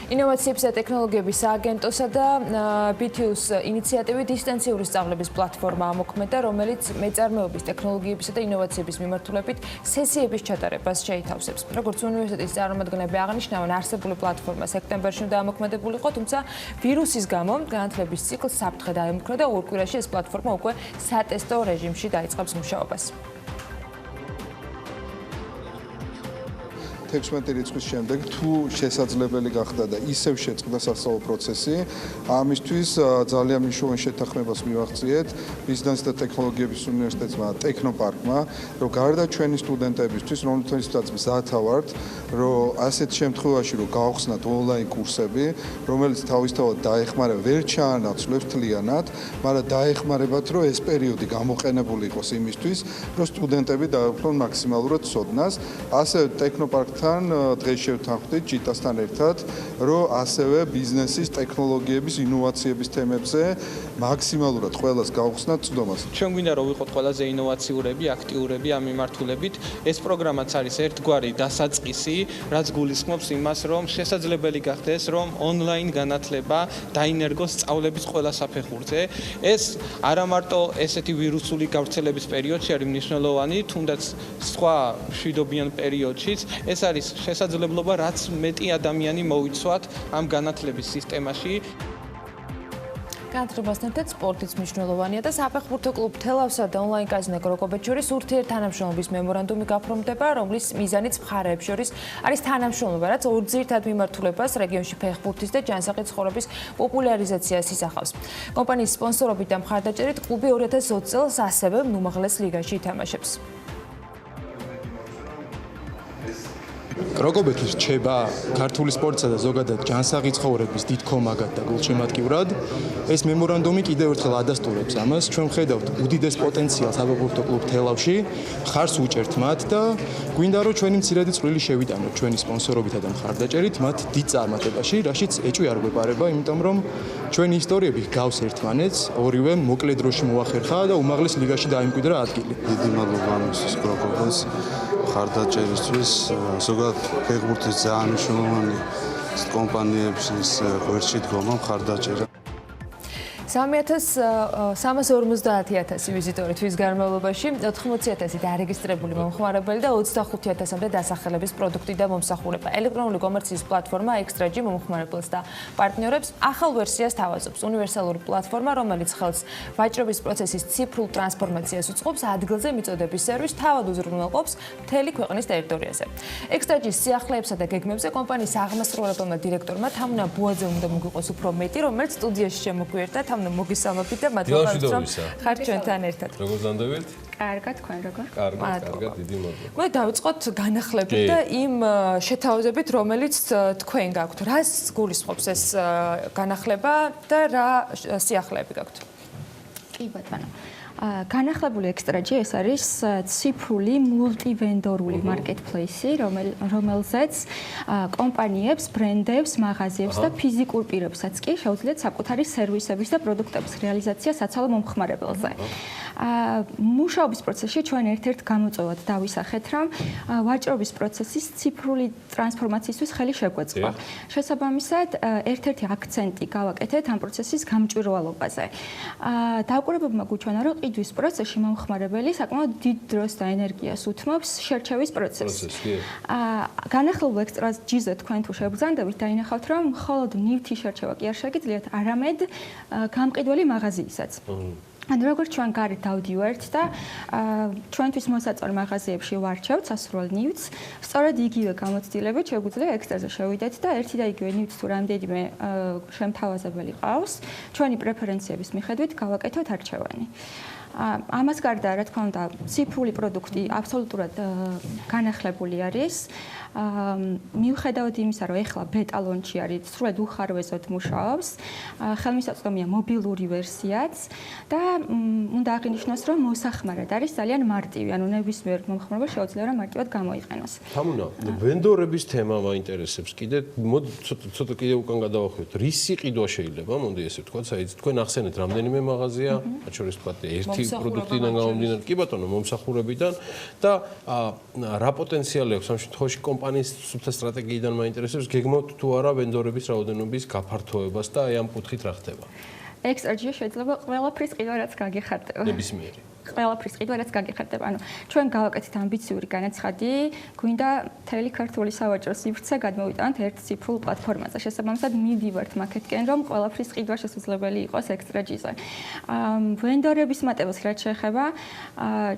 ინოვაციებისა და ტექნოლოგიების სააგენტოსა და BTU-ს ინიციატივით დისტანციური სწავლების პლატფორმა ამოქმედა, რომელიც მეწარმეობის, ტექნოლოგიებისა და ინოვაციების მიმართულებით სესიების ჩატარებას შეითავსებს. როგორც უნივერსიტეტის წარმომადგენლები აღნიშნავენ, არსებული პლატფორმა სექტემბერში უნდა ამოქმედებულიყო, თუმცა ვირუსის გამო განათლების ციკლს საფრთხე დაემუქრა და ორ კვირაში ეს პლატფორმა უკვე სატესტო რეჟიმში დაიწყებს მუშაობას. 16 რიცხვის შემდეგ თუ შესაძლებელი გახდა და ისევ შეწყდა სასწავლო პროცესი, ამისთვის ძალიან მნიშვნელოვან შეთანხმებას მივაღწიეთ ბიზნეს და ტექნოლოგიების უნივერსიტეტმა ტექნოპარკმა, რომ გარდა ჩვენი სტუდენტებისთვის, რომლითაც მზათა ვართ, რომ ასეთ შემთხვევაში რომ გავხსნათ ონლაინ კურსები, რომელიც თავისთავად დაეხმარება, ვერ ჩაანაცვლებს თლიანად, მაგრამ დაეხმარებათ, რომ ეს პერიოდი გამოყენებული იყოს იმისთვის, რომ სტუდენტები დაეუფლონ მაქსიმალურად ცოდნას. ასე ტექნოპარკთან თან დღეს შევთანხმდით ჭიტასთან ერთად, რომ ასევე ბიზნესის, ტექნოლოგიების, ინოვაციების თემებზე მაქსიმალურად ყველას გავხსნათ წვდომას. ჩვენ გვინდა რომ ვიყოთ ყველაზე ინოვაციურები, აქტიურები ამ მიმართულებით. ეს პროგრამაც არის ერთგვარი დასაწყისი, რაც გულისხმობს იმას, რომ შესაძლებელი გახდეს, რომ ონლაინ განათლება დაინერგოს სწავლების ყველა საფეხურზე. ეს არა მარტო ესეთი ვირუსული გავრცელების პერიოდში არის მნიშვნელოვანი, თუნდაც სხვა მშვიდობიან პერიოდშიც, ეს არის შესაძლებლობა, რაც მეტი ადამიანი მოიცვათ ამ განათლების სისტემაში. განათლებასთან ერთად სპორტიც მნიშვნელოვანია და საფეხბურთო კლუბ თელავსა და ონლაინ კაზინო გროკობეთს შორის ურთიერთთანამშრომლობის მემორანდუმი გაფორმდება, რომლის მიზანიც მხარეებს შორის არის თანამშრომლობა, რაც ორ ძირითად მიმართულებას რეგიონში ფეხბურთის და ჯანსაღი ცხოვრების პოპულარიზაციას ისახავს. კომპანიის სპონსორობით და მხარდაჭერით კლუბი 2020 წელს ასევე უმაღლეს ლიგაში ითამაშებს. გროკობეთი რჩება ქართული სპორტსა და ზოგადად ჯანსაღი ცხოვრების დიდ კომაგად და გულშემატკივრად. ეს მემორანდუმი კიდევ ერთხელ ადასტურებს ამას. ჩვენ ვხედავთ უდიდეს პოტენციალს საფეხბურთო კლუბ თელავში, ხარს უჭერთ მათ და გვინდა რომ ჩვენი მცირედი წვლილი შევიტანოთ ჩვენი სპონსორობითა და მხარდაჭერით მათ დიდ წარმატებაში, რაშიც ეჭვი არ გვეპარება, იმიტომ რომ ჩვენი ისტორიები გავს ერთმანეთს, ორივე მოკლე დროში მოახერხა და უმაღლეს ლიგაში დაიმკვიდრა ადგილი. დიდი მადლობა ამისთვის გროკობეთს მხარდაჭერისთვის, ზოგადად ფეხბურთის ძალიან მნიშვნელოვანი კომპანიების გვერდში დგომა მხარდაჭერა. 350,000 ვიზიტორი თვის განმავლობაში, 80,000 დარეგისტრირებული მომხმარებელი და 25,000-მდე დასახელების პროდუქტი და მომსახურება. ელექტრონული კომერციის პლატფორმა ExtraG მომხმარებელს და პარტნიორებს ახალ ვერსიას თავაზობს. უნივერსალური პლატფორმა, რომელიც ხელს ვაჭრობის პროცესის ციფრულ ტრანსფორმაციას უწყობს, ადგილზე მიწოდების სერვისს თავად უზრუნველყოფს მთელი ქვეყნის ტერიტორიაზე. ExtraG-ის სიახლეებსა და გეგმებზე კომპანიის აღმასრულებელმა დირექტორმა თამუნა ბუაძე უნდა მოგვიყოს უფრო მეტი, რომელიც სტუდიაში შემოგვიერთა. მოგისალმებით და მადლობა რომ ხართ ჩვენთან ერთად. როგორ ზანდებით? კარგად, თქვენ როგორ? კარგად, დიდი მადლობა. მე დავიწყოთ განახლებით და იმ შეთავაზებით, რომელიც თქვენ გაქვთ. რას გულისხმობს ეს განახლება და რა სიახლეები გაქვთ? კი ბატონო. განახლებული ExtraG ეს არის ციფრული მულტივენდორული მარკეტპლეისი, რომელზეც კომპანიებს, ბრენდებს, მაღაზიებს და ფიზიკურ პირებსაც კი შეუძლიათ საკუთარი სერვისების და პროდუქტების რეალიზაცია საცალო მომხმარებელზე. მუშაობის პროცესში ჩვენ ერთ-ერთ გამოწვევად დავისახეთ, რომ ვაჭრობის პროცესის ციფრული ტრანსფორმაციისთვის ხელი შეგვეწყო. შესაბამისად, ერთ-ერთი აქცენტი გავაკეთეთ ამ პროცესის გამჭვირვალობაზე. დაკვირვებებმა გვიჩვენა, რომ ყიდვის პროცესში მომხმარებელი საკმაოდ დიდ დროს და ენერგიას უთმობს შერჩევის პროცესს. განახლებულ ExtraG-ზე თქვენ თუ შეგბრძანდებით, დაინახავთ, რომ მხოლოდ ნივთის შერჩევა კი არ შეგიძლიათ, არამედ გამყიდველი მაღაზიისაც. ანუ როგორც ჩვენ გარეთ დავდივართ და ჩვენთვის მოსაწვარ მაღაზიებში ვარჩევთ სასურველ ნივთს, სწორედ იგივე გამოცდილებით შეგვიძლია ExtraG-ზე შევიდეთ და ერთი და იგივე ნივთს თუ რამდენიმე შემთავაზებელი ყავს, ჩვენი პრეფერენციების მიხედვით გავაკეთოთ არჩევანი. ამას გარდა, რა თქმა უნდა, ციფრული პროდუქტი აბსოლუტურად განახლებული არის. მიუხედავად იმისა, რომ ეხლა ბეტა ლონჩი არის, სრულად უხარვეზოდ მუშაობს, ხელმისაწვდომია მობილური ვერსიაც და უნდა აღინიშნოს, რომ მოსახმარად არის ძალიან მარტივი, ანუ ნებისმიერ მომხმარებელს შეუძლია რომ მარტივად გამოიყენოს. თამუნა, ვენდორების თემა მაინტერესებს კიდე, მოდი ცოტა კიდე უკან გადავახვიდეთ. რის ყიდვა შეიძლება, მოდი ესე ვთქვათ, საერთოდ თქვენ ახსენეთ რამდენიმე მაღაზია, მათ შორის ვთქვათ, ერთი პროდუქტიდან გამომდინარე, კი ბატონო, მომსახურებიდან და რა პოტენციალი აქვს ამ შემთხვევაში კომპანიის სუფთა სტრატეგიიდან მაინტერესებს, გეგმავთ თუ არა ვენდორების რაოდენობის გაფართოებას და აი ამ კუთხით რა ხდება? ExtraG შეიძლება ყველაფრის ყიდვა რაც გაგიხარდება. ნებისმიერი. ყველაფრის ყიდვა რაც გაგიხარდება. ანუ ჩვენ გავაკეთეთ ამბიციური განაცხადი, გვინდა მთელი ქართული სავაჭრო სივრცე გადმოვიტანოთ ერთ ციფრულ პლატფორმაზე. შესაბამისად მივდივართ მაკეთკენ, რომ ყველაფრის ყიდვა შესაძლებელი იყოს ExtraG-ზე. ვენდორების მატებას რაც შეეხება,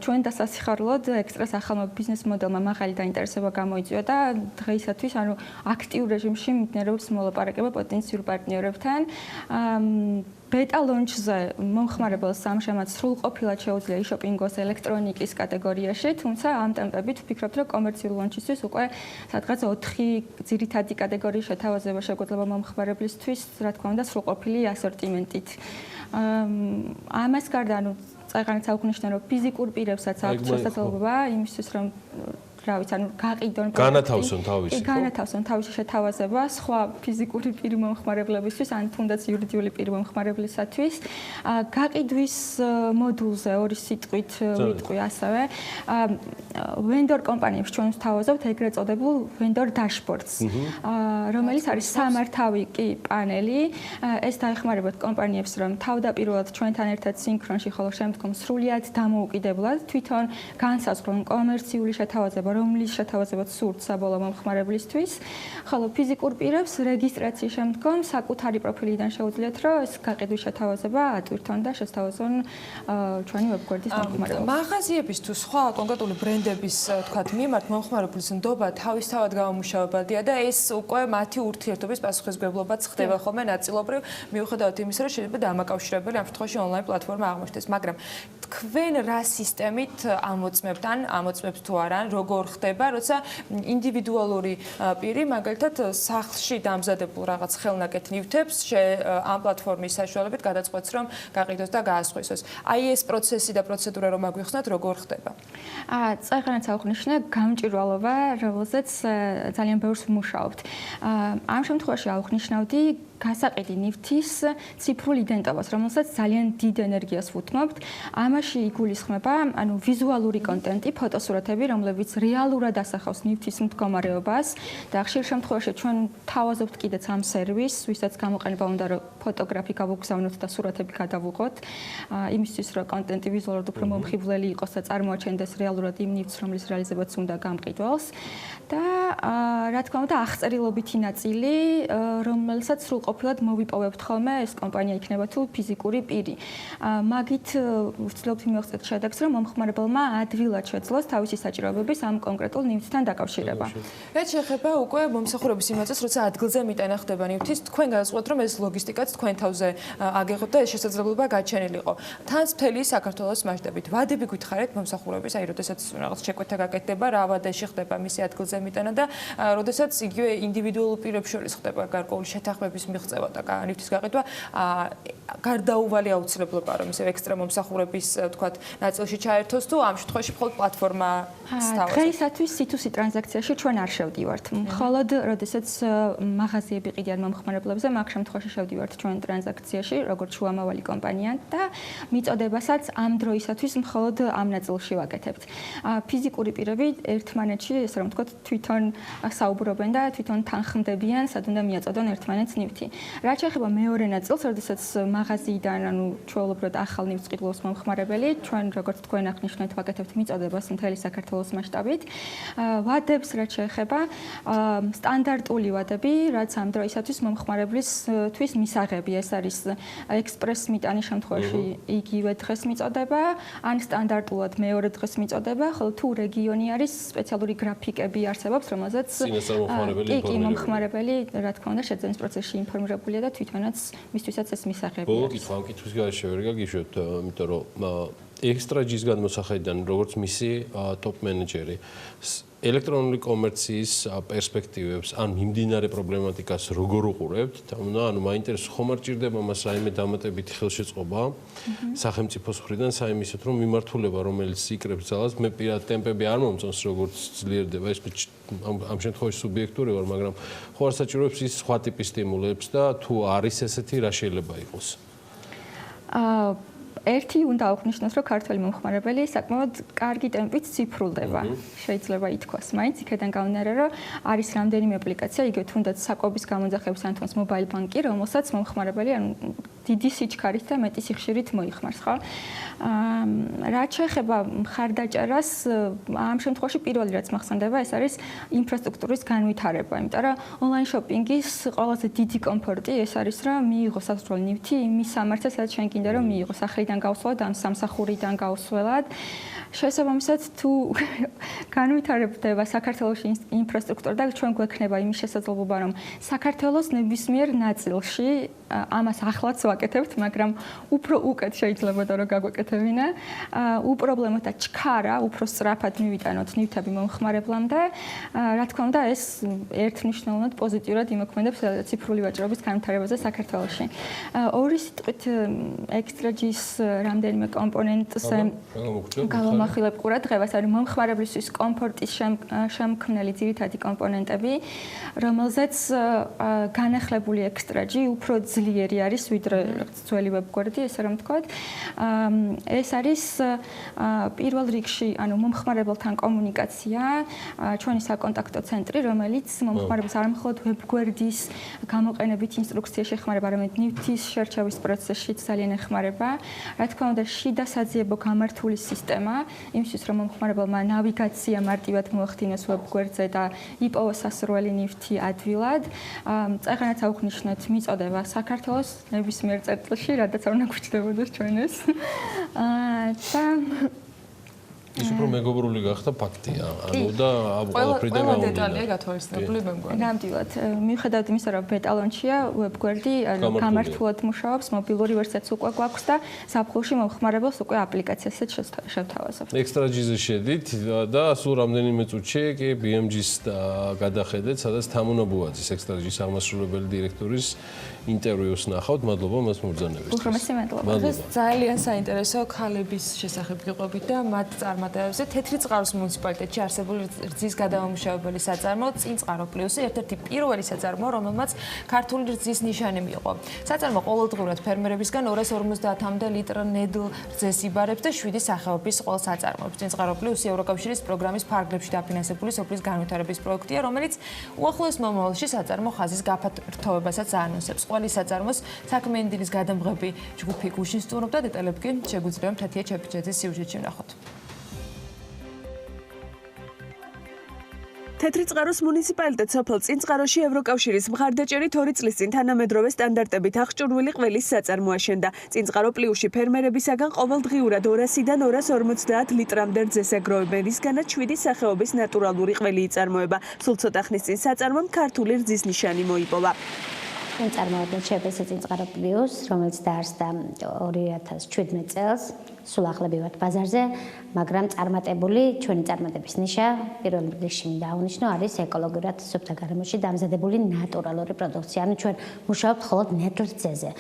ჩვენ დასასიხარლოდ ExtraG-ს ახალმა ბიზნეს მოდელმა მაღალი დაინტერესება გამოიწვია და დღეისათვის ანუ აქტიურ რეჟიმში მიმდინარეობს მოლაპარაკება პოტენციურ პარტნიორებთან. ბეტა ლონჩზე მომხმარებელს ამჟამად სრულყოფილად შეუძლია იშოპინგოს ელექტრონიკის კატეგორიაში, თუმცა ამ ტემპებით ვფიქრობთ, რომ კომერციულ ლონჩისთვის უკვე სადღაც 4 ძირითადი კატეგორიის შეთავაზება შეგვეძლება მომხმარებლისთვის, რა თქმა უნდა, სრულყოფილი ასორტიმენტით. ამას გარდა, ანუ წაიღანეთ საუკუნიშნა, რომ ფიზიკურ პირებსაც აქვს შესაძლებლობა იმისთვის, რომ რა ვიცი, ანუ გაყიდონ განათავსონ თავისი, ხო? განათავსონ თავისი შეთავაზება სხვა ფიზიკური პირი მომხმარებლებისთვის, ან თუნდაც იურიდიული პირი მომხმარებლისათვის. გაყიდვის მოდულზე ორი სიტყვით ვიტყვი ასევე. ვენდორ კომპანიებს ჩვენ ვთავაზობთ ეგრეთ წოდებულ ვენდორ დაშბორდს, რომელიც არის სამართავი კი პანელი. ეს დაეხმარებათ კომპანიებს, რომ თავდაპირველად ჩვენთან ერთად სინქრონში, ხოლო შემდგომ სრულიად დამოუკიდებლად თვითონ განსაზღვრონ კომერციული შეთავაზება, რომლის შეთავაზებაც სურთ საბოლოო მომხმარებლისთვის, ხოლო ფიზიკურ პირებს რეგისტრაციის შემდგომ საკუთარი პროფილიდან შეუძლიათ, რომ ეს გაყიდვის შეთავაზება ატვირთონ და შესთავაზონ ჩვენი ვებგვერდის მომხმარებლებს. მაღაზიების თუ სხვა კონკრეტული ბრენდების, თქვათ, მიმართ მომხმარებლის ნდობა თავისთავად გამომუშავებადია და ეს უკვე მათი ურთიერთობის პასუხისმგებლობაც ხდება ხოლმე ნაწილობრივ, მიუხედავად იმისა, რომ შეიძლება დამაკავშირებელი ამ შემთხვევაში ონლაინ პლატფორმა აღმოჩნდეს, მაგრამ თქვენ რა სისტემით ამოწმებთ ან ამოწმებთ თუ არა, როგორ ხდება, როცა ინდივიდუალური პირი მაგალითად სახლში დამზადებულ რაღაც ხელნაკეთ ნივთებს ამ პლატფორმის საშუალებით გადაწყვეტს, რომ გაყიდოს და გაასხვისოს. აი ეს პროცესი და პროცედურა რომ აგვიხსნათ, როგორ ხდება? წეღანაც აღნიშნე გამჭვირვალობა, რომელზეც ძალიან ბევრს ვმუშაობთ. ამ შემთხვევაში აღნიშნავდი გასაყიდი ნივთის ციფრულ იდენტობას, რომელსაც ძალიან დიდ ენერგიას ვუთმობთ. ამაში იგულისხმება, ანუ ვიზუალური კონტენტი, ფოტოსურათები, რომლებიც რეალურად ასახავს ნივთის მდგომარეობას და ხშირ შემთხვევაში ჩვენ თავაზობთ კიდეც ამ სერვისს, ვისაც გამოყენება უნდა რომ ფოტოგრაფი გავუგზავნოთ და სურათები გადავუღოთ, იმისთვის რომ კონტენტი ვიზუალურად უფრო მომხიბვლელი იყოს და წარმოაჩენდეს რეალურად იმ ნივთს, რომლის რეალიზებაც უნდა გამყიდველს და რა თქმა უნდა აღწერილობითი ნაწილი, რომელსაც ყოფილად მოვიპოვებთ ხოლმე ეს კომპანია იქნება თუ ფიზიკური პირი. მაგით ვცდილობთ მივახცეთ შედეგს, რომ მომხმარებელმა ადვილად შეძლოს თავისი საჭიროებების ამ კონკრეტულ ნივთთან დაკავშირება. რაც შეეხება უკვე მომსახურების იმაძეს, როცა ადგილზე მიტანა ხდება ნივთის, თქვენ გადაწყვეტთ, რომ ეს ლოგისტიკაც თქვენ თავზე აგեղოთ და ეს შესაძლებლობა გაჩენილიყო. თან მთელი საქართველოს მასშტაბით. ვადები გითხარით მომსახურების, აი როდესაც რაღაც შეკვეთა გაკეთდება, რა ვადაში ხდება მისი ადგილზე მიტანა და როდესაც იგივე ინდივიდუალურ პირებს შორის ხდება გარკვეული შეთანხმების მიღწევა და ნივთის გაყიდვა, გარდაუვალი აუცილებლობა რომ ისე ექსტრა მომსახურების, თქვათ, ნაწილში ჩაერთოს თუ ამ შემთხვევაში მხოლოდ პლატფორმა სთავაზობს. დღეისათვის C2C ტრანზაქციაში ჩვენ არ შევდივართ. მხოლოდ როდესაც მაღაზიები ყიდიან მომხმარებლებზე, მაგ შემთხვევაში შევდივართ ჩვენ ტრანზაქციაში, როგორც შუამავალი კომპანია და მიწოდებასაც ამ დროისათვის მხოლოდ ამ ნაწილში ვაკეთებთ. ფიზიკური პირები ერთმანეთში, ესე რომ ვთქვათ, თვითონ საუბრობენ და თვითონ თანხმდებიან, სად უნდა მიაწოდონ ერთმანეთს ნივთი. რაც შეეხება მეორე ნაწილს, როდესაც მაღაზიიდან, ანუ ჩვეულებრივად ახალ ნივთს ყიდულობს მომხმარებელი, ჩვენ როგორც თქვენ აღნიშნეთ, ვაკეთებთ მიწოდებას მთელი საქართველოს მასშტაბით. ვადებს რაც შეეხება, სტანდარტული ვადები, რაც ამ დროისათვის მომხმარებლისთვის მისაღები, ეს არის ექსპრეს მიტანის შემთხვევაში იგივე დღეს მიწოდება, ან სტანდარტულად მეორე დღეს მიწოდება, ხოლო თუ რეგიონი არის, სპეციალური გრაფიკები არსებობს, რომელზეც მომხმარებელი, რა თქმა უნდა, შეძენის პროცესში ინფორმირებულია და თვითონაც მისთვისაც ეს მისაღებია. ბოლო კითხვა, ამ კითხვის გარეშე ვერ გაგიშვებთ, იმიტომ რომ ექსტრაჯის გადმოსახედიდან, როგორც მისი ტოპ მენეჯერი, ელექტრონული კომერციის პერსპექტივებს, ან მიმდინარე პრობლემატიკას როგორ უყურებთ? ანუ მაინტერესებს, ხომ არ ჭირდება მას რაიმე დამატებითი ხელშეწყობა სახელმწიფოს მხრიდან, საიმისოთ, რომ მიმართულება, რომელიც იკრებს ძალას, მე პირად ტემპები არ მომწონს, როგორც ძლიერდება, ეს ამ შემთხვევაში სუბიექტური ვარ, მაგრამ ხო არ საჭიროებს ის სხვა ტიპის სტიმულებს და თუ არის ესეთი, რა შეიძლება იყოს? ერთი უნდა აღნიშნოს, რომ ქართველი მომხმარებელი საკმაოდ კარგი ტემპით ციფრულდება. შეიძლება ითქვას, მაინც იქიდან გამომდინარე, რომ არის რამდენიმე აპლიკაცია, იგივე თუნდაც საკვების გამოძახების ან თუნდაც მობაილ ბანკი, რომელსაც მომხმარებელი დიდი სიჩქარით და მეტი სიხშირით მოიხმარს, ხო? რაც შეეხება მხარდაჭერას, ამ შემთხვევაში პირველი რაც მახსენდება, ეს არის ინფრასტრუქტურის განვითარება, იმიტომ რომ ონლაინ შოპინგის ყველაზე დიდი კომფორტი ეს არის, რომ მიიღო სასურველი ნივთი იმის სამართლად, სადაც ჩვენ გინდა რომ მიიღო სახლიდან გავსვლად, ამ სამსახურიდან გავსვლად. შესაბამისად, თუ განვითარდება საქართველოში ინფრასტრუქტურა და ჩვენ გვექნება იმის შესაძლებლობა, რომ საქართველოს ნებისმიერ ნაწილში ამას ახლაც ვაკეთებთ, მაგრამ უფრო უკეთ შეიძლებოდა რომ გაგვეკეთებინა. უპრობლემოთა ჩქარა უფრო სწრაფად მივიტანოთ ნივთები მომხმარებლამდე. რა თქმა უნდა, ეს ერთნიშნულად პოზიტიურად იმოქმედებს ციფრული ვაჭრობის განვითარებაზე საქართველოში. ორი სიტყვით ექსტრაჯის რამდენიმე კომპონენტზე გავამახვილებ ყურადღებას, არის მომხმარებლისთვის კომფორტის შემქმნელი ძირითადი კომპონენტები, რომელზეც განახლებული ექსტრაჯი უფრო ძლიერი არის ვიდრე ძველი ვებგვერდი, ესე რომ ვთქვათ. ეს არის პირველ რიგში, ანუ მომხმარებელთან კომუნიკაცია, ჩვენი საკონტაქტო ცენტრი, რომელიც მომხმარებელს არ მხოლოდ ვებგვერდის გამოყენებით ინსტრუქციაში ეხმარება, არამედ ნივთის შერჩევის პროცესშიც ძალიან ეხმარება. რა თქმა უნდა, შიდა საძიებო გამართული სისტემა, იმისთვის რომ მომხმარებელმა ნავიგაცია მარტივად მოახდინოს ვებგვერდზე და იპოვოს სასურველი ნივთი ადვილად. წეგანაც აუხნიშნეთ მიწოდება საქართველოს ნებისმიერ წერტილში, რადგან არ უნდა გვჭდებოდეს ჩვენეს. და ის უფრო მეგობრული გახდა ფაქტია. ანუ და ყველაფრიდან ყველა დეტალია გათვალისწინებული მე მგონი. ნამდვილად. მიუხედავად იმისა, რომ ბეტალონშია ვებგვერდი, გამართულად მუშაობს, მობილური ვერსიაც უკვე გვაქვს და ზაფხულში მომხმარებელს უკვე აპლიკაციასაც შევთავაზებთ. ექსტრაჯიზე შედით და სულ რამდენიმე წუთში კი BMG-ს გადახედეთ, სადაც თამუნაბუაძის ექსტრაჯის აღმასრულებელი დირექტორის ინტერვიუს ნახავთ. მადლობა მას მობრძანებისთვის. უხრომესი მადლობა. ეს ძალიან საინტერესო ქალების შესახებ გიყვებით და მათ წარმატებებზე. თეთრი წყაროს მუნიციპალიტეტში არსებული რძის გადამამუშავებელი საწარმო წინწყარო პლუსი ერთ-ერთი პირველი საწარმო, რომელმაც ქართული რძის ნიშანი მიიღო. საწარმო ყოველდღურად ფერმერებისგან 250-მდე ლიტრ ნედლ რძეს იბარებს და 7 სახეობის ყოველ საწარმოებს. წინწყარო პლუსი ევროკავშირის პროგრამის ფარგლებში დაფინანსებული სოფლის განვითარების პროექტია, რომელიც უახლოეს მომავალში საწარმო ხაზის გაფართოვებასაც აანონსებს. ყველი საწარმოს საქმიანი დილის გადამღები ჯგუფი გუშინ სტუმრობდა, დეტალები კი შეგვიძლია თათია ჩეპიჩეძის სიუჟეტში ვნახოთ. თეთრი წყაროს მუნიციპალიტეტ სოფელ წინწყაროში ევროკავშირის მხარდაჭერით 2 წლის წინ თანამედროვე სტანდარტებით აღჭურვილი ყველის საწარმო აშენდა. წინწყარო პლუსში ფერმერებისაგან ყოველდღიურად 200-დან 250 ლიტრამდე რძეს ეგროვებენ, რისგანაც 7 სახეობის ნატურალური ყველი იწარმოება. სულ ცოტა ხნის წინ საწარმომ ქართული რძის ნიშანი მოიპოვა. წარმოადგენს შეფასე წინწყარო პლუს, რომელიც დაარსდა 2017 წელს. სულ ახლებივად ბაზარზე, მაგრამ წარმატებული ჩვენი წარმატების ნიშა პირველ რიგში მინდა აღნიშნო არის ეკოლოგიურად სუფთა გარემოში დამზადებული ნატურალური პროდუქცია. ანუ ჩვენ მუშაობთ მხოლოდ ნედლ რძეზე.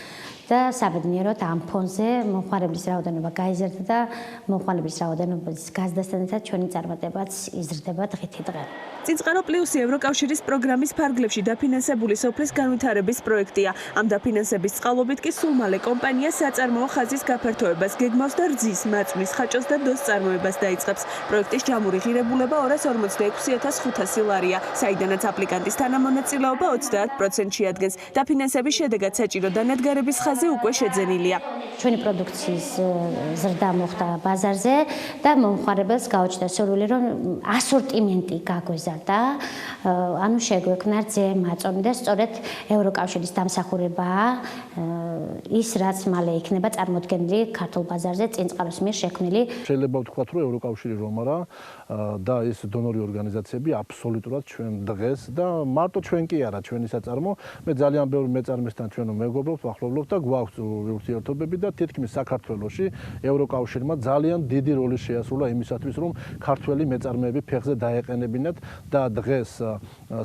და საბედნიეროდ ამ ფონზე მომხმარებლის რაოდენობა გაიზარდა და მომხმარებლის რაოდენობის გაზრდასთან ჩვენი წარმატებაც იზრდება დღითი დღე. წინწყარო პლუსი ევროკავშირის პროგრამის ფარგლებში დაფინანსებული სოფლის განვითარების პროექტია. ამ დაფინანსების წყალობით კი სულ მალე კომპანია საწარმოო ხაზის გაფართოებას გეგმავს და რძის, მაწვნის, ხაჭოს და დოს წარმოებას დაიწყებს. პროექტის ჯამური ღირებულება 246,500 ლარია, საიდანაც აპლიკანტის თანამონაწილეობა 30%-ში ადგენს. დაფინანსების შედეგად საჭირო დანადგარების ხაზი უკვე შეძენილია. ჩვენი პროდუქციის ზრდა მოხდა ბაზარზე და მომხმარებელს გაუჩნდა სურვილი, რომ ასორტიმენტი გაგვეზარდა. ანუ შეგვექმნა რძე, მაწვანე და სწორედ ევროკავშირის დამსახურებაა ის, რაც მალე იქნება წარმოდგენილი ქართულ ბაზარზე წინწყაროს მიერ შექმნილი. შეიძლება ვთქვათ, რომ ევროკავშირი რომ არა და ეს დონორი ორგანიზაციები აბსოლუტურად ჩვენ დღეს და მარტო ჩვენ კი არა, ჩვენი საწარმო, მე ძალიან ბევრი მეწარმესთან ჩვენ მეგობრობთ, ახლობლობთ და გვაქვს ურთიერთობები და თითქმის საქართველოში ევროკავშირმა ძალიან დიდი როლი შეასრულა იმისათვის, რომ ქართველი მეწარმეები ფეხზე დაეყენებინათ და დღეს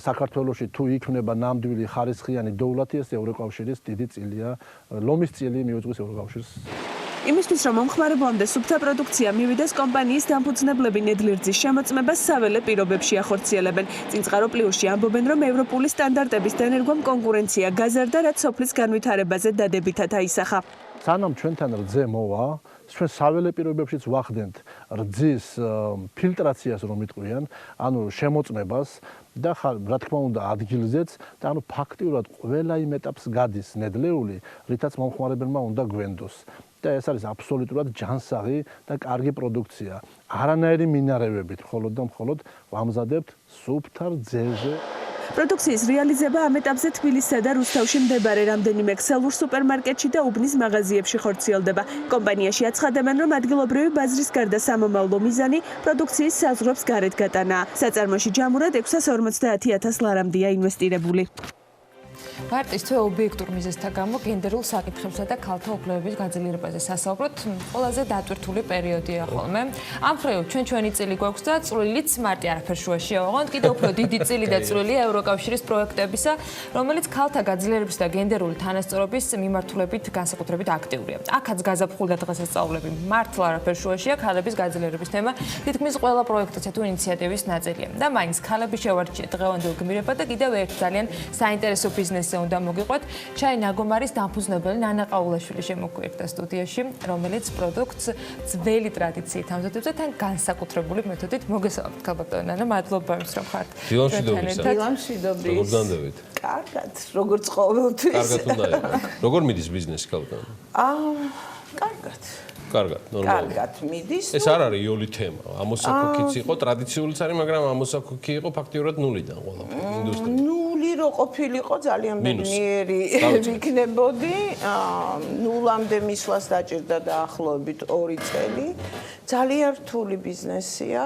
საქართველოში თუ იქნება ნამდვილი ხარისხიანი დოვლათი, ეს ევროკავშირის დიდი წილია, ლომის წილი მიუძღვის ევროკავშირს. იმისთვის რომ მომხმარებლამდე სუფთა პროდუქცია მივიდეს, კომპანიის დამფუძნებლები ნედლი რძის შემოწმებას საველე პირობებში ახორციელებენ. წინწყარო პლუსში ამბობენ, რომ ევროპული სტანდარტების დანერგვამ კონკურენცია გაზარდა, რაც სოფლის განვითარებაზე დადებითად აისახა. სანამ ჩვენთან რძე მოვა, ჩვენ საველე პირობებშიც ვახდენთ რძის ფილტრაციას რომ იტყვიან, ანუ შემოწმებას და რა თქმა უნდა ადგილზეც და ანუ ფაქტიურად ყველა იმ ეტაპს გადის ნედლეული, რითაც მომხმარებელმა უნდა გვენდოს. და ეს არის აბსოლუტურად ჯანსაღი და კარგი პროდუქცია. არანაირი მინარევებით, მხოლოდ და მხოლოდ ვამზადებთ სუფთა რძეზე. პროდუქციის რეალიზება ამ ეტაპზე თბილისსა და რუსთავში მდებარე რამდენიმე ქსელურ სუპერმარკეტში და უბნის მაღაზიებში ხორციელდება. კომპანიაში აცხადებენ, რომ ადგილობრივი ბაზრის გარდა სამომავლო მიზანი პროდუქციის საზღვრებს გარეთ გატანაა. საწარმოში ჯამურად 650,000 ლარამდეა ინვესტირებული. მარტის თუ ობიექტურ მიზეზთა გამო გენდერულ საკითხებსა და ქალთა უფლებების გაძლიერებაზე სასაუბროთ ყველაზე დატვირთული პერიოდია ხოლმე. ამ მხრივ ჩვენი წილი გვაქვს და წვლილიც მარტი არაფერ შუაში ავაღოთ, კიდევ უფრო დიდი წილი და წვლილია ევროკავშირის პროექტებისა, რომელიც ქალთა გაძლიერების და გენდერული თანასწორობის მიმართულებით განსაკუთრებით აქტიურია. აქაც გაზაფხულდა დღესასწაულები მართლა არაფერ შუაშია ქალების გაძლიერების თემა თითქმის ყველა პროექტისა თუ ინიციატივის ნაწილია. და მაინც ქალები შევარჩიეთ დღევანდელ გმირება და კიდევ ერთ ძალიან საინტერესო ბიზნესზე უნდა მოგიყვეთ. ჩაი ნაგომარის დამფუძნებელი ნანა ყაულაშვილი შემოგვიერთდა სტუდიაში, რომელიც პროდუქტს ძველი ტრადიციით ამზადებს და თან განსაკუთრებული მეთოდით მოგესალმებით ქალბატონო ნანა, მადლობა იმის რომ ხართ. დილამშვიდობრის. როგორ განდევით? კარგად, როგორც ყოველთვის. კარგად უნდა იყოს. როგორ მიდის ბიზნესი ქალბატონო? კარგად. კარგად, ნორმალურად. კარგად მიდის. ეს არ არის იოლი თემა. ამოსაქოქიც იყო, ტრადიციულიც არის, მაგრამ ამოსაქოქი იყო ფაქტიურად ნულიდან ყველაფერი ინდუსტრია. ნული რო ყოფილიყო ძალიან ბედნიერი ვიქნებოდი. ნულამდე მისვლას დაჭირდა დაახლოებით 2 წელი. ძალიან რთული ბიზნესია.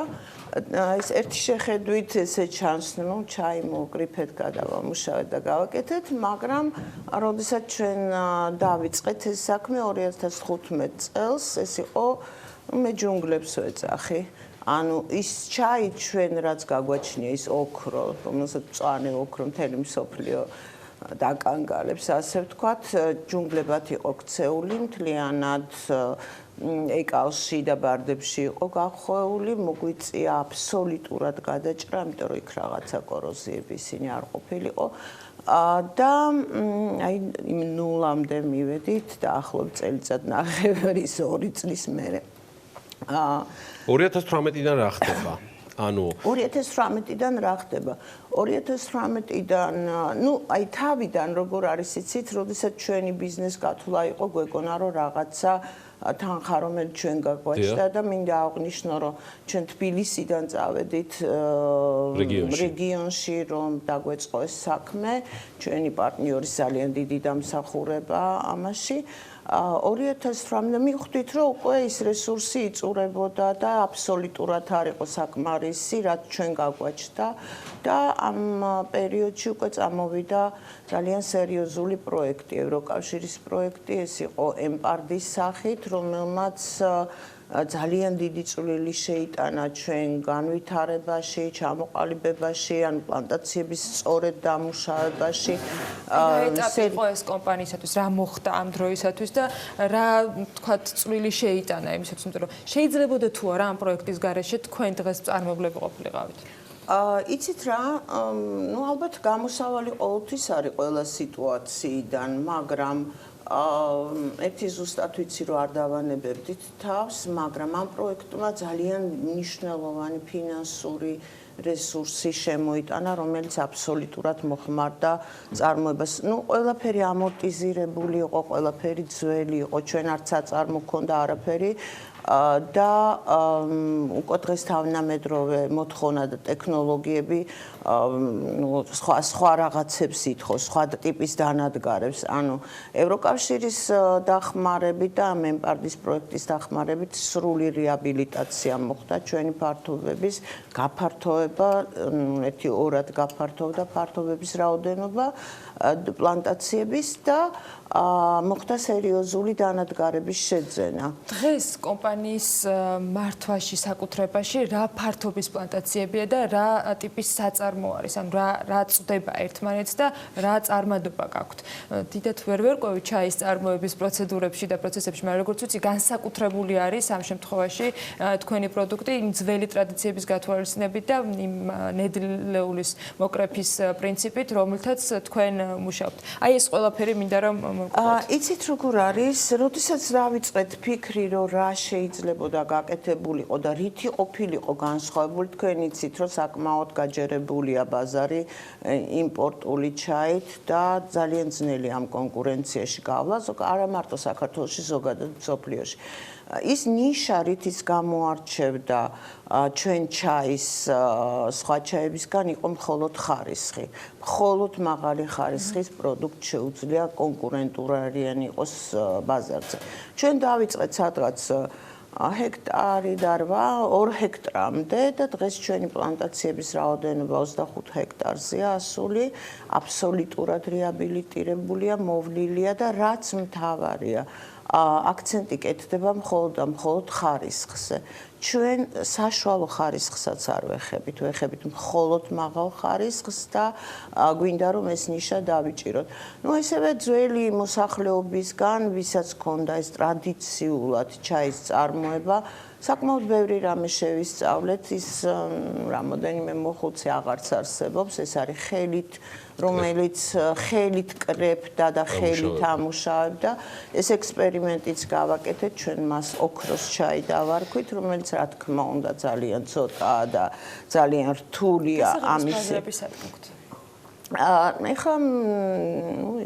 ეს ერთი შეხედვით ესე ჩანს, ну, ჩაი მოკრიფეთ, გადავამუშავეთ და გავაკეთეთ, მაგრამ როდესაც ჩვენ დავიწყეთ ეს საქმე 2015 წელს, ეს იყო მე ჯუნგლებს ვეძახი. ანუ ის ჩაი ჩვენ რაც გაგვაჩნია ის ოქრო, რომელსაც მწვანე ოქრო მთელი მსოფლიო დაკანგალებს, ასე ვთქვათ, ჯუნგლებად იყო ქცეული, მთლიანად ეკალში და ბარდებში იყო გახვეული, მოგვიწია აბსოლუტურად გადაჭრა, იმიტომ რომ იქ რაღაცა კოროზიები ისინი არ ყოფილიყო. და აი იმ ნულამდე მივედით და ახლობ წელიწად ნახევრის 2 წლის მერე. 2018-დან რა ხდება? ანუ 2018-დან რა ხდება? 2018-დან, ну, აი თავიდან როგორ არის იცით, როდესაც ჩვენი ბიზნეს გათვლა იყო, გვეკონა რომ რაღაცა თანხა რომელიც ჩვენ გაგვაჩნდა და მინდა აღვნიშნო რომ ჩვენ თბილისიდან წავედით რეგიონში რომ დაგვეწყო ეს საქმე, ჩვენი პარტნიორის ძალიან დიდი დამსახურება ამაში. 2018-დან მივხვდით რომ უკვე ის რესურსი იწურებოდა და აბსოლუტურად არ იყო საკმარისი, რაც ჩვენ გაგვაჩნდა და ამ პერიოდში უკვე წამოვიდა ძალიან სერიოზული პროექტი, ევროკავშირის პროექტი, ეს იყო ემპარდის სახით, რომელმაც ძალიან დიდი წვლილი შეიტანა ჩვენ განვითარებაში, ჩამოყალიბებაში, ან პლანტაციების სწორედ დამუშავებაში. ეტაპი იყო ეს კომპანიისათვის, რა მოხდა ამ დროისათვის და რა თქვათ წვლილი შეიტანა იმისათვის, იმიტომ რომ შეიძლებოდა თუ არა ამ პროექტის გარეშე თქვენ დღეს წარმოებლები ყოფილიყავით? იცით რა, ну ალბათ გამოსავალი ყოველთვის არის ყველა სიტუაციიდან, მაგრამ ერთი ზუსტად ვიცი რომ არ დავანებებდით თავს, მაგრამ ამ პროექტმა ძალიან მნიშვნელოვანი ფინანსური რესურსი შემოიტანა, რომელიც აბსოლუტურად მოხმარდა წარმოებას. Ну, ყველაფერი ამორტიზირებული იყო, ყველაფერი ძველი იყო, ჩვენ არც აწარმო გქონდა არაფერი. და უკვე დღეს თავნამედროვე მოთხოვნა და ტექნოლოგიები სხვა რაღაცებს ითხოვს, სხვა ტიპის დანადგარებს. ანუ ევროკავშირის დახმარებით და მემპარდის პროექტის დახმარებით სრული რეაბილიტაცია მოხდა ჩვენი ფართობების გაფართოება, ერთი ორად გაფართოვდა ფართობების რაოდენობა პლანტაციების და მოხდა სერიოზული დანადგარების შეძენა. დღეს კომპანიის მართვაში, საკუთრებაში რა ფართობის პლანტაციებია და რა ტიპის საწარმო არის, ანუ რა წვდება ერთმანეთს და რა წარმადობა გაქვთ. დიდად ვერ ვერკვევი ჩაის წარმოების პროცედურებში და პროცესებში, მაგრამ როგორც ვიცი, განსაკუთრებული არის ამ შემთხვევაში თქვენი პროდუქტი იმ ძველი ტრადიციების გათვალისწინებით და იმ ნედლეულის მოკრეფის პრინციპით, რომელთაც თქვენ მუშაობთ. აი ეს ყველაფერი მინდა რომ იცით როგორ არის, როდესაც დავიწყეთ ფიქრი, რომ რა შეიძლებოდა გაკეთებულიყო და რითი ყოფილიყო განსხვავებული, თქვენ იცით, რომ საკმაოდ გაჯერებულია ბაზარი იმპორტული ჩაით და ძალიან ძნელი ამ კონკურენციაში გავლა, არა მარტო საქართველოში, ზოგადად მსოფლიოში. ის ნიშა, რითიც გამოარჩევდა ჩვენ ჩაის სხვა ჩაებისგან იყო მხოლოდ ხარისხი. მხოლოდ მაღალი ხარისხის პროდუქტ შეუძლია კონკურენტურიანი იყოს ბაზარზე. ჩვენ დავიწყეთ სადღაც ჰექტარი დარვა 2 ჰექტრამდე და დღეს ჩვენი პლანტაციების რაოდენობა 25 ჰექტარზეა ასული, აბსოლუტურად რეაბილიტირებულია, მოვლილია და რაც მთავარია, აქცენტი კეთდება მხოლოდ ხარისხზე. ჩვენ საშუალო ხარისხსაც არ ვეხებით, ვეხებით მხოლოდ მაღალ ხარისხს და გვინდა რომ ეს ნიშა დავიჭიროთ. ესევე ძველი მოსახლეობისგან, ვისაც ჰქონდა ეს ტრადიციულად ჩაის წარმოება, საკმაოდ ბევრი რამე შევისწავლეთ, ის რამოდენიმე მოხუცი აღარც არსებობს, ეს არის ხელით, რომელიც ხელით კრებდა და ხელით ამუშავებდა. ეს ექსპერიმენტიც გავაკეთეთ, ჩვენ მას ოქროს ჩაი დავარქვით, რომელიც რა თქმა უნდა ძალიან ცოტაა და ძალიან რთულია ამის. ეხლა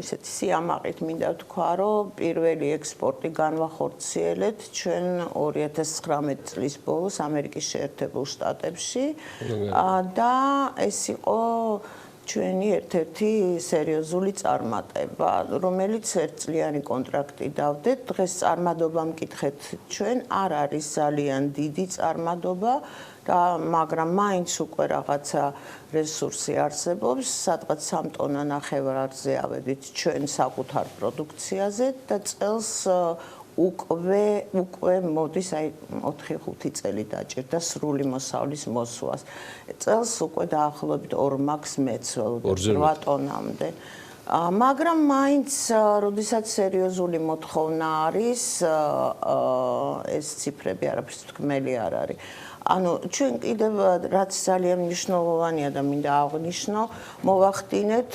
ისეთი სიამაყით მინდა ვთქვა, რომ პირველი ექსპორტი განვახორციელეთ ჩვენ 2019 წლის ბოლოს ამერიკის შეერთებულ შტატებში და ეს იყო ჩვენი ერთ-ერთი სერიოზული წარმატება, რომელიც ერთწლიანი კონტრაქტი დავდეთ. დღეს წარმადობა მკითხეთ ჩვენ არ არის ძალიან დიდი წარმადობა და მაგრამ მაინც უკვე რაღაცა რესურსი არსებობს, სადღაც 3 ტონა ნახევარზე ავედით ჩვენ საკუთარ პროდუქციაზე და წელს უკვე მოდის აი 4-5 წელი დაჭირდა სრული მოსავლის მოსვლას. წელს უკვე დაახლოებით 2 მაქს მეცველთ 8 ტონამდე. მაგრამ მაინც როდესაც სერიოზული მოთხოვნა არის, ეს ციფრები არაფერს თქმელი არ არის. ანუ ჩვენ კიდევ რაც ძალიან მნიშვნელოვანია და მინდა აღვნიშნო, მოვახდინეთ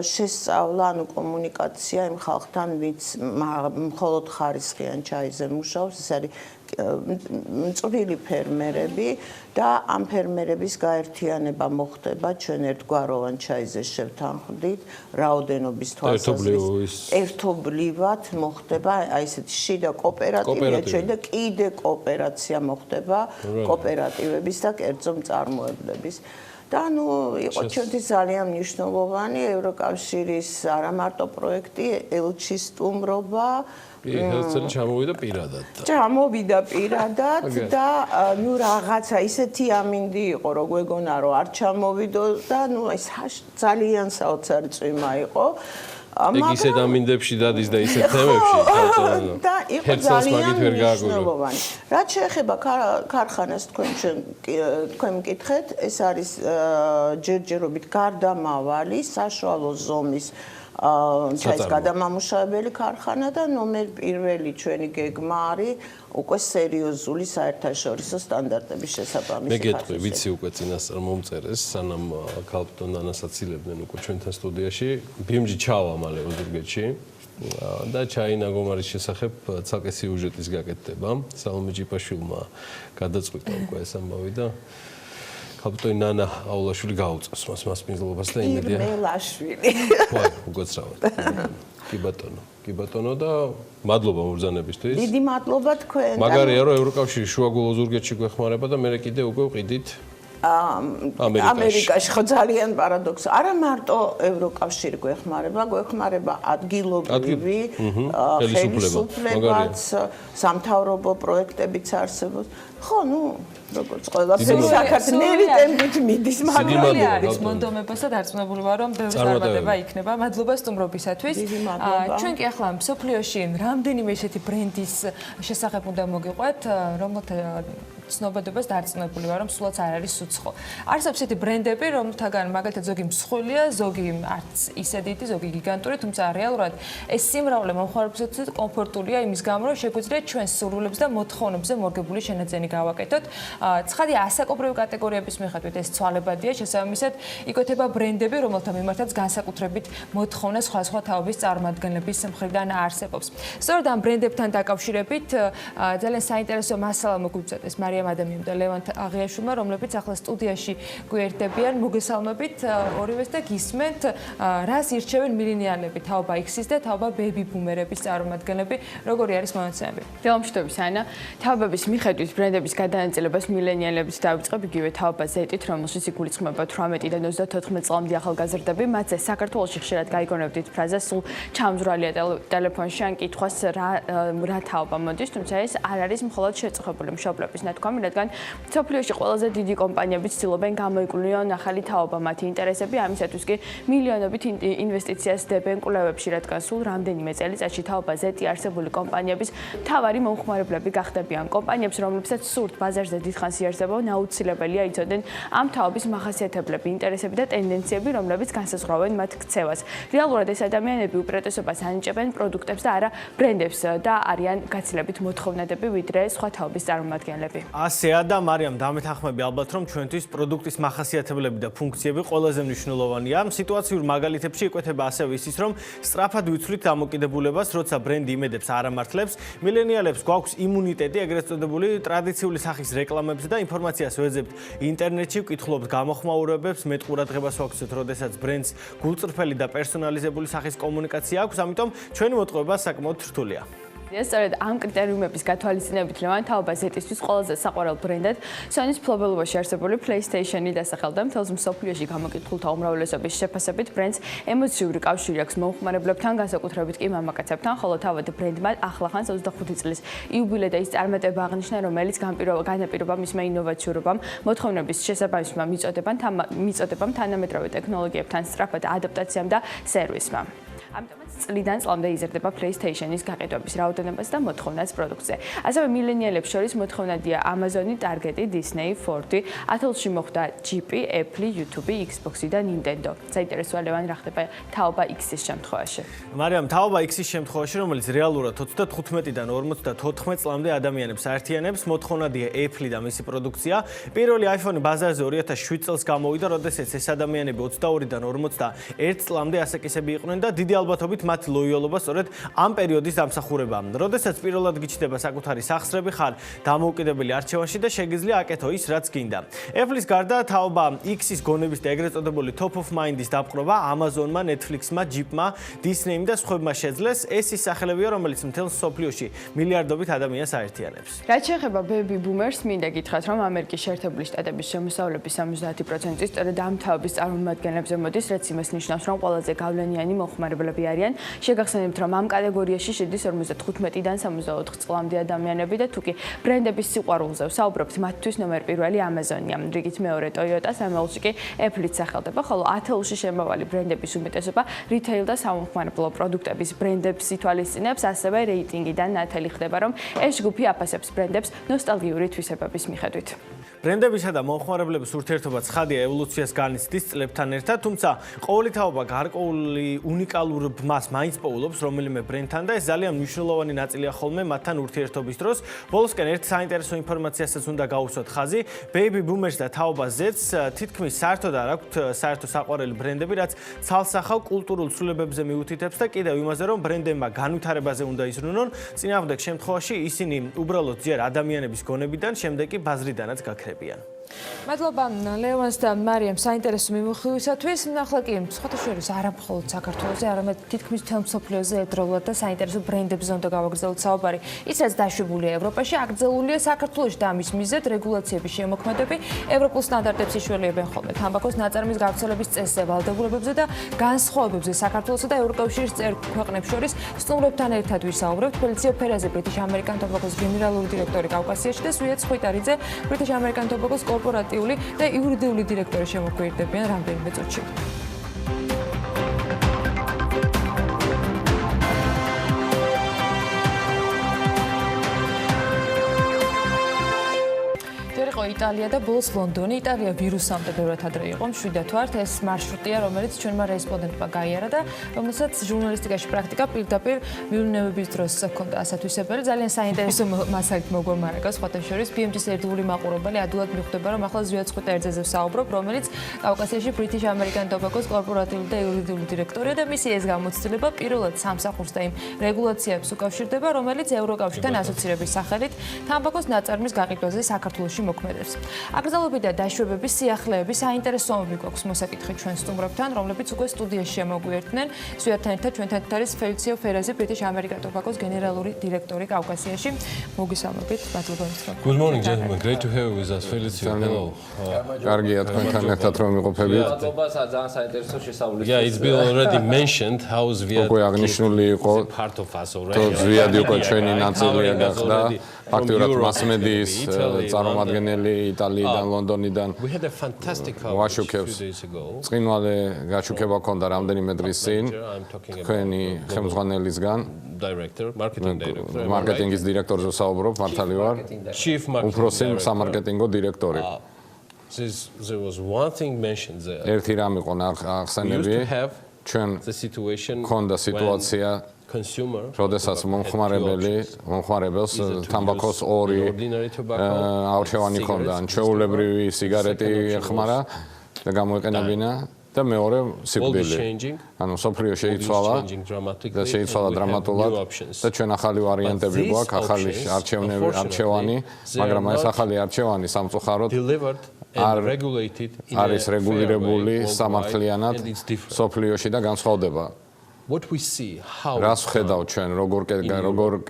შესწავლა, ანუ კომუნიკაცია იმ ხალხთან, ვინც მხოლოდ ხარისხიან ჩაიზე მუშაობს, ეს არის მწვრილი ფერმერები და ამ ფერმერების გაერთიანება მოხდება ჩვენ ერთგვაროვან ჩაიზე შევთანხმდით, რაოდენობის თვალსაზრისით ერთობლივად მოხდება, აი ესეთი შიდა კოოპერატივია ჩვენ და კიდე კოოპერაცია მოხდება კოოპერატივების და კერძო მწარმოებლების. და ანუ იყო ჩვენთვის ძალიან მნიშვნელოვანი ევროკავშირის არა მარტო პროექტი, ელჩის სტუმრობა ჩამოვიდა პირადად. ჩამოვიდა პირადად და ნუ რაღაცა ისეთი ამინდი იყო, რომ გვეგონა რომ არ ჩამოვიდო და ნუ ეს ძალიან საოცარი წვიმა იყო. ეგ ისეთ ამინდებში დადის და ისეთ თემებში და იყო ძალიან მნიშვნელოვანი. რაც შეეხება ქარხანას თქვენ მკითხეთ, ეს არის ჯერჯერობით გარდამავალი საშუალო ზომის ჩაის გადამამუშავებელი ქარხანა და ნომერ პირველი ჩვენი გეგმა არის უკვე სერიოზული საერთაშორისო სტანდარტების შესაბამისი. მე გეტყვი, ვიცი უკვე წინასწარ მომწერეს, სანამ ქალბატონ ანასაცილებდნენ უკვე ჩვენთან სტუდიაში, ბიმჯი ჩავა მალე ოზურგეთში და ჩაინაგომარის შესახებ ცალკე სიუჟეტის გაკეთდება. სალომე ჯიპაშვილმა გადაწყვიტა უკვე ეს ამბავი და ქალბატონი ნანა აულაშვილი გაუწევს მას მიზნობას და იმედია იმელაშვილი. ხო, უგოცრავად. კი ბატონო და მადლობა მობრძანებისთვის. დიდი მადლობა თქვენ. მაგარია რომ ევროკავშირი შუაგულ ოზურგეთში გვეხმარება და მე კიდე უკვე ვყიდით ამერიკაში ხო ძალიან პარადოქსი. არა მარტო ევროკავშირი გვეხმარება ადგილობრივი ხელისუფლებაც, სამთავრობო პროექტებიც არსებობს. ხო, ნუ როგორც ყველაფერი საქართველოს ტემპით მიდის, მაგრამ არის მონდომებას და დარწმუნებული ვარ, რომ ბევრი წარმატება იქნება. მადლობა სტუმრობისათვის. ჩვენ კი ახლა მსოფლიოში რამდენიმე ესეთი ბრენდის შესახებ უნდა მოგიყვეთ, რომელთა ცნობადობას დარწმუნებული ვარ, რომ სულაც არ არის უცხო. არსებობს ესეთი ბრენდები, რომელთაგან მაგალითად ზოგი მსხვილია, ზოგი არც ისე დიდი, ზოგი გიგანტური, თუმცა რეალურად ეს სიმრავლე მომხმარებელთათვის კომფორტულია იმის გამო, რომ შეგვიძლია ჩვენ სურვილებს და მოთხოვნებზე მორგებული შენაძენი გავაკეთოთ. ცხადია, ასაკობრივი კატეგორიების მიხედვით ეს ცვალებადია, შესაბამისად იკვეთება ბრენდები, რომელთა მიმართაც განსაკუთრებით მოთხოვნა სხვადასხვა თაობის წარმომადგენლების მხრიდან არსებობს. სწორედ ამ ბრენდებთან დაკავშირებით ძალიან საინტერესო მასალა მოგვიწევს მარიამ ადამიანმა და ლევან აღიაშვილმა, რომლებიც ახლა სტუდიაში გვერდებიან. მოგესალმებით ორივეს და გისმენთ, რას ირჩევენ მილენიალები, თაობა X-ის და თაობა ბეიბი ბუმერების წარმომადგენლები, როგორი არის მონაცემები? დილამშვიდობის ანა. თაობების მიხედვით ბრენდების გადანაწილებას მილენიალებს დავიწყებ იგივე თაობა Z-ით, რომელშიც იგულისხმება 18-დან 34 წლამდე ახალგაზრდები. მათზე საქართველოში ხშირად გაიგონებდით ფრაზას სულ ჩამძვრალია ტელეფონში ან კითხვას რა თაობა მოდის, თუმცა ეს არ არის მხოლოდ შეწუხებული მშობლების ნათქვამი, რადგან მსოფლიოში ყველაზე დიდი კომპანიები ცდილობენ გამოიკვლიონ ახალი თაობა, მათი ინტერესები, ამისათვის კი მილიონობით ინვესტიციას დებენ კვლევებში, რადგან სულ რამდენიმე წელიწადში თაობა Z-ი არსებული კომპანიების მთავარი მომხმარებლები გახდებიან. კომპანიებს, რომლებსაც სურთ ბაზარზე დიდხანს იარსებობენ, აუცილებელია იცოდნენ ამ თაობის მახასიათებლები, ინტერესები და ტენდენციები, რომლებიც განსაზღვრავენ მათ ქცევას. რეალურად ეს ადამიანები უპირატესობას ანიჭებენ პროდუქტებს და არა ბრენდებს და არიან გაცილებით მოთხოვნადები ვიდრე სხვა თაობის წარმომადგენლები. ასეა და მარიამ დამეთანხმები ალბათ რომ ჩვენთვის პროდუქტის მახასიათებლები და ფუნქციები ყველაზე მნიშვნელოვანია. სიტუაციურ მაგალითებში იკვეთება ასევე ისიც რომ სწრაფად ვიცვლით დამოკიდებულებას, როცა ბრენდი იმედებს არ ამართლებს. მილენიალებს გვაქვს იმუნიტეტი, ეგრეთ წოდებული ტრადიციული სახის რეკლამებს და ინფორმაციას ვეძებთ ინტერნეტში, ვკითხულობთ გამოხმაურებებს, მეტ ყურადღებას ვაქცევთ, როდესაც ბრენდს გულწრფელი და პერსონალიზებული სახის კომუნიკაცია აქვს, ამიტომ ჩვენი მოტყუება საკმაოდ რთულია. სწორედ ამ კრიტერიუმების გათვალისწინებით ლევან თაობა Z-ისთვის ყველაზე საყვარელ ბრენდად Sony-ს მფლობელობაში არსებული PlayStation-ი დასახელდა. მთელს მსოფლიოში გამოკითხულთა უმრავლესობის შეფასებით ბრენდს ემოციური კავშირი აქვს მომხმარებლებთან, განსაკუთრებით კი მამაკაცებთან, ხოლო თავად ბრენდმა ახლახანს 25 წლის იუბილე და ის წარმატება აღნიშნა, რომელიც განაპირობა მისმა ინოვაციურობამ, მოთხოვნების შესაბამისმა მიწოდებამ, თანამედროვე ტექნოლოგიებთან სწრაფად ადაპტაციამ და სერვისმა. ამიტომაც წლიდან წლამდე იზრდება PlayStation-ის გაყიდვების რაოდენობაც და მოთხოვნაც პროდუქტზე. ასევე მილენიალებს შორის მოთხოვნადია Amazon-ი, Target-ი, Disney, Ford-ი, ათეულში მოხვდა Jeep-ი, Apple-ი, YouTube-ი, Xbox-ი და Nintendo. საინტერესოა ლევან რა ხდება თაობა X-ის შემთხვევაში. მარიამ, თაობა X-ის შემთხვევაში, რომელიც რეალურად 35-დან 54 წლამდე ადამიანებს აერთიანებს, მოთხოვნადია Apple-ი და მისი პროდუქცია. პირველი iPhone-ი ბაზარზე 2007 წელს გამოვიდა, როდესაც ეს ადამიანები 22-დან 51 წლამდე ასაკისები იყვნენ და დიდი ალბათობით მათი ლოიალობა სწორედ ამ პერიოდის დამსახურებაა. როდესაც პირველად გიჩნდება საკუთარი სახსრები, ხარ დამოუკიდებელი არჩევანში და შეგიძლია აკეთო ის, რაც გინდა. Apple-ის გარდა თაობა X-ის გონების და ეგრეთ წოდებული Top of Mind-ის დაპყრობა Amazon-მა, Netflix-მა, Jeep-მა, Disney-მ და სხვებმა შეძლეს. ეს ის სახელებია, რომელიც მთელ მსოფლიოში მილიარდობით ადამიანს აერთიანებს. რაც შეეხება baby boomers, მინდა გითხრათ, რომ ამერიკის შეერთებული შტატების შემოსავლების 70% სწორედ ამ თაობის წარმომადგენლებზე მოდის, რაც იმას ნიშნავს, რომ ყველაზე გავლენიანი მომხმარებლები არიან. შეგახსენებთ, რომ ამ კატეგორიაში შედის 55-დან 64 წლამდე ადამიანები და თუკი ბრენდების სიყვარულზე ვსაუბრობთ, მათთვის ნომერ პირველი Amazon-ია, რიგით მეორე Toyota, სამეულში კი Apple-იც სახელდება, ხოლო ათეულში შემავალი ბრენდების უმეტესობა რითეილ და სამომხმარებლო პროდუქტების ბრენდებს ითვალისწინებს, ასევე რეიტინგიდან ნათელი ხდება, რომ ეს ჯგუფი აფასებს ბრენდებს ნოსტალგიური თვისებების მიხედვით. ბრენდებისა და მომხმარებლების ურთიერთობა ცხადია ევოლუციას განიცდის წლებთან ერთად, თუმცა ყოველი თაობა გარკვეული უნიკალურ ბმას მაინც პოულობს რომელიმე ბრენდთან და ეს ძალიან მნიშვნელოვანი ნაწილია ხოლმე მათთან ურთიერთობის დროს. ბოლოსკენ ერთ საინტერესო ინფორმაციასაც უნდა გავუსვათ ხაზი. Baby Boomers და თაობა Z-ს თითქმის საერთოდ არ აქვთ საერთო საყვარელი ბრენდები, რაც ცალსახავ კულტურულ ცვლილებებზე მიუთითებს და კიდევ იმაზე, რომ ბრენდებმა განვითარებაზე უნდა იზრუნონ, წინააღმდეგ შემთხვევაში ისინი უბრალოდ ძლიერ ადამიანების გონებიდან, შემდეგ კი ბაზრიდანაც გაქრებიან. მადლობა ლევანს და მარიამ საინტერესო მიმოხილვისათვის. ახლა კი სხვათა შორის არა მხოლოდ საქართველოზე, არამედ თითქმის მთელ მსოფლიოზე ერთდროულად და საინტერესო ბრენდებზე უნდა გავაგრძელოთ საუბარი. ის რაც დაშვებულია ევროპაში, აკრძალულია საქართველოში და ამის მიზეზად რეგულაციების შემოქმედები ევროპულ სტანდარტებს იშველებენ ხოლმე. თამბაქოს ნაწარმის გავრცელების წესზე, ვალდებულებებზე და განსხვავებებზე საქართველოსა და ევროკავშირის წევრ ქვეყნებს შორის სტუმრებთან ერთად ვისაუბრებთ. ფელიციო ფერაზე, British American Tobacco-ს გენერალური დირექტორი კავკასიაში და სვიეთ ხვიტარიძე, British American Tobacco-ს კორპორატიული და იურიდიული დირექტორი შემოგვიერთდებიან რამდენიმე წუთში. იტალია და ბოლოს ლონდონი. იტალია ვირუსამდე ბევრად ადრე იყო, მშვიდად ვართ. ეს მარშრუტია, რომელიც ჩვენმა რესპონდენტმა გაიარა და რომელსაც ჟურნალისტიკაში პრაქტიკა პირდაპირ მიუნებების დროს ჰქონდა ასათვისებელი. ძალიან საინტერესო მასალით მოგვემარაგა სხვათა შორის BMG-ის ერთგული მაყურებელი ადვილად მიხვდება, რომ ახლა ზვიად ხვიტარიძეზე ვსაუბრობ, რომელიც კავკასიაში British American Tobacco-ს კორპორატიული და იურიდიული დირექტორია და მისი ეს გამოცდილება პირველად სამსახურს და იმ რეგულაციებს უკავშირდება, რომელიც ევროკავშირთან ასოცირების სახელით თამბაქოს ნაწარმის გაყიდვაზე საქართველოში მოქმედებს. ინტერესს. აკრძალვები და დაშვებები, სიახლეები, საინტერესოები გვაქვს მოსაკითხი ჩვენ სტუმრებთან, რომლებიც უკვე სტუდიაში შემოგვიერთდნენ. ზვიართან ერთად ჩვენთან არის ფელიციო ფერაზი, British American Tobacco's გენერალური დირექტორი კავკასიაში. მოგისალმებით, მადლობა იმისთვის, რომ Good morning, gentlemen. Great to have you with us. Felicio, hello. კარგია თქვენთან ერთად რომ ვიყოფებით. Yeah, it's been already mentioned how Zviad უკვე აღნიშნული იყო, რომ ზვიადი უკვე ჩვენი ნაწილია გახდა. ფაქტურად მასმედიის წარმომადგენელი იტალიიდან, ლონდონიდან ვაშუქებს. წინვალე გაშუქება ჰქონდა რამდენიმე დღის წინ თქვენი ხელმძღვანელისგან. მარკეტინგის დირექტორზე საუბრობ, მართალი ვარ. უფროსი სამარკეტინგო დირექტორი. There was one thing mentioned there. ერთი რამ იყო ახსენები. ჩვენ ჰქონდა სიტუაცია როდესაც მომხმარებელს თამბაქოს ორი არჩევანი ჰქონდა, ან ჩვეულებრივი სიგარეტი ეხმარა და გამოეყენებინა და მეორე სიკვდილი. ანუ სოფლიო შეიცვალა და შეიცვალა დრამატულად და ჩვენ ახალი ვარიანტები გვაქვს, ახალი არჩევანი, მაგრამ ეს ახალი არჩევანი სამწუხაროდ არის რეგულირებული სამართლიანად სოფლიოში და განსხვავდება. რას ვხედავ ჩვენ, როგორ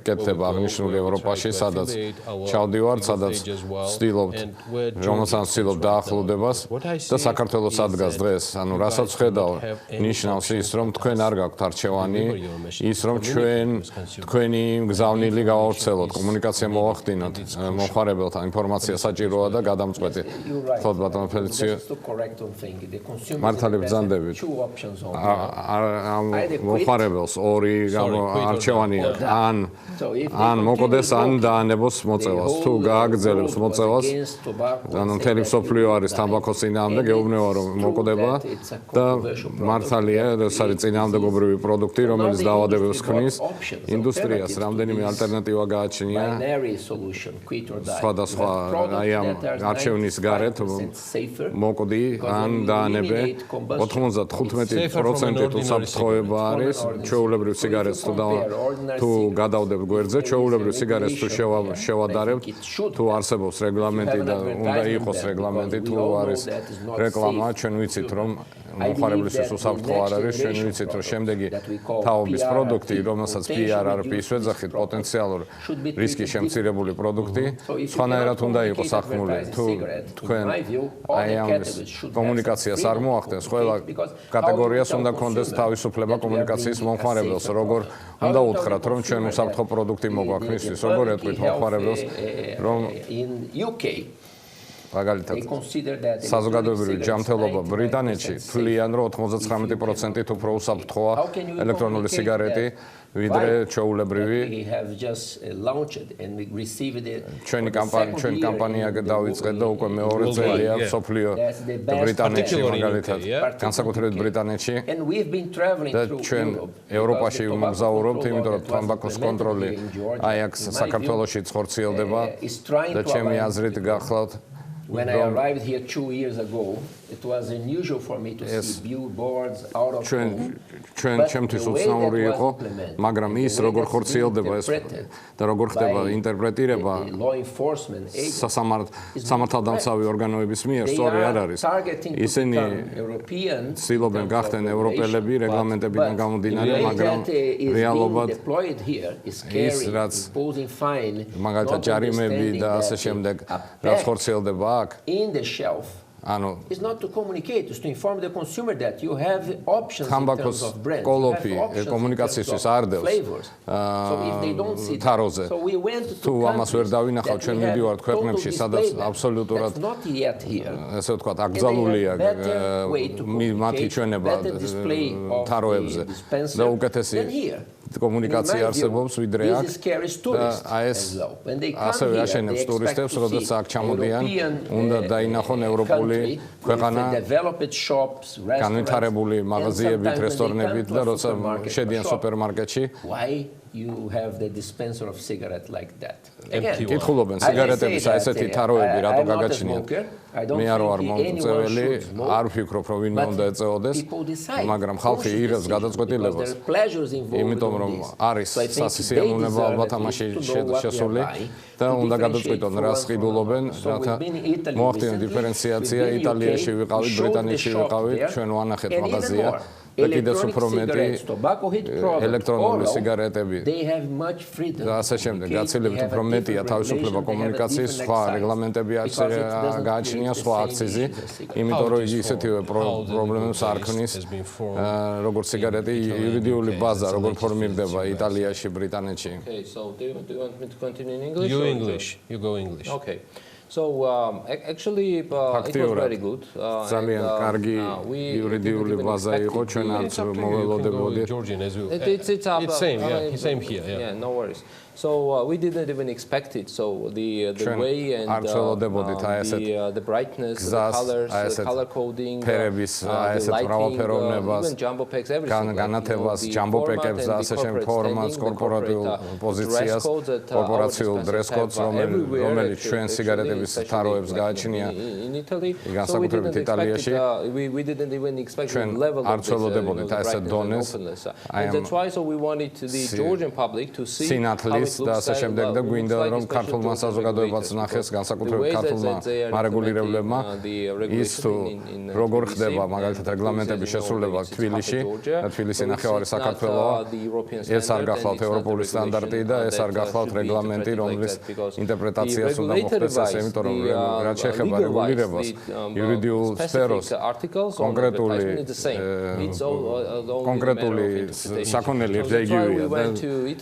კეთდება აღნიშნული ევროპაში, სადაც ჩავდივართ, სადაც ვცდილობთ, რომელსაც ვცდილობ დაახლოვებას და საქართველოს ადგას დღეს, ანუ რასაც ვხედავ, ნიშნავს ის, რომ თქვენ არ გაქვთ არჩევანი, ის რომ ჩვენ თქვენი მგზავნილი გავავრცელოთ, კომუნიკაცია მოვახდინოთ მომხმარებელთან, ინფორმაცია საჭიროა და გადამწყვეტი. ხოთ ბატონო ფელიციო. მართალი ბრძანდებით. მომხმარებელს ორი არჩევანი აქვს, ან მოკლდეს, ან დაანებოს მოწევას. თუ გააგრძელებს მოწევას, ანუ მთელი მსოფლიო არის თამბაქოს წინააღმდეგ, გეუბნება რომ მოკვდება და მართალია, ეს არის წინააღმდეგობრივი პროდუქტი, რომელიც დაავადებებს ქმნის ინდუსტრიას. რამდენიმე ალტერნატივა გააჩნია სხვადასხვა აი ამ არჩევნის გარეთ მოკვდი ან დაანებე 95% თუ საფრთხეობა არის ჩვეულებრივ სიგარეტს თუ გადავდებთ გვერდზე, ჩვეულებრივ სიგარეტს თუ შევადარებთ, თუ არსებობს რეგლამენტი და უნდა იყოს რეგლამენტი, თუ არის რეკლამა, ჩვენ ვიცით რომ მომხმარებლისთვის უსაფრთხო არ არის, ჩვენ ვიცით რომ შემდეგი თაობის პროდუქტი, რომელსაც PRRP შეძახით, პოტენციალურ რისკის შემცირებული პროდუქტი, სხვანაირად უნდა იყოს ახმული. თუ თქვენ აი ამ კომუნიკაციას არ მოახდენს, ყველა კატეგორიას უნდა გქონდეს თავისუფლება კომუნიკაციის მომხმარებელს, როგორ უნდა უთხრათ, რომ ჩვენ უსაფრთხო პროდუქტი მოგვაქვს მისთვის, როგორ ეტყვით მომხმარებელს, რომ მაგალითად საზოგადოებრივი ჯანმრთელობა ბრიტანეთში თვლიან, რომ 99% უფრო უსაფრთხოა ელექტრონული სიგარეტი ვიდრე ჩვეულებრივი. ჩვენი კამპანია დავიწყეთ და უკვე მეორე წელია სოფლიო და ბრიტანეთში მაგალითად, განსაკუთრებით ბრიტანეთში და ჩვენ ევროპაში მოგზაურობთ, იმიტომ რომ თამბაქოს კონტროლი აი აქ საქართველოშიც ხორციელდება და ჩემი აზრით გახლავთ When I arrived here 2 years ago, it was unusual for me to see billboards out of home. ჩემთვის უცნაური იყო, მაგრამ ის როგორ ხორციელდება ეს და როგორ ხდება ინტერპრეტირება სამართალდამცავი ორგანოების მიერ, სწორი არ არის. ისინი ცდილობენ გახდნენ ევროპელები რეგლამენტებიდან გამომდინარე, მაგრამ რეალობად ის რაც მაგალითად ჯარიმები და ასე შემდეგ რაც ხორციელდება in the shelf is not to communicate, is to inform the consumer that you have options in terms of brands, you have options in terms of flavors. So if they don't see that, so we went to countries that we have totally displayed that. That's not yet here. ესე ვთქვათ, აკრძალულია მათი ჩვენება თაროებზე და უკეთესი კომუნიკაცია არსებობს ვიდრე აქ და ეს ასევე აშენებს ტურისტებს, როდესაც აქ ჩამოდიან, უნდა დაინახონ ევროპული ქვეყანა, განვითარებული მაღაზიებით, რესტორნებით და როცა შედიან სუპერმარკეტში you have the dispenser of cigarette like that. კითხულობენ სიგარეტების ესეთი თაროები რატო გაგაჩნიათ? მე არ ვარ მომწეველი, არ ვფიქრობ რომ ვინმე უნდა ეწეოდეს, მაგრამ ხალხი იღებს გადაწყვეტილებას. იმიტომ რომ არის სასიამოვნება ალბათ ამაში შესული და უნდა გადაწყვიტონ რას ყიდულობენ, რათა მოახდინონ დიფერენციაცია. იტალიაში ვიყავით, ბრიტანეთში ვიყავით, ჩვენ ვანახეთ მაღაზია და კიდევ უფრო მეტი ელექტრონული სიგარეტები. და ასე შემდეგ, გაცილებით უფრო მეტია თავისუფლება კომუნიკაციის, სხვა რეგლამენტები გააჩნია, სხვა აქციზი, იმიტომ რომ იგი ისეთივე პრობლემებს არ ქმნის, როგორც სიგარეტი, იურიდიული ბაზა, როგორ ფორმირდება იტალიაში, ბრიტანეთში. Okay, so do you want me to continue in English? You go English. Okay. So actually it was very good. ძალიან კარგი იურიდიული ბაზა იყო, ჩვენ არც მოველოდებოდით. It's same here. Yeah, no worries. So we didn't even expect it. So the way and the brightness, the colors, the color coding, the lighting, even jumbo packs, everything. განათებას, jumbo pack-ებს და ასე შემდეგ ფორმატს, კორპორატიულ პოზიციას, კორპორაციულ dress codes, რომელიც ჩვენ სიგარეტების თაროებს გააჩნია განსაკუთრებით იტალიაში. We didn't even expect the level არ ცელოდებოდით ასეთ დონეს. That's why so we wanted the Georgian public to see და ასე შემდეგ და გვინდა რომ ქართულმა საზოგადოებაც ნახეს განსაკუთრებით ქართულმა მარეგულირებლებმა ის თუ როგორ ხდება მაგალითად რეგლამენტების შესრულება თბილისში და თბილისი ნახევარი საქართველოა ეს არ გახლავთ ევროპული სტანდარტი და ეს არ გახლავთ რეგლამენტი რომლის ინტერპრეტაციას უნდა მოხდეს ასე იმიტომ რომ რაც შეეხება რეგულირებას იურიდიულ სფეროს კონკრეტული საკონელი ეგრეგივია და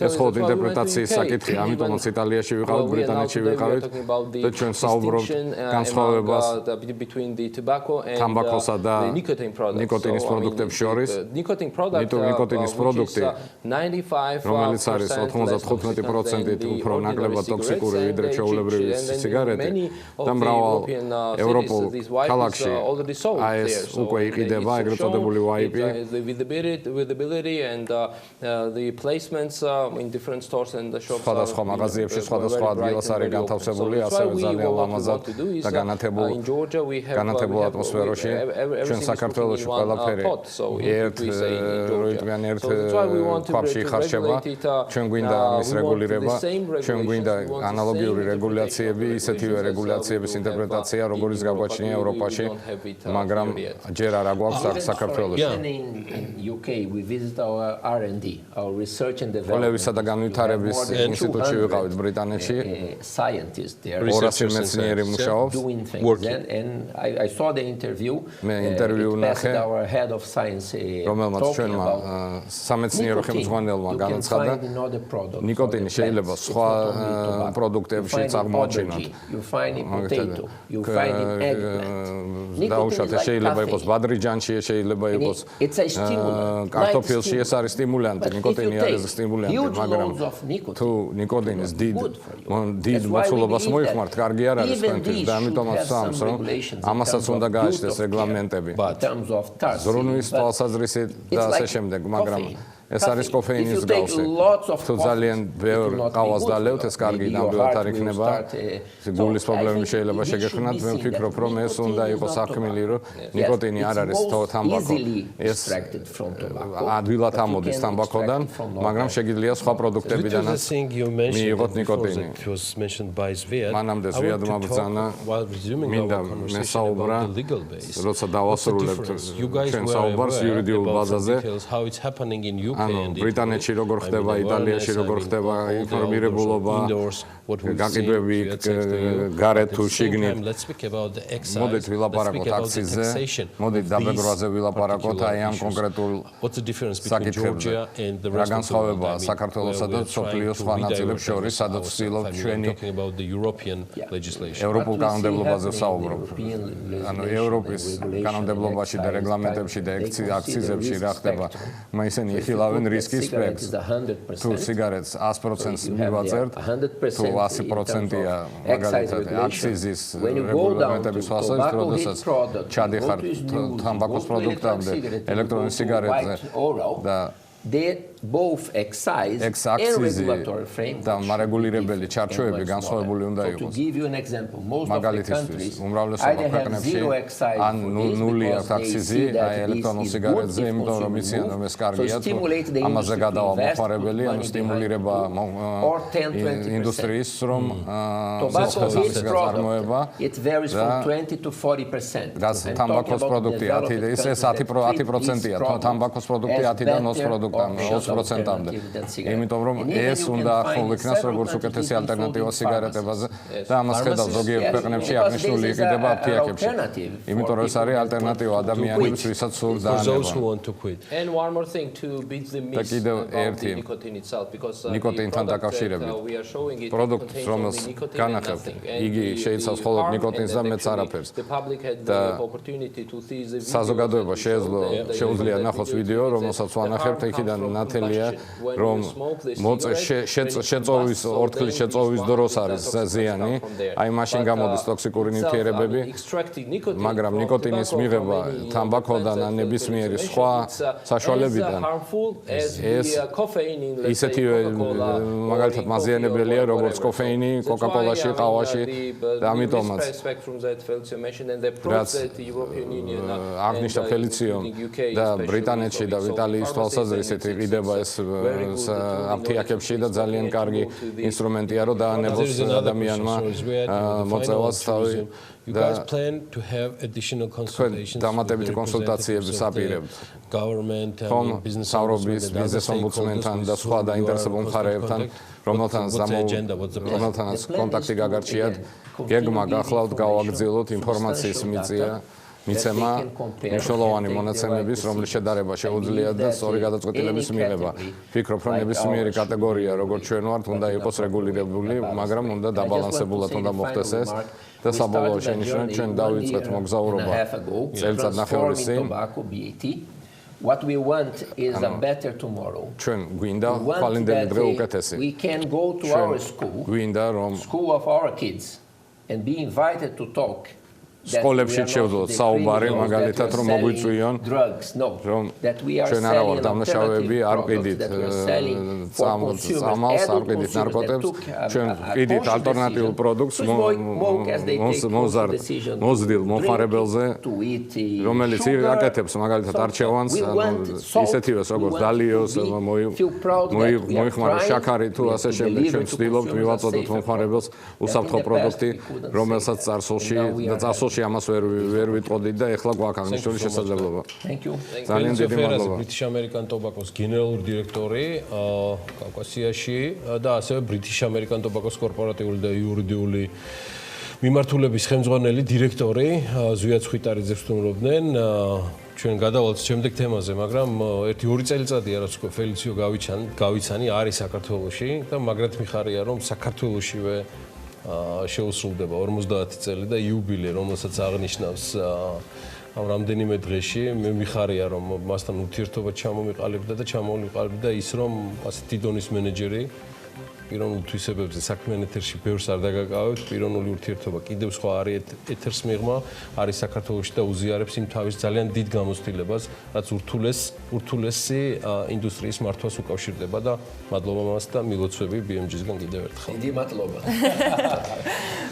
ეს ხოლმე ინტერპრეტაციის საკითხი, ამიტომაც იტალიაში ვიყავით, ბრიტანეთში ვიყავით და ჩვენ საუბრობთ განსხვავებას თამბაქოსა და ნიკოტინის პროდუქტებს შორის. ნიკოტინის პროდუქტი, რომელიც არის 95% უფრო ნაკლებად ტოქსიკური ვიდრე ჩვეულებრივი სიგარეტი და მრავალ ევროპულ ქალაქში ეს უკვე იყიდება, ეგრეთ წოდებული ვაიპი. სხვადასხვა მაღაზიებში, სხვადასხვა ადგილას არის განთავსებული, ასევე ძალიან ლამაზად და განათებულ ატმოსფეროში. ჩვენ საქართველოში ყველაფერი ერთ ქვაბში იხარშება. ჩვენ გვინდა ამის რეგულირება, ჩვენ გვინდა ანალოგიური რეგულაციები, ისეთივე რეგულაციების ინტერპრეტაცია, როგორიც გაგვაჩნია ევროპაში, მაგრამ ჯერ არ აგვაქვს საქართველოში. კვლევისა და განვითარების ინსტიტუტში ვიყავით ბრიტანეთში. 200 მეცნიერი მუშაობს. მე ინტერვიუ ნახე, რომელმაც ჩვენმა სამეცნიერო ხელმძღვანელმა განაცხადა, ნიკოტინი შეიძლება სხვა პროდუქტებში აღმოაჩინოთ. დაუშვათ, შეიძლება იყოს ბადრიჯანში, შეიძლება იყოს კარტოფილში, ეს არის სტიმულანტი, ნიკოტინი არის სტიმულანტი, მაგრამ თუ ნიკოტინის დიდ მოცულობას მოიხმართ, კარგი არ არის თქვენთვის და ამიტომაც სამს რომ ამასაც უნდა გააჩნდეს რეგლამენტები. ზრუნვის თვალსაზრისით და ასე შემდეგ, მაგრამ ეს არის კოფეინის გავსე. თუ ძალიან ბევრ ყავას დალევთ, ეს კარგი ნამდვილად არ იქნება. გულის პრობლემები შეიძლება შეგექმნათ. მე ვფიქრობ, რომ ეს უნდა იყოს საქმელი, რომ ნიკოტინი არ არის თამბაქო. ეს ადვილად ამოდის თამბაქოდან, მაგრამ შეგიძლია სხვა პროდუქტებიდანაც მიიღოთ ნიკოტინი. მანამდე ზვიადმა ბრძანა მინდა მესაუბრა, როცა დავასრულებთ ჩვენ საუბარს იურიდიულ ბაზაზე. ანუ ბრიტანეთში როგორ ხდება, იტალიაში როგორ ხდება ინფორმირებულობა, გაყიდვები გარეთ თუ შიგნით. მოდით ვილაპარაკოთ აქციზზე, მოდით დაბეჭდვაზე ვილაპარაკოთ აი ამ კონკრეტულ საკითხებზე. რა განსხვავებაა საქართველოსა და მსოფლიოს სხვა ნაწილებს შორის, სადაც ვცდილობთ ჩვენი ევროპულ კანონმდებლობაზე ვსაუბრობთ. ანუ ევროპის კანონმდებლობაში და რეგლამენტებში და აქციზებში რა ხდება, მე ისინი იხილავენ რისკის სპექტრს. თუ სიგარეტს 100%-ს მივაწერთ, თუ 100%-ია მაგალითად აქციზის რეგლამენტების ვასწავლეთ, როდესაც ჩადიხართ თამბაქოს პროდუქტამდე, ელექტრონულ სიგარეტზე და both excise and regulatory framework. და მარეგულირებელი ჩარჩოები განსხვავებული უნდა To იყოს. give you an example, most of the countries უმრავლესობა either have ქვეყნებში zero excise ან ნული აქვს აქციზი აი ელექტრონულ სიგარეტზე, იმიტომ რომ იციან რომ ეს კარგია თუ ამაზე გადავა მოხმარებელი, ანუ სტიმულირება ინდუსტრიის რომ წარმოება. It varies from 20 to 40%. რაც თამბაქოს პროდუქტი 10%-ია, თამბაქოს პროდუქტი 10-დან 20%-მდე. იმიტომ რომ ეს უნდა ახლო იქნას როგორც უკეთესი ალტერნატივა სიგარეტებაზე და ამას ხედავ ზოგიერთ ქვეყნებში აღნიშნული იყიდება აფთიაქებში. იმიტომ რომ ეს არის ალტერნატივა ადამიანებს, ვისაც სურს დაანება. And one more thing to beat the myth about the nicotine itself because ნიკოტინთან დაკავშირებით პროდუქტს რომელს განახებთ იგი შეიცავს მხოლოდ ნიკოტინს და მეც არაფერს და საზოგადოება შეუძლია ნახოს ვიდეო რომელსაც ვანახებთ იქიდან ნათელია რომ შეწოვის ორთქლის შეწოვის დროს არის ზიანი აი მაშინ გამოდის ტოქსიკური ნივთიერებები მაგრამ ნიკოტინის მიღება თამბაქოდან ან ნებისმიერი სხვა საშუალებიდან ეს ისეთივე მაგალითად მაზიანებელია როგორც კოფეინი კოკა-კოლაში ყავაში და ამიტომაც რაც აღნიშნა ფელიციომ და ბრიტანეთში და იტალიის თვალსაზრისით იყიდება ეს აფთიაქებში და ძალიან კარგი ინსტრუმენტია რომ დაანებოს ადამიანმა მოწევას თავი და დამატებითი კონსულტაციების აპირებთ ხომ საუბრობთ ბიზნეს ომბუდსმენთან და სხვა დაინტერესებულ მხარეებთან რომელთანაც კონტაქტი გაგარჩიათ გეგმა გახლავთ გავაგრძელოთ ინფორმაციის მიცემა მნიშვნელოვანი მონაცემების რომლის შედარება შეუძლიათ და სწორი გადაწყვეტილების მიღება ვფიქრობ რომ ნებისმიერი კატეგორია როგორც ჩვენ ვართ უნდა იყოს რეგულირებული მაგრამ უნდა დაბალანსებულად უნდა მოხდეს ეს და საბოლოო შენიშვნა ჩვენ დავიწყეთ მოგზაურობა წელიწად ნახევრის წინ What we want is a better tomorrow. ჩვენ გვინდა ხვალინდელი დღე უკეთესი. We can go to our school, school of our kids, and be invited to talk. სკოლებში შევძლოთ საუბარი მაგალითად რომ მოგვიწვიონ რომ ჩვენ არა ვართ დამნაშავეები არ ვყიდით წამალს არ ვყიდით ნარკოტიკებს ჩვენ ვყიდით ალტერნატიულ პროდუქტს მოზრდილ მომხმარებელზე რომელიც აკეთებს მაგალითად არჩევანს ისეთივეს როგორც დალიოს მოიხმაროს შაქარი თუ ასე შემდეგ ჩვენ ვცდილობთ მივაწოდოთ მომხმარებელს უსაფრთხო პროდუქტი რომელსაც წარსულში და წარსულში ამას ვერ ვიტყოდით და ეხლა გვაქვს აღნიშნული შესაძლებლობა. Thank you. ძალიან დიდი მადლობა. British American Tobacco-ს გენერალური დირექტორი კავკასიაში და ასევე British American Tobacco-ს კორპორატიული და იურიდიული მიმართულების ხელმძღვანელი დირექტორი ზვიად ხვიტარიძე ვსტუმრობდნენ. ჩვენ გადავალთ შემდეგ თემაზე, მაგრამ 1-2 წელიწადია რაც ფელიციო გავიცანი არის საქართველოში და მაგრად მიხარია რომ საქართველოშივე შეუსრულდება 50 წელი და იუბილე, რომელსაც აღნიშნავს ამ რამდენიმე დღეში. მე მიხარია რომ მასთან ურთიერთობა ჩამომიყალიბდა და ჩამოვიყალიბდა ის რომ ასეთი დონის მენეჯერი პიროვნულ თვისებებზე საქმიან ეთერში ბევრს არ დაგაკავებთ. პიროვნული ურთიერთობა კიდევ სხვა არის ეთერს მიღმა, არის საქართველოში და უზიარებს იმ თავის ძალიან დიდ გამოცდილებას, რაც ურთულესი ინდუსტრიის მართვას უკავშირდება და მადლობა მას და მილოცვები BMG-სგან კიდევ ერთხელ. დიდი მადლობა.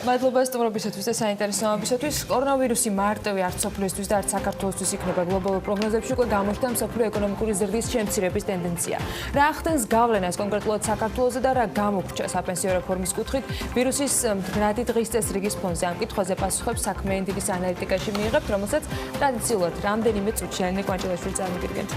მადლობა სტუმრობისათვის და საინტერესოებისათვის. კორონავირუსი მარტივი არც სოფლიოსთვის და არც საქართველოსთვის იქნება გლობალურ პროგნოზებში უკვე გამოჩნდა მსოფლიო ეკონომიკური ზრდის შემცირების ტენდენცია. რა ახდენს გავლენას კონკრეტულად საქართველოზე და რა გამოგრჩა საპენსიო რეფორმის კუთხით ვირუსის მდგრადი დღის წესრიგის ფონზე. ამ კითხვაზე პასუხებს საქმიანი დიდის ანალიტიკაში მიიღებთ, რომელსაც ტრადიციულად რამდენიმე წუთში ანე კვანჭელაშვილი წარმოგიდგენთ.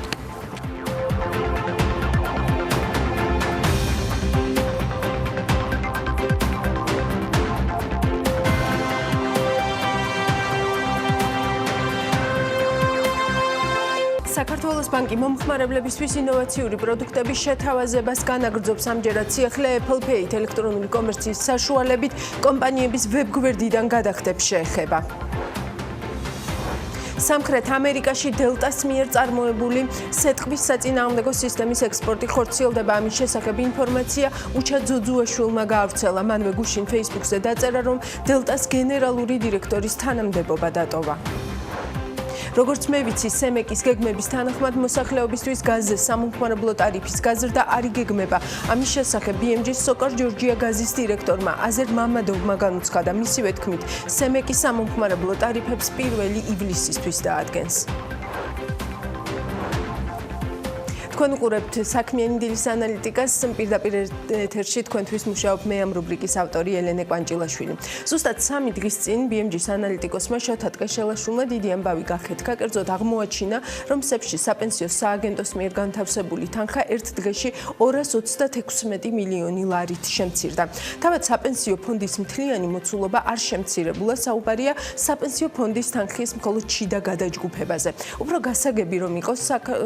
საქართველოს ბანკი მომხმარებლებისთვის ინოვაციური პროდუქტების შეთავაზებას განაგრძობს. ამჯერად სიახლე Apple Pay ელექტრონული კომერციის საშუალებით კომპანიების ვებგვერდიდან გადახდებს შეეხება. სამხრეთ ამერიკაში დელტას მიერ წარმოებული სეტყვის საწინააღმდეგო სისტემის ექსპორტი ხორციელდება. ამის შესახებ ინფორმაცია უჩა ძოძუაშვილმა გაავრცელა. მანვე გუშინ Facebook-ზე დაწერა, რომ დელტას გენერალური დირექტორის თანამდებობა დატოვა. როგორც მე ვიცი, სემეკის გეგმების თანახმად მოსახლეობისთვის გაზზე სამომხმარებლო ტარიფის გაზრდა არ იგეგმება. ამის შესახებ BMG-ის სოკარ ჯორჯია გაზის დირექტორმა აზერ მამადოვმა განუცხადა. მისივე თქმით, სემეკი სამომხმარებლო ტარიფებს 1 ივლისისთვის დაადგენს. თქვენ უყურებთ საქმიანი დილის ანალიტიკას, პირდაპირ ეთერში თქვენთვის მუშაობ მე ამ რუბრიკის ავტორი ელენე კვანჭილაშვილი. ზუსტად 3 დღის წინ BMG-ის ანალიტიკოსმა შოთა ტკეშელაშვილმა დიდი ამბავი გახეთქა, კერძოდ აღმოაჩინა, რომ სეფში საპენსიო სააგენტოს მიერ განთავსებული თანხა ერთ დღეში 236 მილიონი ლარით შემცირდა. თავად საპენსიო ფონდის მთლიანი მოცულობა არ შემცირებულა, საუბარია საპენსიო ფონდის თანხის მხოლოდ შიდა გადაჯგუფებაზე. უფრო გასაგები რომ იყოს,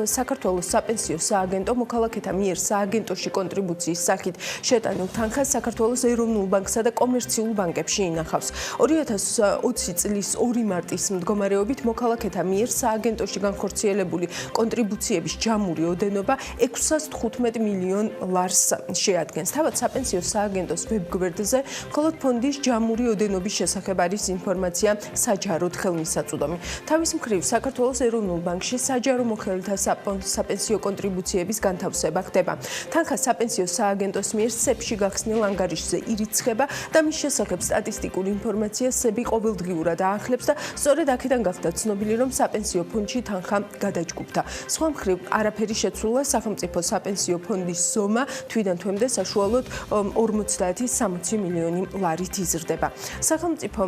საქართველოს საპენსიო სააგენტო მოქალაქეთა მიერ სააგენტოში კონტრიბუციის სახით შეტანილ თანხას საქართველოს ეროვნულ ბანკსა და კომერციულ ბანკებში ინახავს. 2020 წლის 2 მარტის მდგომარეობით მოქალაქეთა მიერ სააგენტოში განხორციელებული კონტრიბუციების ჯამური ოდენობა 615 მილიონ ლარს შეადგენს. თავად საპენსიო სააგენტოს ვებგვერდზე მხოლოდ ფონდის ჯამური ოდენობის შესახებ არის ინფორმაცია საჯაროდ ხელმისაწვდომი. თავის მხრივ საქართველოს ეროვნულ ბანკში საჯარო მოხელეთა საპენსიო კონტრიბუციების განთავსება ხდება. თანხა საპენსიო სააგენტოს მიერ სეფში გახსნილ ანგარიშზე ირიცხება და მის შესახებ სტატისტიკური ინფორმაცია სები ყოველდღიურად აახლებს და სწორედ აქედან გახდა ცნობილი, რომ საპენსიო ფონდში თანხა გადაჯგუფდა. სხვა მხრივ, არაფერი შეცვლილა სახელმწიფო საპენსიო ფონდის ზომა თვიდან თვემდე საშუალოდ 50-60 მილიონი ლარით იზრდება. სახელმწიფო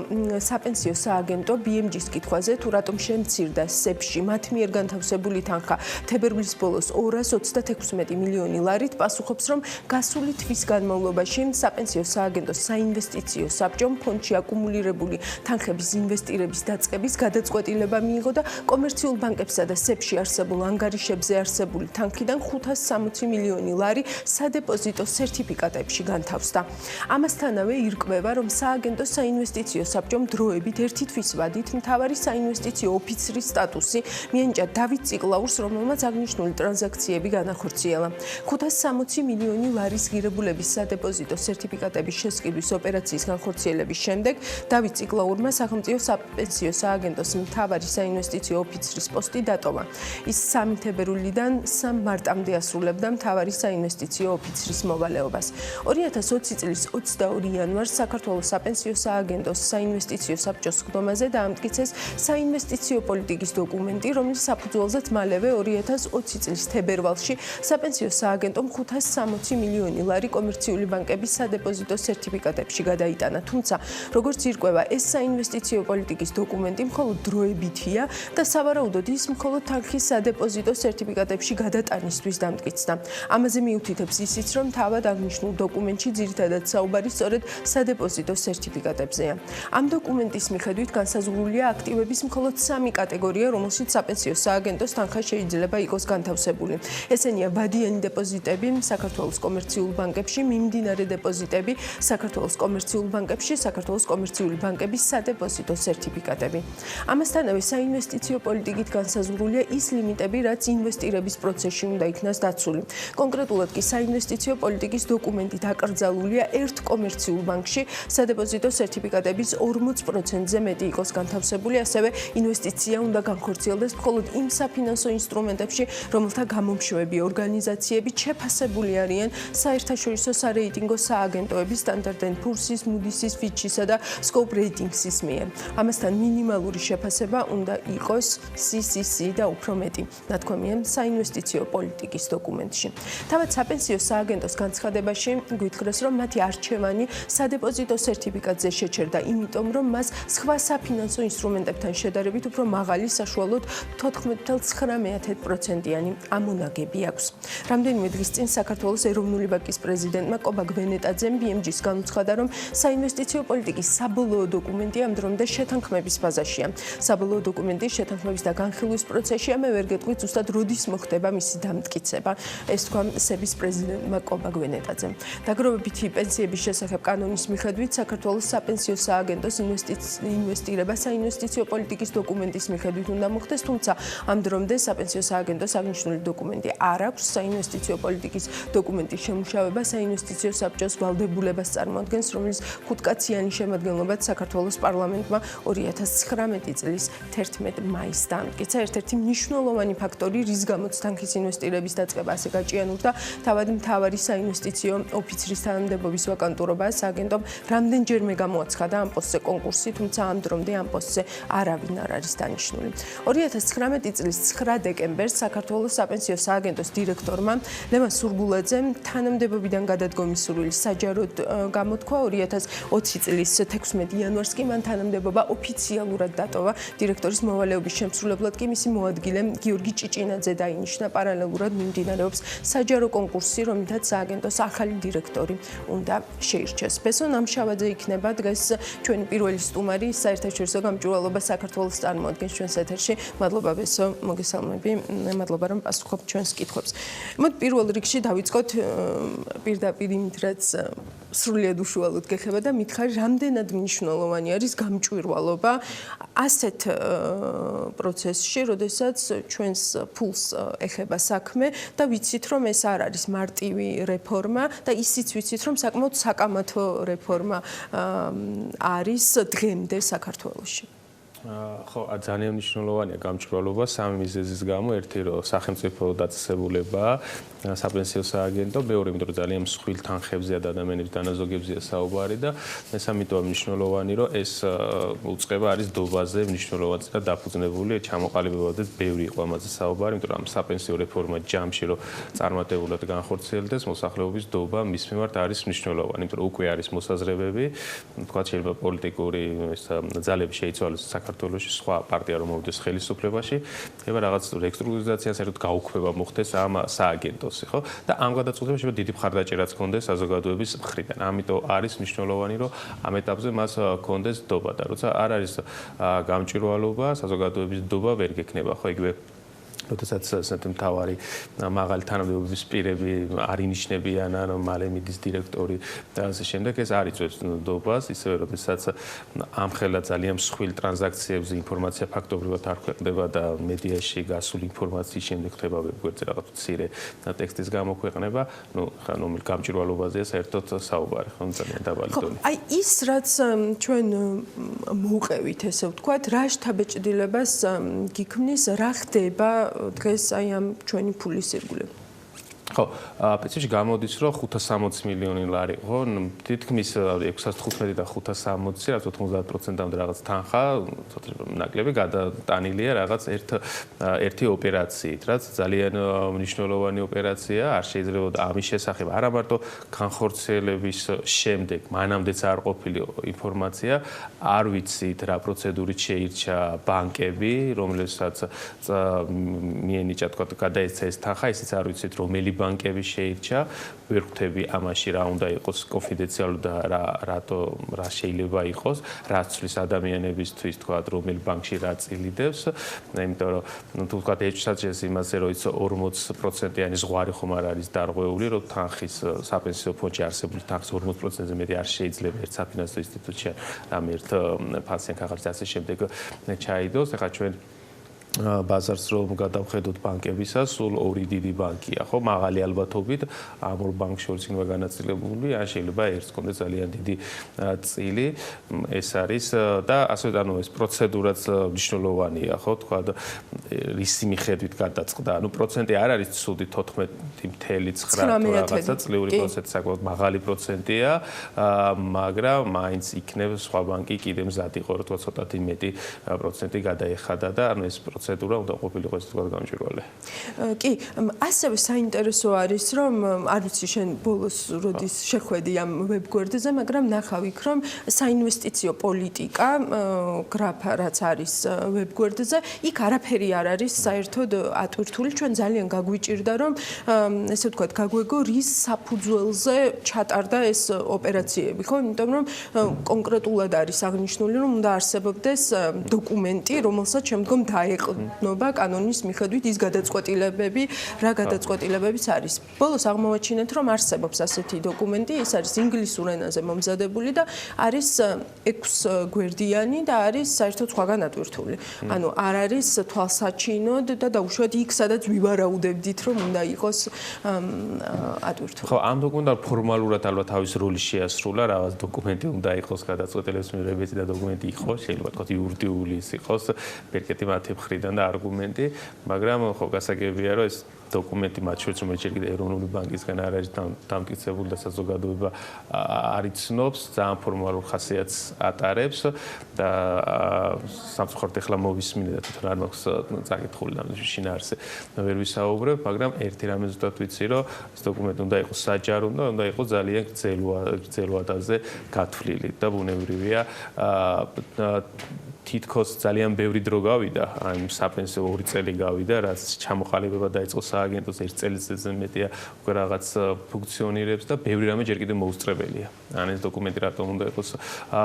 საპენსიო სააგენტო BMG-ის კითხვაზე, თუ რატომ შემცირდა სეფში მათ მიერ განთავსებული თანხა თებერვლის ბოლოს 236 მილიონი ლარით პასუხობს, რომ გასული თვის განმავლობაში საპენსიო სააგენტოს საინვესტიციო საბჭომ ფონდში აკუმულირებული თანხების ინვესტირების დაწყების გადაწყვეტილება მიიღო და კომერციულ ბანკებსა და სეფში არსებულ ანგარიშებზე არსებული თანხიდან 560 მილიონი ლარი სადეპოზიტო სერტიფიკატებში განთავსდა. ამასთანავე ირკვევა, რომ სააგენტოს საინვესტიციო საბჭომ დროებით ერთი თვის ვადით მთავარი საინვესტიციო ოფიცრის სტატუსი მიენიჭა დავით ციკლაურს, რომელმაც აღნიშნული ტრანზაქციები განახორციელა. 560 მილიონი ლარის ღირებულების სადეპოზიტო სერტიფიკატების შესყიდვის ოპერაციის განხორციელების შემდეგ დავით ციკლაურმა სახელმწიფო საპენსიო სააგენტოს მთავარი საინვესტიციო ოფიცრის პოსტი დატოვა. ის 3 თებერვლიდან 3 მარტამდე ასრულებდა მთავარი საინვესტიციო ოფიცრის მოვალეობას. 2020 წლის 22 იანვარს საქართველოს საპენსიო სააგენტოს საინვესტიციო საბჭოს სხდომაზე დაამტკიცეს საინვესტიციო პოლიტიკის დოკუმენტი, რომლის საფუძველზეც მალევე 2020 წლის თებერვალში საპენსიო სააგენტომ 560 მილიონი ლარი კომერციული ბანკების სადეპოზიტო სერტიფიკატებში გადაიტანა. თუმცა, როგორც ირკვევა, ეს საინვესტიციო პოლიტიკის დოკუმენტი მხოლოდ დროებითია და სავარაუდოდ ის მხოლოდ თანხის სადეპოზიტო სერტიფიკატებში გადატანისთვის დამტკიცდა. ამაზე მიუთითებს ისიც, რომ თავად აღნიშნულ დოკუმენტში ძირითადად საუბარი სწორედ სადეპოზიტო სერტიფიკატებზეა. ამ დოკუმენტის მიხედვით განსაზღვრულია აქტივების მხოლოდ 3 კატეგორია, რომელშიც საპენსიო სააგენტოს თანხა შეიძლება იყოს განთავსებული. ესენია ვადიანი დეპოზიტები საქართველოს კომერციულ ბანკებში, მიმდინარე დეპოზიტები საქართველოს კომერციულ ბანკებში, საქართველოს კომერციული ბანკების სადეპოზიტო სერტიფიკატები. ამასთანავე საინვესტიციო პოლიტიკით განსაზღვრულია ის ლიმიტები, რაც ინვესტირების პროცესში უნდა იქნას დაცული. კონკრეტულად კი საინვესტიციო პოლიტიკის დოკუმენტი დაკრძალულია ერთ კომერციულ ბანკში სადეპოზიტო სერტიფიკატების 40%-ზე მეტი იყოს განთავსებული, ასევე ინვესტიცია უნდა განხორციელდეს მხოლოდ იმ საფინანსო ინსტრუმენტებში, რომელთა გამომშვები ორგანიზაციები შეფასებული არიან საერთაშორისო სარეიტინგო სააგენტოების Standard & Poor's-ის, Moody's-ის, Fitch-ისა და Scope Ratings-ის მიერ. ამასთან მინიმალური შეფასება უნდა იყოს CCC და უფრო მეტი, ნათქვამია საინვესტიციო პოლიტიკის დოკუმენტში. თავად საპენსიო სააგენტოს განცხადებაში გვითხრეს, რომ მათი არჩევანი სადეპოზიტო სერტიფიკატზე შეჩერდა, იმიტომ რომ მას სხვა საფინანსო ინსტრუმენტებთან შედარებით უფრო მაღალი, საშუალოდ 14.9%-იანი ამონაგები აქვს. რამდენიმე დღის წინ საქართველოს ეროვნული ბანკის პრეზიდენტმა კობა გვენეტაძემ BMG-ს განუცხადა, რომ საინვესტიციო პოლიტიკის საბოლოო დოკუმენტი ამ დრომდე შეთანხმების ფაზაშია. საბოლოო დოკუმენტის შეთანხმების და განხილვის პროცესში მე ვერ გეტყვით ზუსტად როდის მოხდება მისი დამტკიცება. ეს თქვა სების პრეზიდენტმა კობა გვენეტაძემ. დაგროვებითი პენსიების შესახებ კანონის მიხედვით საქართველოს საპენსიო სააგენტოს ინვესტირება საინვესტიციო პოლიტიკის დოკუმენტის მიხედვით უნდა მოხდეს, თუმცა ამ დრომდე საპენსიო სააგენტოს აღნიშნული დოკუმენტი დოკუმენტი არ აქვს, საინვესტიციო პოლიტიკის დოკუმენტის შემუშავება საინვესტიციო საბჭოს ვალდებულებას წარმოადგენს, რომელიც 5 კაციანი შემადგენლობაც საქართველოს პარლამენტმა 2019 წლის 11 მაისს დაამტკიცა. ერთ-ერთი მნიშვნელოვანი ფაქტორი, რის გამოც თანხის ინვესტირების დაწყება ასე გაჭიანურდა, თავად მთავარი საინვესტიციო ოფიცრის თანამდებობის ვაკანტურობაა სააგენტომ რამდენჯერმე გამოაცხადა ამ პოსტზე კონკურსი, თუმცა ამ დრომდე ამ პოსტზე არავინ არ არის დანიშნული. 2019 წლის 9 დეკემბერს საქართველოს საპენსიო სააგენტოს დირექტორმა ლევან სურგულაძემ თანამდებობიდან გადადგომის სურვილი საჯაროდ გამოთქვა. 2020 წლის 16 იანვარს კი მან თანამდებობა ოფიციალურად დატოვა. დირექტორის მოვალეობის შემსრულებლად კი მისი მოადგილე გიორგი ჭიჭინაძე დაინიშნა. პარალელურად მიმდინარეობს საჯარო კონკურსი, რომლითაც სააგენტოს ახალი დირექტორი უნდა შეირჩეს. ბესო ნამშავაძე იქნება დღეს ჩვენი პირველი სტუმარი, საერთაშორისო გამჭვირვალობა საქართველოს წარმოადგენს ჩვენს ეთერში. მადლობა ბესო, მოგესალმები. მადლობა რომ პასუხობთ ჩვენს კითხვებს. მოდი პირველ რიგში დავიწყოთ პირდაპირ იმით, რაც სრულიად უშუალოდ გეხება და მითხარი, რამდენად მნიშვნელოვანი არის გამჭვირვალობა ასეთ პროცესში, როდესაც ჩვენს ფულს ეხება საქმე და ვიცით, რომ ეს არ არის მარტივი რეფორმა და ისიც ვიცით, რომ საკმაოდ საკამათო რეფორმა არის დღემდე საქართველოში. ხო, ძალიან მნიშვნელოვანია გამჭვირვალობა სამი მიზეზის გამო. ერთი, რომ სახელმწიფო დაწესებულება საპენსიო სააგენტო, მეორე, იმიტომ რომ ძალიან მსხვილ თანხებზეა და ადამიანების დანაზოგებზეა საუბარი და მესამე, მნიშვნელოვანი, რომ ეს უწყება არის დობაზე მნიშვნელოვანი და დაფუძნებული ჩამოყალიბებაზე ბევრი იყო ამაზე საუბარი, იმიტომ რომ საპენსიო რეფორმა ჯამში რომ წარმატებულად განხორციელდეს, მოსახლეობის დობა მის მიმართ არის მნიშვნელოვანი, იმიტომ რომ უკვე არის მოსაზრებები, თქვა შეიძლება პოლიტიკური ძალები შეიცვალოს საქართველოში სხვა პარტია რომ მოვიდეს ხელისუფლებაში, ეხლა რაღაც რესტრუქტურიზაცია საერთოდ გაუქმება მოხდეს ამ სააგენტოსი, ხო? და ამ გადაწყვეტილებაში შეიძლება დიდი მხარდაჭერაც ჰქონდეს საზოგადოების მხრიდან. ამიტომ არის მნიშვნელოვანი, რომ ამ ეტაპზე მას ჰქონდეს დობა და როცა არ არის გამჭვირვალობა, საზოგადოების დობა ვერ გექნება, ხო, იგივე როდესაც ესეთი მთავარი მაღალი თანამდებობის პირები არ ინიშნებიან, ან მალე მიდის დირექტორი და ასე შემდეგ, ეს არ იწვევს დობას, ისევე როდესაც ამხელა ძალიან მსხვილ ტრანზაქციებზე ინფორმაცია ფაქტობრივად არ ქვეყნდება და მედიაში გასული ინფორმაციის შემდეგ ხდება ვებგვერდზე რაღაც მცირე ტექსტის გამოქვეყნება, რომელ გამჭვირვალობაზეა საერთოდ საუბარი, ხო, ძალიან დაბალი დონე. აი ის რაც ჩვენ მოვყევით, ესე ვთქვათ, რა შთაბეჭდილებას გიქმნის, რა ხდება დღეს აი ამ ჩვენი ფულის ირგვლივ. ხო, პრინციპში გამოდის, რომ 560 მილიონი ლარი იყო, თითქმის 615 და 560, რაც 90%-მდე რაღაც თანხა, ცოტა ნაკლები გადატანილია რაღაც ერთი ოპერაციით, რაც ძალიან მნიშვნელოვანი ოპერაცია, არ შეიძლება ამის შესახებ არა მარტო განხორციელების შემდეგ, მანამდეც არ ყოფილი ინფორმაცია, არ ვიცით რა პროცედურით შეირჩა ბანკები, რომლებსაც მიენიჭა თქვა გადაეცა ეს თანხა, ისიც არ ვიცით რომელი ბანკები შეირჩა, ვერ ხვდები ამაში რა უნდა იყოს კონფიდენციალური და რა შეიძლება იყოს, რა ცვლის ადამიანებისთვის თქვა რომელი ბანკში რა წილიდებს, იმიტომ რომ თუ თქვა ეჭვსაჭრელს იმაზე რომ იცო 40%-იანი ზღვარი ხომ არ არის დარღვეული, რომ თანხის საპენსიო ფონდში არსებული თანხის 40%-ზე მეტი არ შეიძლება ერთ საფინანსო ინსტიტუტში რამე ერთ ფასიან ქაღალდზე ასე შემდეგ ჩაიდოს, ეხლა ჩვენ ბაზარს რომ გადავხედოთ ბანკებისას, სულ ორი დიდი ბანკია, ხო, მაღალი ალბათობით, ამ ორ ბანკს შორის იქნება განაწილებული, ან შეიძლება ერთს კონდეს ძალიან დიდი წილი, ეს არის და ასე ანუ ეს პროცედურაც მნიშვნელოვანია, ხო, თქვა რისი მიხედვით გადაწყდა, ანუ პროცენტი არ არის ცუდი 14.9 რაღაცა წლიური პროცენტი საკმაოდ მაღალი პროცენტია, მაგრამ მაინც იქნებს სხვა ბანკი კიდე მზად იყო, რომ თქვა ცოტათი მეტი პროცენტი გადაეხადა და ანუ ეს პროცედურა უნდა ყოფილიყო ეს თქვა გამჭვირვალე. კი, ასევე საინტერესო არის, რომ არ ვიცი შენ ბოლოს როდის შეხვედი ამ ვებგვერდზე, მაგრამ ნახავ იქ, რომ საინვესტიციო პოლიტიკა გრაფა რაც არის ვებგვერდზე, იქ არაფერი არ არის საერთოდ ატვირთული. ჩვენ ძალიან გაგვიჭირდა, რომ ესე ვთქვათ, გაგვეგო რის საფუძველზე ჩატარდა ეს ოპერაციები, ხო? იმიტომ რომ კონკრეტულად არის აღნიშნული, რომ უნდა არსებობდეს დოკუმენტი, რომელსაც შემდგომ დაეყო ეყნობა კანონის მიხედვით ის გადაწყვეტილებები, რა გადაწყვეტილებებიც არის. ბოლოს აღმოვაჩინეთ, რომ არსებობს ასეთი დოკუმენტი, ეს არის ინგლისურ ენაზე მომზადებული და არის 6 გვერდიანი და არის საერთოდ სხვაგან ატვირთული. ანუ არ არის თვალსაჩინოდ და დაუშვათ იქ, სადაც ვივარაუდებდით, რომ უნდა იყოს ატვირთული. ხო, ამ დოკუმენტთან ფორმალურად ალბათ თავის როლი შეასრულა, რაღაც დოკუმენტი უნდა იყოს გადაწყვეტილების მიღებითი და დოკუმენტი იყოს, შეიძლება თქვა იურიდიული იყოს, ბერკეტი მათი მხრიდან და არგუმენტი, მაგრამ ხო გასაგებია, რომ ეს დოკუმენტი მათ შორის რომელიც ჯერ კიდევ ეროვნული ბანკისგან არ არის დამტკიცებული და საზოგადოება არ იცნობს, ძალიან ფორმალურ ხასიათს ატარებს და სამწუხაროდ ეხლა მოვისმინე და თვითონ არ მაქვს წაკითხული და შინაარსზე ვერ ვისაუბრებ, მაგრამ ერთი რამე ზუსტად ვიცი, რომ ეს დოკუმენტი უნდა იყოს საჯარო და უნდა იყოს ძალიან გრძელვადაზე გათვლილი და ბუნებრივია თითქოს ძალიან ბევრი დრო გავიდა, აი საპენსიო 2 წელი გავიდა, რაც ჩამოყალიბება დაიწყო სააგენტოს 1 წელიწადზე მეტია უკვე რაღაც ფუნქციონირებს და ბევრი რამე ჯერ კიდევ მოუსწრებელია. ან ეს დოკუმენტი რატომ უნდა იყოს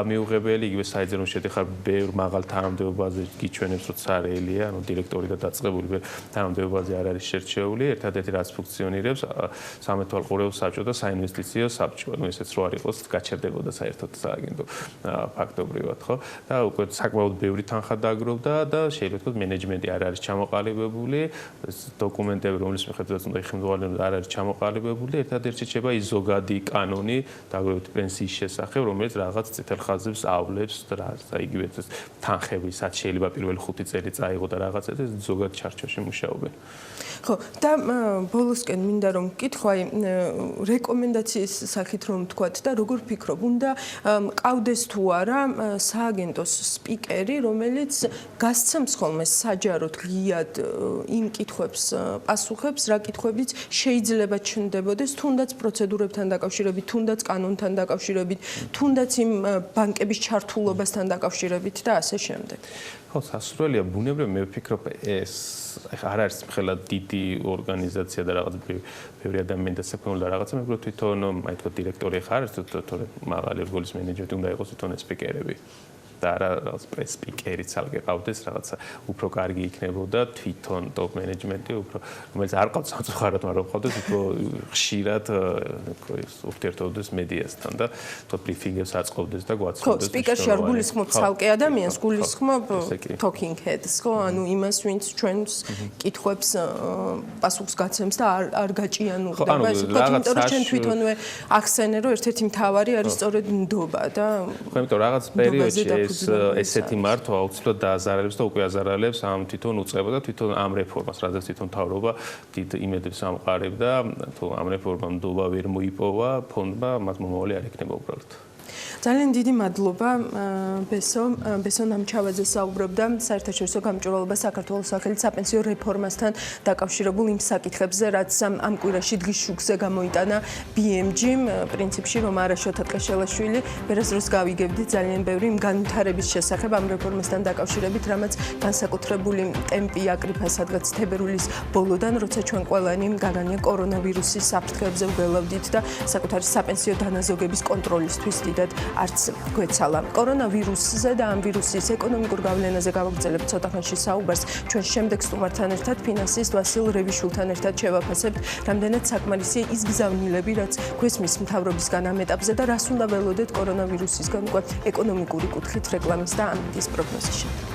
მიუღებელი, იგივე საიტზე რომ შედიხარ ბევრ მაღალ თანამდებობაზე გიჩვენებს, რომ სარეელია, ანუ დირექტორი და დაწყებული თანამდებობაზე არ არის შერჩეული, ერთადერთი რაც ფუნქციონირებს სამეთვალყურეო საბჭო და საინვესტიციო საბჭო. ანუ ესეც რო არ იყოს, გაჩერდებოდა საერთოდ სააგენტო ფაქტობრივად, ხო? და უკვე საკმაოდ ბევრი თანხა დაგროვდა და შეიძლება თქვა მენეჯმენტი არ არის ჩამოყალიბებული, დოკუმენტები რომლის მიხედვითაც უნდა იხმოვანებოდეს არ არის ჩამოყალიბებული, ერთადერთი შეიძლება ის ზოგადი კანონი დაგროვეთ პენსიის შესახებ, რომელიც რაღაც წითელ ხაზებს ავლებს და იგივე თანხები, რაც შეიძლება პირველი 5 წელი წაიღო და რაღაც ეს ზოგად ჩარჩოში მუშაობენ. ხო, და ბოლოსკენ მინდა რომ ვკითხო, აი რეკომენდაციის სახით რომ ვთქვათ და როგორ ფიქრობ, უნდა ყავდეს თუ არა სააგენტოს სპიკერი, რომელიც გასცემს ხოლმე საჯაროდ ღიად იმ კითხვებს პასუხებს, რა კითხვებიც შეიძლება ჩნდებოდეს, თუნდაც პროცედურებთან დაკავშირებით, თუნდაც კანონთან დაკავშირებით, თუნდაც იმ ბანკების ჩართულობასთან დაკავშირებით და ასე შემდეგ. ხო, სასურველია, ბუნებრივია, მე ვფიქრობ ეს არ არის მხოლოდ დიდი ორგანიზაცია და რაღაც ბევრი ადამიანი დასაქმებული და რაღაცა, მე ვფიქრობ თვითონ, აი თქო დირექტორი ხარ, თორე მაღალი რგოლის მენეჯმენტი უნდა იყოს თვითონ სპიკერები. და რაღაც პრეს სპიკერიც ალგე ყავდეს, რაღაცა უფრო კარგი იქნებოდა თვითონ ტოპ მენეჯმენტი, უფრო რომელიც არ ყავთ სამწუხაროდ, მაგრამ ყავდეს უფრო ხშირად ურთიერთობდეს მედიასთან და თქო ბრიფინგებს აწყობდეს და გვაცნობდეს. ხო, სპიკერში არ გულისხმობ ცალკე ადამიანს, გულისხმობ talking heads, ხო, ანუ იმას, ვინც ჩვენს კითხვებს პასუხს გაცემს და არ გაჭიანურდება, ესე ვთქვათ, იმიტომ რომ ჩვენ თვითონვე ახსენე, რომ ერთ-ერთი მთავარი არის სწორედ ნდობა და ხო, იმიტომ რაღაც პერიოდში ესეთი მართვა აუცილებლად დააზარალებს და უკვე აზარალებს ამ თვითონ უწყება და თვითონ ამ რეფორმას, რადგან თვითონ თავრობა დიდ იმედებს ამყარებდა, თუ ამ რეფორმამ ნდობა ვერ მოიპოვა, ფონდმა მას მომავალი არ ექნება უბრალოდ. ძალიან დიდი მადლობა ბესო ნამჩავაძე საუბრობდა საერთაშორისო გამჭვირვალობა საქართველოს სახელით საპენსიო რეფორმასთან დაკავშირებულ იმ საკითხებზე, რაც ამ კვირაში დღის შუქზე გამოიტანა BMG-მ, პრინციპში რომ არაშოთა ტყეშელაშვილი ვერას დროს გავიგებდით ძალიან ბევრი იმ განვითარების შესახებ ამ რეფორმასთან დაკავშირებით, რამაც განსაკუთრებული ტემპი აკრიფა სადღაც თებერვლის ბოლოდან, როცა ჩვენ ყველანი გაგანია კორონავირუსის საფრთხეებზე ველავდით და საკუთარი საპენსიო დანაზოგების კონტროლისთვის დიდად არც გვეცალა. კორონავირუსზე და ამ ვირუსის ეკონომიკურ გავლენაზე გავაგრძელებთ ცოტა ხანში საუბარს. ჩვენ შემდეგ სტუმართან ერთად ფინანსისტ ვასილ რევიშულთან ერთად შევაფასებთ, რამდენად საკმარისია ის გზავნილები, რაც გვესმის მთავრობისგან ამ ეტაპზე და რას უნდა ველოდეთ კორონავირუსისგან უკვე ეკონომიკური კუთხით რეკლამის და ამის პროგნოზის შემდეგ.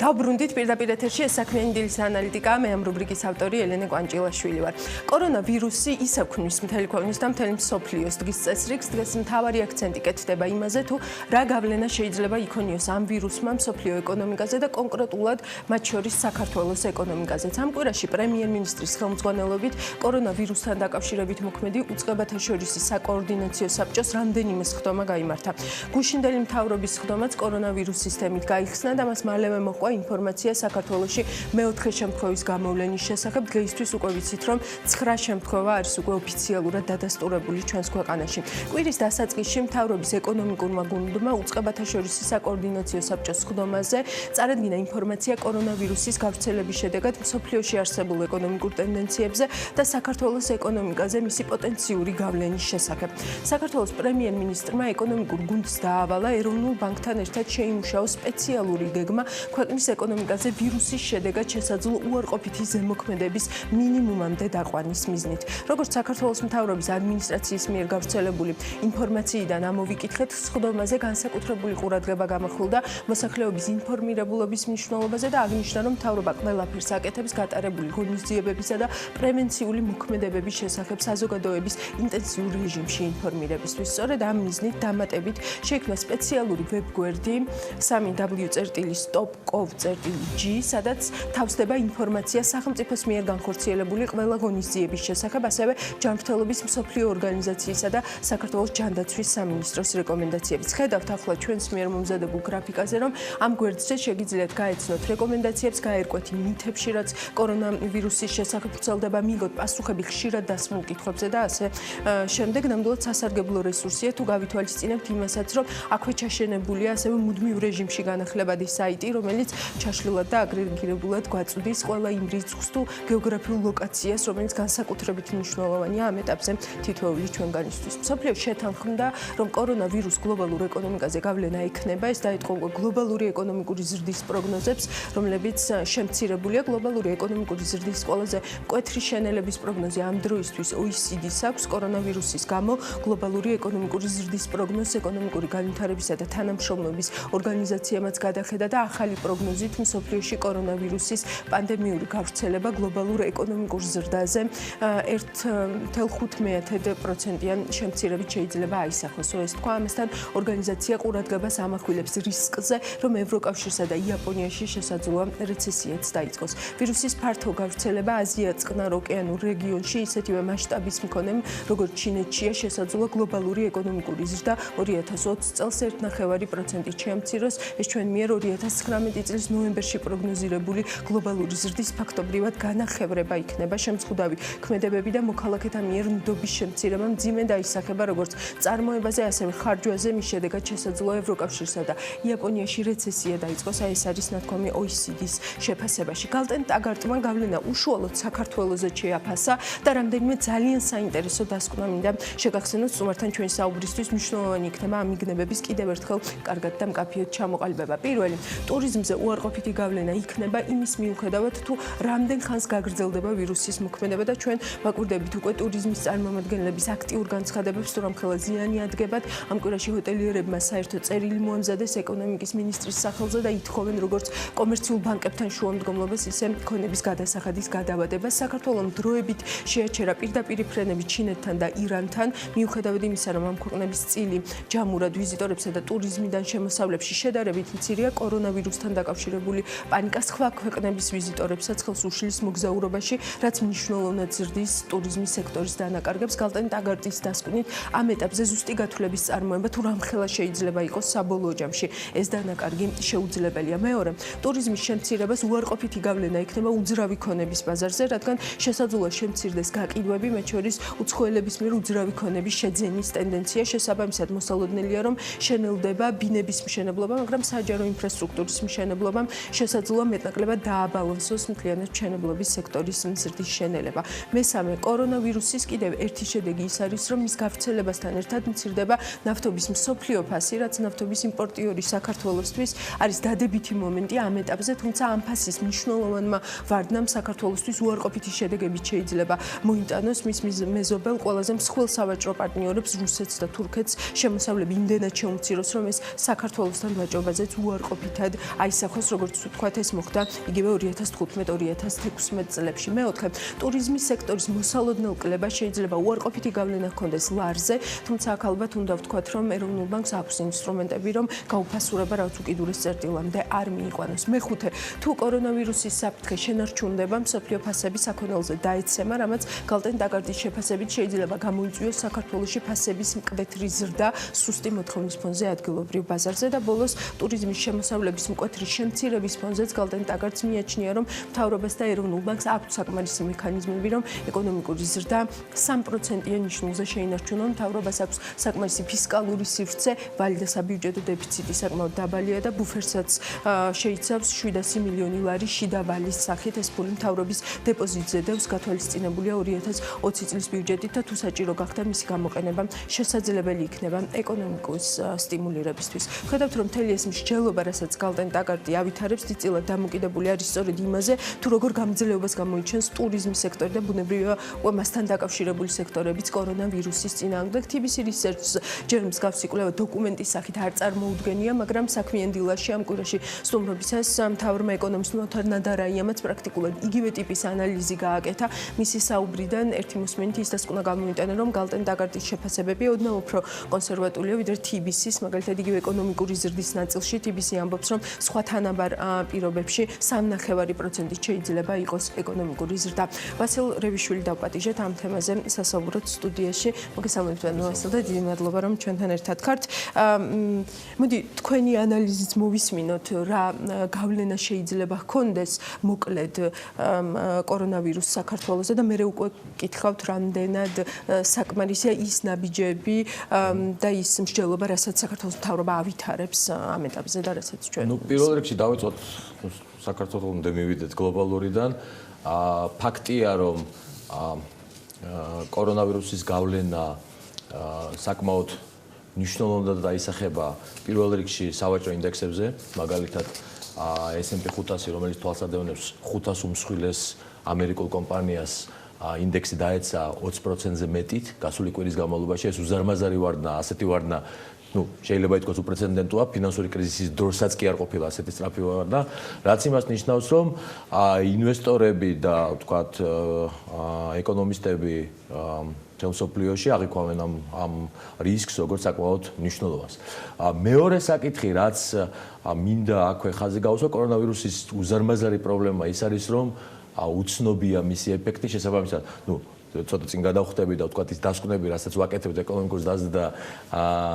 Დაბრუნდით პირდაპირ ეთერში ეს საქმიანი დილის ანალიტიკა, მე ამ რუბრიკის ავტორი ელენე კვანჭილაშვილი ვარ. კორონავირუსი ისევ ქმნის მთელი ქვეყნის და მთელი მსოფლიოს დღის წესრიგს. დღეს მთავარი აქცენტი კეთდება იმაზე, თუ რა გავლენა შეიძლება იქონიოს ამ ვირუსმა მსოფლიო ეკონომიკაზე და კონკრეტულად მათ შორის საქართველოს ეკონომიკაზეც. ამ კვირაში პრემიერ-მინისტრის ხელმძღვანელობით კორონავირუსთან დაკავშირებით მოქმედი უწყებათა შორისი საკოორდინაციო საბჭოს რამდენიმე სხდომა გაიმართა. გუშინდელი მთავრობის სხდომაც კორონავირუსის თემით გაიხსნა და მას მალევე მოჰყვა ინფორმაცია საქართველოში მეოთხე შემთხვევის გამოვლენის შესახებ. დღეისთვის უკვე ვიცით, რომ 9 შემთხვევა არის უკვე ოფიციალურად დადასტურებული ჩვენს ქვეყანაში. კვირის დასაწყისში მთავრობის ეკონომიკურმა გუნდმა უწყებათა შორისი საკოორდინაციო საბჭოს სხდომაზე წარადგინა ინფორმაცია კორონავირუსის გავრცელების შედეგად მსოფლიოში არსებულ ეკონომიკურ ტენდენციებზე და საქართველოს ეკონომიკაზე მისი პოტენციური გავლენის შესახებ. საქართველოს პრემიერ-მინისტრმა ეკონომიკურ გუნდს დაავალა ეროვნულ ბანკთან ერთად შეიმუშაოს სპეციალური გეგმა ქვეყნის ეკონომიკაზე ვირუსის შედეგად შესაძლო უარყოფითი ზემოქმედების მინიმუმამდე დაყვანის მიზნით. როგორც საქართველოს მთავრობის ადმინისტრაციის მიერ გავრცელებული ინფორმაციიდან ამოვიკითხეთ, სხდომაზე განსაკუთრებული ყურადღება გამახვილდა მოსახლეობის ინფორმირებულობის მნიშვნელობაზე და აღნიშნა, რომ მთავრობა ყველაფერს აკეთებს გატარებული ღონისძიებებისა და პრევენციული მოქმედებების შესახებ საზოგადოების ინტენსიურ რეჟიმში ინფორმირებისთვის. სწორედ ამ მიზნით დამატებით შეიქმნა სპეციალური ვებგვერდი www.stop.gov.g, სადაც თავსდება ინფორმაცია სახელმწიფოს მიერ განხორციელებული ყველა ღონისძიების შესახებ, ასევე ჯანმრთელობის მსოფლიო ორგანიზაციისა და საქართველოს ჯანდაცვის სამინისტროს რეკომენდაციებიც. ხედავთ ახლა ჩვენს მიერ მომზადებულ გრაფიკაზე, რომ ამ გვერდზე შეგიძლიათ გაეცნოთ რეკომენდაციებს, გაერკვეთ მითებში, რაც კორონავირუსის შესახებ ვრცელდება, მიიღოთ პასუხები ხშირად დასმულ კითხვებზე და ასე შემდეგ. ნამდვილად სასარგებლო რესურსია, თუ გავითვალისწინებთ იმასაც, რომ აქვე ჩაშენებულია ასევე მუდმივ რეჟიმში განახლებადი საიტი, რომელიც ჩაშლილად და აგრეგირებულად გვაწვდის ყველა იმ რიცხვს თუ გეოგრაფიულ ლოკაციას, რომელიც განსაკუთრებით მნიშვნელოვანია ამ ეტაპზე თითოეული ჩვენგანისთვის. მსოფლიო შეთანხმდა, რომ კორონავირუს გლობალურ ეკონომიკაზე გავლენა ექნება. ეს დაეთყო გლობალური ეკონომიკური ზრდის პროგნოზებს, რომლებიც შემცირებულია. გლობალური ეკონომიკური ზრდის ყველაზე მკვეთრი შენელების პროგნოზი ამ დროისთვის OECD-ს აქვს. კორონავირუსის გამო გლობალური ეკონომიკური ზრდის პროგნოზს ეკონომიკური განვითარებისა და თანამშრომლობის ორგანიზაციამაც გადახედა და ახალი პროგნოზით მსოფლიოში კორონავირუსის პანდემიური გავრცელება გლობალურ ეკონომიკურ ზრდაზე 1.5%-იან შემცირებით შეიძლება აისახოს. ეს თქვა, ამასთან ორგანიზაცია ყურადღებას ამახვილებს რისკზე, რომ ევროკავშირსა და იაპონიაში შესაძლოა რეცესიაც დაიწყოს. ვირუსის ფართო გავრცელება აზია-წყნარ ოკეანურ რეგიონში ისეთივე მასშტაბის მქონე, როგორც ჩინეთშია, შესაძლოა გლობალური ეკონომიკური ზრდა 2020 წელს 1.5%-ით შეამციროს. ეს ჩვენ მიერ 2019 წლის ნოემბერში პროგნოზირებული გლობალური ზრდის ფაქტობრივად განახევრება იქნება. შემზღუდავი ქმედებები და მოქალაქეთა მიერ ნდობის შემცირება მძიმე დაისახება როგორც წარმოებაზე, ასევე ხარჯვაზე. მის შედეგად შესაძლოა ევროკავშირსა და იაპონიაში რეცესია დაიწყოს. ეს არის ნათქვამი OECD-ს შეფასებაში. გალტენ ტაგარტმა გავლენა უშუალოდ საქართველოზე შეაფასა და რამდენიმე ძალიან საინტერესო დასკვნა მინდა შეგახსენოთ სტუმართან ჩვენი საუბრისთვის. მნიშვნელოვანი იქნება ამ მიგნებების კიდევ ერთხელ კარგად და მკაფიოდ ჩამოყალიბება. პირველი, ტურიზმზე უარყოფითი გავლენა იქნება იმის მიუხედავად, თუ რამდენ ხანს გაგრძელდება ვირუსის მოქმედება და ჩვენ ვაკვირდებით უკვე ტურიზმის წარმომადგენლების აქტიურ განცხადებებს, თუ რამხელა ზიანი ადგებათ. ამ კვირაში ჰოტელიერებმა საერთო წერილი მოამზადეს ეკონომიკის მინისტრის სახელზე და ითხოვენ როგორც კომერციულ ბანკებთან შუამდგომლობას, ისე ქონების გადასახადის გადავადებას. საქართველოს დროებით შეაჩერა პირდაპირი ფრენები ჩინეთთან და ირანთან, მიუხედავად იმისა, რომ ამ ქვეყნების წილი ჯამურად ვიზიტორებსა და ტურიზმიდან შემოსავლებში შედარებით მცირეა, კორონავირუსთან დაკავშირებული პანიკა სხვა ქვეყნების ვიზიტორებსაც ხელს უშლის მოგზაურობაში, რაც მნიშვნელოვნად ზრდის ტურიზმის სექტორის დანაკარგებს. გალტენ ტაგარტის დასკვნით, ამ ეტაპზე ზუსტი გათვლების წარმოება თუ რამხელა შეიძლება იყოს საბოლოო ჯამში ეს დანაკარგი შეუძლებელია. მეორე, ტურიზმის შემცირებას უარყოფითი გავლენა ექნება უძრავი ქონების ბაზარზე, რადგან შესაძლოა შემცირდეს გაკიდვები, მათ შორის უცხოელების მიერ უძრავი ქონების შეძენის ტენდენცია. შესაბამისად, მოსალოდნელია, რომ შენელდება ბინების მშენებლობა, მაგრამ საჯარო ინფრასტრუქტურის მშენებლობამ შესაძლოა მეტნაკლებად დააბალანსოს მთლიანად მშენებლობის სექტორის მზრდის შენელება. მესამე, კორონავირუსის კიდევ ერთი შედეგი ის არის, რომ მის გავრცელებასთან ერთად მცირდება ნავთობის მსოფლიო ფასი, რაც ნავთობის იმპორტიორი საქართველოსთვის არის დადებითი მომენტი ამ ეტაპზე, თუმცა ამ ფასის მნიშვნელოვანმა ვარდნამ საქართველოსთვის უარყოფითი შედეგები შეიძლება მოიტანოს. მის მეზობელ ყველაზე მსხვილ სავაჭრო პარტნიორებს რუსეთს და თურქეთს შემოსავლები იმდენად შეუმციროს, რომ ეს საქართველოსთან ვაჭრობაზეც უარყოფითად აისახოს. დაამხოს, როგორც ვთქვათ, ეს მოხდა იგივე 2015-2016 წლებში. მეოთხე, ტურიზმის სექტორის მოსალოდნელ კლებას შეიძლება უარყოფითი გავლენა ჰქონდეს ლარზე, თუმცა აქ ალბათ უნდა ვთქვათ, რომ ეროვნულ ბანკს აქვს ინსტრუმენტები, რომ გაუფასურება რაც უკიდურეს წერტილამდე არ მიიყვანოს. მეხუთე, თუ კორონავირუსის საფრთხე შენარჩუნდება, მსოფლიო ფასები საქონელზე დაეცემა, რამაც გალტენ-დაკარდის შეფასებით შეიძლება გამოიწვიოს საქართველოში ფასების მკვეთრი ზრდა სუსტი მოთხოვნის ფონზე ადგილობრივ ბაზარზე და ბოლოს ტურიზმის შემოსავლების მკვეთრი შემცირების ფონზეც გალტენ-დაკარდს მიაჩნია, რომ მთავრობას და ეროვნულ ბანკს აქვს საკმარისი მექანიზმები, რომ ეკონომიკური ზრდა 3%-იან ნიშნულზე შეინარჩუნონ. მთავრობას აქვს საკმარისი ფისკალური სივრცე, ვალი და საბიუჯეტო დეფიციტი საკმაოდ დაბალია და ბუფერსაც შეიცავს 700 მილიონი ლარი შიდა ვალის სახით. ეს ფული მთავრობის დეპოზიტზე დევს, გათვალისწინებულია 2020 წლის ბიუჯეტით და თუ საჭირო გახდა მისი გამოყენება შესაძლებელი იქნება ეკონომიკის სტიმულირებისთვის. ხედავთ, რომ მთელი ეს მსჯელობა, რასაც გალტენ-დაკარდი ავითარებს, დიდწილად დამოკიდებული არის სწორედ იმაზე, თუ როგორ გამძლეობას გამოიჩენს ტურიზმის სექტორი და ბუნებრივია მასთან დაკავშირებული სექტორებიც კორონავირუსის წინააღმდეგ. TBC Research-ს ჯერ მსგავსი კვლევა დოკუმენტის სახით არ წარმოუდგენია, მაგრამ საქმიან დილაში ამ კვირაში სტუმრობისას მთავრმა ეკონომისტმა ნადარაიამაც პრაქტიკულად იგივე ტიპის ანალიზი გააკეთა. მისი საუბრიდან ერთი მოსმენით ის დასკვნა გამოიტანა, რომ გალტენ-დაკარდის შეფასებები ოდნავ უფრო კონსერვატულია ვიდრე TBC-ს, მაგალითად იგივე ეკონომიკური ზრდის ნაწილში TBC ამბობს, რომ სხვა თანაბარ პირობებში 3.9%-ით შეიძლება იყოს ეკონომიკური ზრდა. ვასილ რევიშვილი დავპატიჟეთ ამ თემაზე სასაუბროდ სტუდიაში. მოგესალმებით ვასილ და დიდი მადლობა, რომ ჩვენთან ერთად ხართ. მოდი თქვენი ანალიზით მოვისმინოთ, რა გავლენა შეიძლება ჰქონდეს მოკლედ კორონავირუსს საქართველოზე და მე უკვე გითხავთ, რამდენად საკმარისია ის ნაბიჯები და ის მსჯელობა, რასაც საქართველოს მთავრობა ავითარებს ამ ეტაპზე და რასაც ჩვენ. პირველ რიგში დავიწყოთ საქართველოსამდე მივიდეთ გლობალურიდან. ფაქტია, რომ კორონავირუსის გავლენა საკმაოდ მნიშვნელოვნად დაისახება პირველ რიგში სავაჭრო ინდექსებზე, მაგალითად S&P 500, რომელიც თვალსადევნებს 500 უმსხვილეს ამერიკულ კომპანიას ინდექსი დაეცა 20%-ზე მეტით გასული კვირის განმავლობაში. ეს უზარმაზარი ვარდნა, ასეთი ვარდნა შეიძლება ითქვას უპრეცედენტოა, ფინანსური კრიზისის დროსაც კი არ ყოფილა ასეთი სწრაფი ვარდნა, რაც იმას ნიშნავს, რომ ინვესტორები და ვთქვათ ეკონომისტები მსოფლიოში აღიქვამენ ამ რისკს როგორც საკმაოდ მნიშვნელოვანს. მეორე საკითხი, რაც მინდა აქვე ხაზი გავუსვა, კორონავირუსის უზარმაზარი პრობლემა ის არის, რომ უცნობია მისი ეფექტი შესაბამისად, ცოტა წინ გადავხვდები და ვთქვათ ის დასკვნები, რასაც ვაკეთებთ ეკონომიკურ ზრდაზე და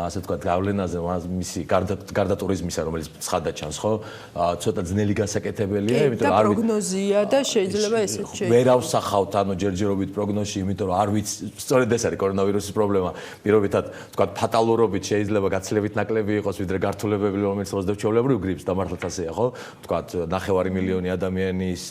ასე ვთქვათ გავლენაზე, მისი გარდა ტურიზმისა, რომელიც ცხადად ჩანს, ხო? ცოტა ძნელი გასაკეთებელია, იმიტომ რომ არ პროგნოზია და შეიძლება ესეც შეიძლება. ვერ ავსახავთ ჯერჯერობით პროგნოზში, იმიტომ რომ არ ვიცი, სწორედ ეს არის კორონავირუსის პრობლემა. პირობითად, ვთქვათ, ფატალურობით შეიძლება გაცილებით ნაკლები იყოს, ვიდრე გართულებები, რომელიც მოსდევს ჩვეულებრივ გრიპს და მართლაც ასეა, ხო? ვთქვათ, 9 მილიონი ადამიანის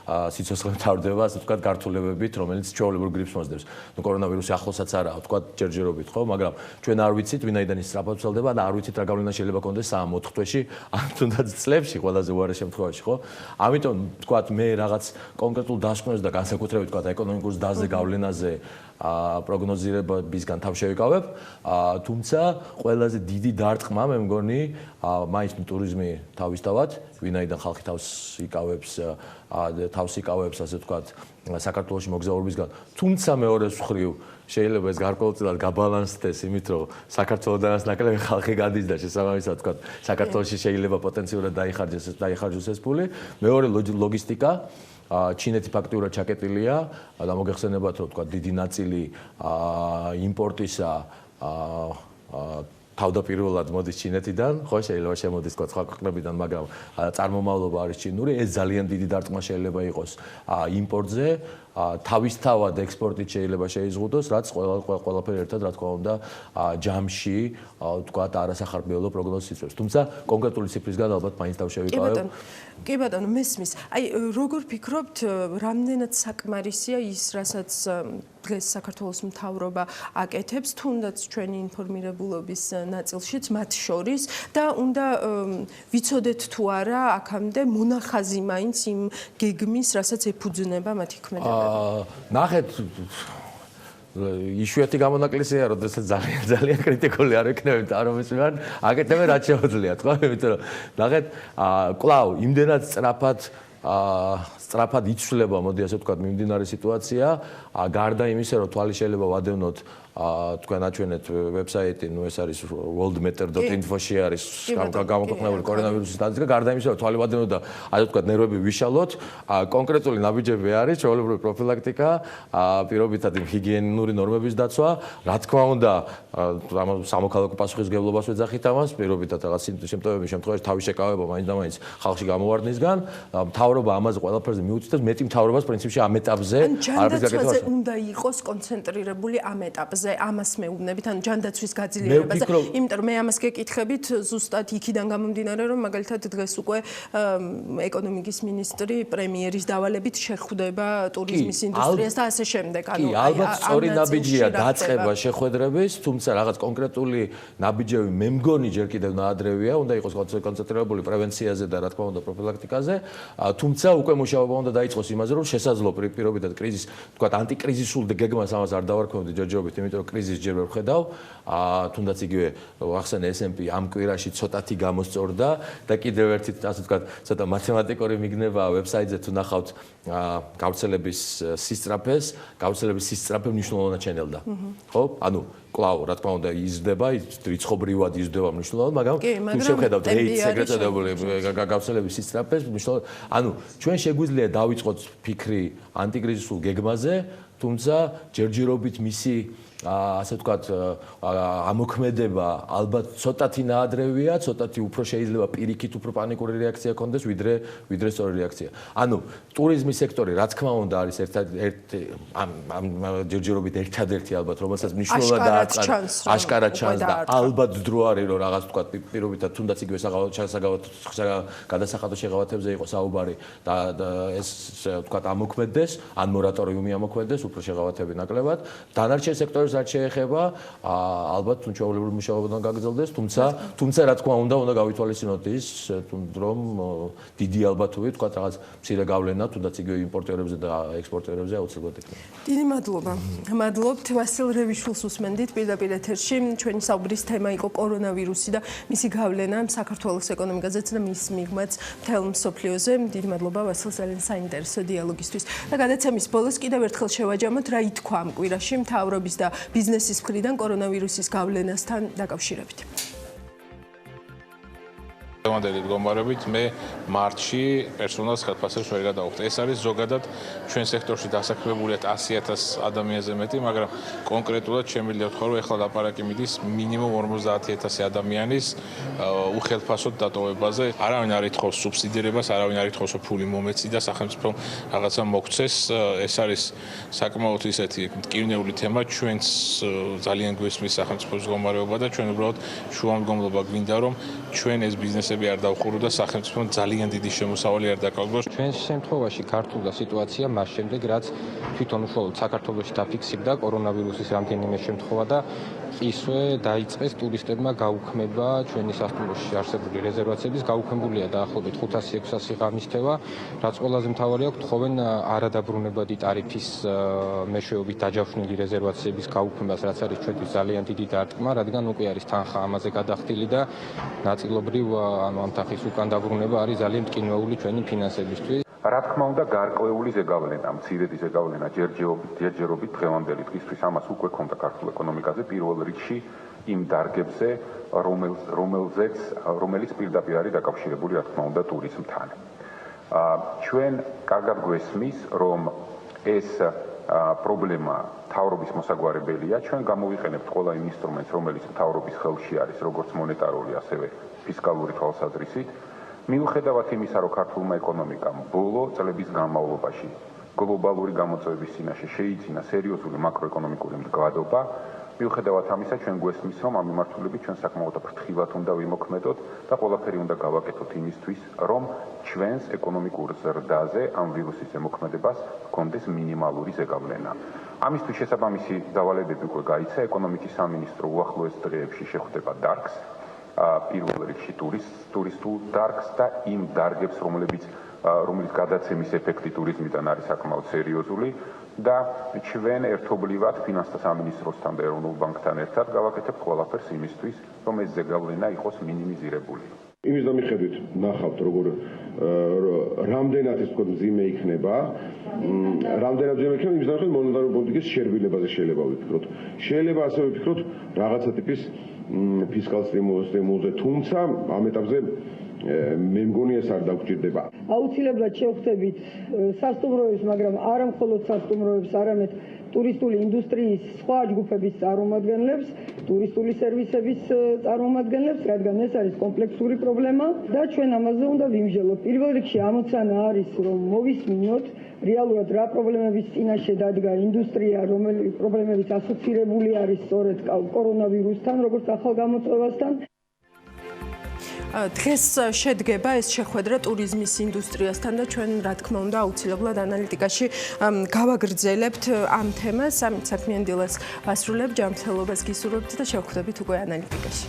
სიცოცხლე მთავრდება, ასე ვთქვათ, გართულებებით, რომელიც ჩვეულებრივ გრიპს მოსდევს. კორონავირუსი ახლოსაც არაა, ვთქვათ, ჯერჯერობით, ხო? მაგრამ ჩვენ არ ვიცით, ვინაიდან ის სწრაფად ვრცელდება და არ ვიცით რა გავლენა შეიძლება კონდეს 3-4 თვეში, ან თუნდაც წლებში, ყველაზე უარეს შემთხვევაში, ხო? ამიტომ, ვთქვათ, მე რაღაც კონკრეტულ დასკვნებს და განსაკუთრებით, ვთქვათ, ეკონომიკურ ზრდაზე გავლენაზე პროგნოზირებებისგან თავ შევიკავებ, თუმცა ყველაზე დიდი დარტყმა მე მგონი მაინც ტურიზმი თავისთავად, ვინაიდან ხალხი თავს იკავებს, ასე ვთქვათ, საქართველოში მოგზაურობისგან, თუმცა მეორე მხრივ შეიძლება ეს გარკვეულწილად გაბალანსდეს იმით, რომ საქართველოდანაც ნაკლები ხალხი გადის და შესაბამისად, ვთქვათ, საქართველოში შეიძლება პოტენციურად დაიხარჯოს ეს ფული. მეორე ლოგისტიკა ჩინეთი ფაქტიურად ჩაკეტილია და მოგეხსენებათ, რომ ვთქვათ, დიდი ნაწილი იმპორტისა თავდაპირველად მოდის ჩინეთიდან, ხო, შეიძლება შემოდის თქვა სხვა ქვეყნებიდან, მაგრამ წარმომავლობა არის ჩინური, ეს ძალიან დიდი დარტყმა შეიძლება იყოს იმპორტზე, თავისთავად ექსპორტით შეიძლება შეიზღუდოს, რაც ყველაფერი ერთად, რა თქმა უნდა, ჯამში, თქვა, არასახარბიელო პროგნოზს იწვევს. თუმცა კონკრეტული ციფრისგან ალბათ მაინც დავშევიკავებ. კი ბატონო, მესმის. როგორ ფიქრობთ, რამდენად საკმარისია ის, რასაც დღეს საქართველოს მთავრობა აკეთებს, თუნდაც ჩვენი ინფორმირებულობის ნაწილშიც მათ შორის და უნდა ვიცოდეთ თუ არა აქამდე მონახაზი მაინც იმ გეგმის, რასაც ეფუძნება მათი ქმედება. ნახეთ, იშვიათი გამონაკლისია, როდესაც ძალიან კრიტიკული არ ვიქნები თავრობის მიმართ, აკეთებენ რაც შეუძლიათ, ხო? იმიტომ რომ ნახეთ, კვლავ იმდენად სწრაფად იცვლება, მოდი ასე ვთქვათ, მიმდინარე სიტუაცია, გარდა იმისა, რომ თვალი შეიძლება ვადევნოთ თქვენ აჩვენეთ ვებსაიტი, ნუ ეს არის worldmeter.info-ში არის გამოქვეყნებული კორონავირუსის სტატისტიკა, გარდა იმისა, რომ თვალი ვადევნოთ და ასე ვთქვათ, ნერვები ვიშალოთ, კონკრეტული ნაბიჯები არის, ჩვეულებრივი პროფილაქტიკა, პირობითად ჰიგიენური ნორმების დაცვა, რა თქმა უნდა, სამოქალაქო პასუხისმგებლობას ვეძახით ამას, პირობითად რაღაც სიმპტომების შემთხვევაში თავის შეკავება მაინც და მაინც ხალხში გამოვარდნისგან, მთავრობა ამაზე ყველაფერზე მიუწვდოს, მეტი მთავრობას პრინციპში ამ ეტაპზე არის გაკეთებული. უნდა იყოს კონცენტრირებული ამ ეტაპზე. ამას მეუბნებით, ანუ ჯანდაცვის გაძლიერებაზე. იმიტომ რომ მე ამას გეკითხებით, ზუსტად იქიდან გამომდინარე, რომ მაგალითად დღეს უკვე ეკონომიკის მინისტრი პრემიერის დავალებით შეხვდება ტურიზმის ინდუსტრიას და ასე შემდეგ. კი, ალბათ სწორი ნაბიჯია დაწყება შეხვედრების, თუმცა რაღაც კონკრეტული ნაბიჯები მე მგონი ჯერ კიდევ ნაადრევია, უნდა იყოს კონცენტრირებული პრევენციაზე და რა თქმა უნდა პროფილაქტიკაზე, თუმცა უკვე მუშაობა უნდა დაიწყოს იმაზე, რომ შესაძლო პირობითად კრიზის, თქვათ ანტიკრიზისულ გეგმას ამას არ დავარქმევდი ჯერჯერობით, იმიტომ რომ კრიზის ჯერ ვერ ვხედავ, თუნდაც იგივე ახსენე S&P ამ კვირაში ცოტათი გამოსწორდა და კიდევ ერთი ასე ვთქვათ, ცოტა მათემატიკური მიგნება ვებსაიტზე თუ ნახავთ გავრცელების სისწრაფე მნიშვნელოვნად ჩენელდა. ხო? ანუ კлау, რა თქმა უნდა, იზრდება, რიცხობრივად იზრდება მნიშვნელოვნად, მაგრამ თუ შევხედავთ ეგრეთ წოდებული გავრცელების სისწრაფეს, მნიშვნელოვნად, ანუ ჩვენ შეგვიძლია დავიწყოთ ფიქრი ანტიკრიზისულ გეგმაზე, თუმცა ჯერჯერობით მისი ასე ვთქვათ, ამოქმედება ალბათ ცოტათი ნაადრევია, ცოტათი უფრო შეიძლება პირიქით უფრო პანიკური რეაქცია ქონდეს, ვიდრე სწორი რეაქცია. ანუ ტურიზმის სექტორი, რა თქმა უნდა, არის ერთ-ერთი ჯერჯერობით ერთადერთი ალბათ, რომელსაც მნიშვნელოვნად აშკარად ჩანს და ალბათ ძრო არის, რომ რაღაც ვთქვათ, პირობითად თუნდაც იგივე გადასახადო შეღავათებზე იყო საუბარი და ეს ვთქვათ ამოქმედდეს, ან მორატორიუმი ამოქმედდეს, უფრო შეღავათები ნაკლებად. დანარჩენ სექტორებს რაც შეეხება, ალბათ ჩვეულებრივი მუშაობიდან გაგრძელდეს, თუმცა რა თქმა უნდა გავითვალისწინოთ ის, რომ დიდი ალბათობით, თქვა რაღაც მცირე გავლენა თუნდაც იგივე იმპორტერებზე და ექსპორტერებზე აუცილებლად იქნება. დიდი მადლობა. მადლობთ ვასილ რევიშვილს უსმენდით პირდაპირ ეთერში. ჩვენი საუბრის თემა იყო კორონავირუსი და მისი გავლენა საქართველოს ეკონომიკაზეც და მის მიღმაც მთელ მსოფლიოზე. დიდი მადლობა ვასილ, ძალიან საინტერესო დიალოგისთვის. და გადაცემის ბოლოს კიდევ ერთხელ შევაჯამოთ, რა ითქვა ამ კვირაში მთავრობის და ბიზნესის მხრიდან კორონავირუსის გავლენასთან დაკავშირებით. დღევანდელი მდგომარეობით მე მარტში პერსონალს ხელფასებს ვერ გადავხდი. ეს არის ზოგადად ჩვენ სექტორში დასაქმებულია 100,000 ადამიანზე მეტი, მაგრამ კონკრეტულად შემიძლია ვთქვა, რომ ეხლა ლაპარაკი მიდის მინიმუმ 50,000 ადამიანის უხელფასოდ დატოვებაზე. არავინ არ ითხოვს სუბსიდირებას, არავინ არ ითხოვს ფული მომეცი და სახელმწიფომ რაღაცა მოგცეს. ეს არის საკმაოდ ისეთი მტკივნეული თემა, ჩვენს ძალიან გვესმის სახელმწიფოს მდგომარეობა და ჩვენ უბრალოდ შუამდგომლობა გვინდა, რომ ჩვენ ეს ბიზნესები არ დავხურო და სახელმწიფომ ძალიან დიდი შემოსავალი არ დაკავოს. ჩვენს შემთხვევაში გართულდა სიტუაცია მას შემდეგ, რაც თვითონ უშუალოდ საქართველოში დაფიქსირდა კორონავირუსის რამდენიმე შემთხვევა და ისვე დაიწყეს ტურისტებმა გაუქმება ჩვენი სასტუმროში არსებული რეზერვაციების გაუქმებულია დაახლოებით 500-600 ღამისთევა, რაც ყველაზე მთავარი აქვს თხოვენ არადაბრუნებადი ტარიფის მეშვეობით დაჯავშნილი რეზერვაციების გაუქმებას, რაც არის ჩვენთვის ძალიან დიდი დარტყმა, რადგან უკვე არის თანხა ამაზე გადახდილი და ნაწილობრივ ამ თანხის უკან დაბრუნება არის ძალიან მტკივნეული ჩვენი ფინანსებისთვის. რა თქმა უნდა, გარკვეული ზეგავლენა, მცირედი ზეგავლენა ჯერჯერობით დღევანდელი დღისთვის ამას უკვე ქონდა ქართულ ეკონომიკაზე პირველ რიგში იმ დარგებზე, რომელიც პირდაპირ არის დაკავშირებული, რა თქმა უნდა, ტურიზმთან. ჩვენ კარგად გვესმის, რომ ეს პრობლემა მთავრობის მოსაგვარებელია, ჩვენ გამოვიყენებთ ყველა იმ ინსტრუმენტს, რომელიც მთავრობის ხელში არის, როგორც მონეტარული, ასევე ფისკალური თვალსაზრისით. მიუხედავად იმისა, რომ ქართულმა ეკონომიკამ ბოლო წლების განმავლობაში გლობალური გამოწვევების წინაშე შეიძინა სერიოზული მაკროეკონომიკური მდგრადობა, მიუხედავად ამისა, ჩვენ გვესმის, რომ ამ მიმართულებით ჩვენ საკმაოდ ფრთხილად უნდა ვიმოქმედოთ და ყველაფერი უნდა გავაკეთოთ იმისთვის, რომ ჩვენს ეკონომიკურ ზრდაზე ამ ვირუსის ზემოქმედებას ჰქონდეს მინიმალური ზეგავლენა. ამისთვის შესაბამისი დავალებები უკვე გაიცა, ეკონომიკის სამინისტრო უახლოეს დღეებში შეხვდება დარგს, პირველ რიგში ტურისტულ დარგს და იმ დარგებს, რომლებიც რომელიც გადაცემის ეფექტი ტურიზმიდან არის საკმაოდ სერიოზული და ჩვენ ერთობლივად ფინანსთა სამინისტროსთან და ეროვნულ ბანკთან ერთად გავაკეთებთ ყველაფერს იმისთვის, რომ ეს ზეგავლენა იყოს მინიმიზირებული. იმის დამიხედვით ნახავთ როგორ რამდენად ეს თქო მძიმე იქნება იმის დამიხედვით მონეტარული პოლიტიკის შერბილებაზე შეიძლება ვიფიქროთ. შეიძლება ასევე ვიფიქროთ რაღაცა ტიპის ფისკალ სტიმულზე, თუმცა ამ ეტაპზე მე მგონი ეს არ დაგვჭირდება. აუცილებლად შევხვდებით სასტუმროებს, მაგრამ არა მხოლოდ სასტუმროებს, არამედ ტურისტული ინდუსტრიის სხვა ჯგუფების წარმომადგენლებს, ტურისტული სერვისების წარმომადგენლებს, რადგან ეს არის კომპლექსური პრობლემა და ჩვენ ამაზე უნდა ვიმსჯელოთ. პირველ რიგში ამოცანა არის, რომ მოვისმინოთ რეალურად რა პრობლემების წინაშე დადგა ინდუსტრია, რომელი პრობლემებიც ასოცირებული არის სწორედ კორონავირუსთან, როგორც ახალ გამოწვევასთან. დღეს შედგება ეს შეხვედრა ტურიზმის ინდუსტრიასთან და ჩვენ რა თქმა უნდა აუცილებლად ანალიტიკაში გავაგრძელებთ ამ თემას. საქმიანი დილას ვასრულებ, ჯანმრთელობას გისურვებთ და შევხვდებით უკვე ანალიტიკაში.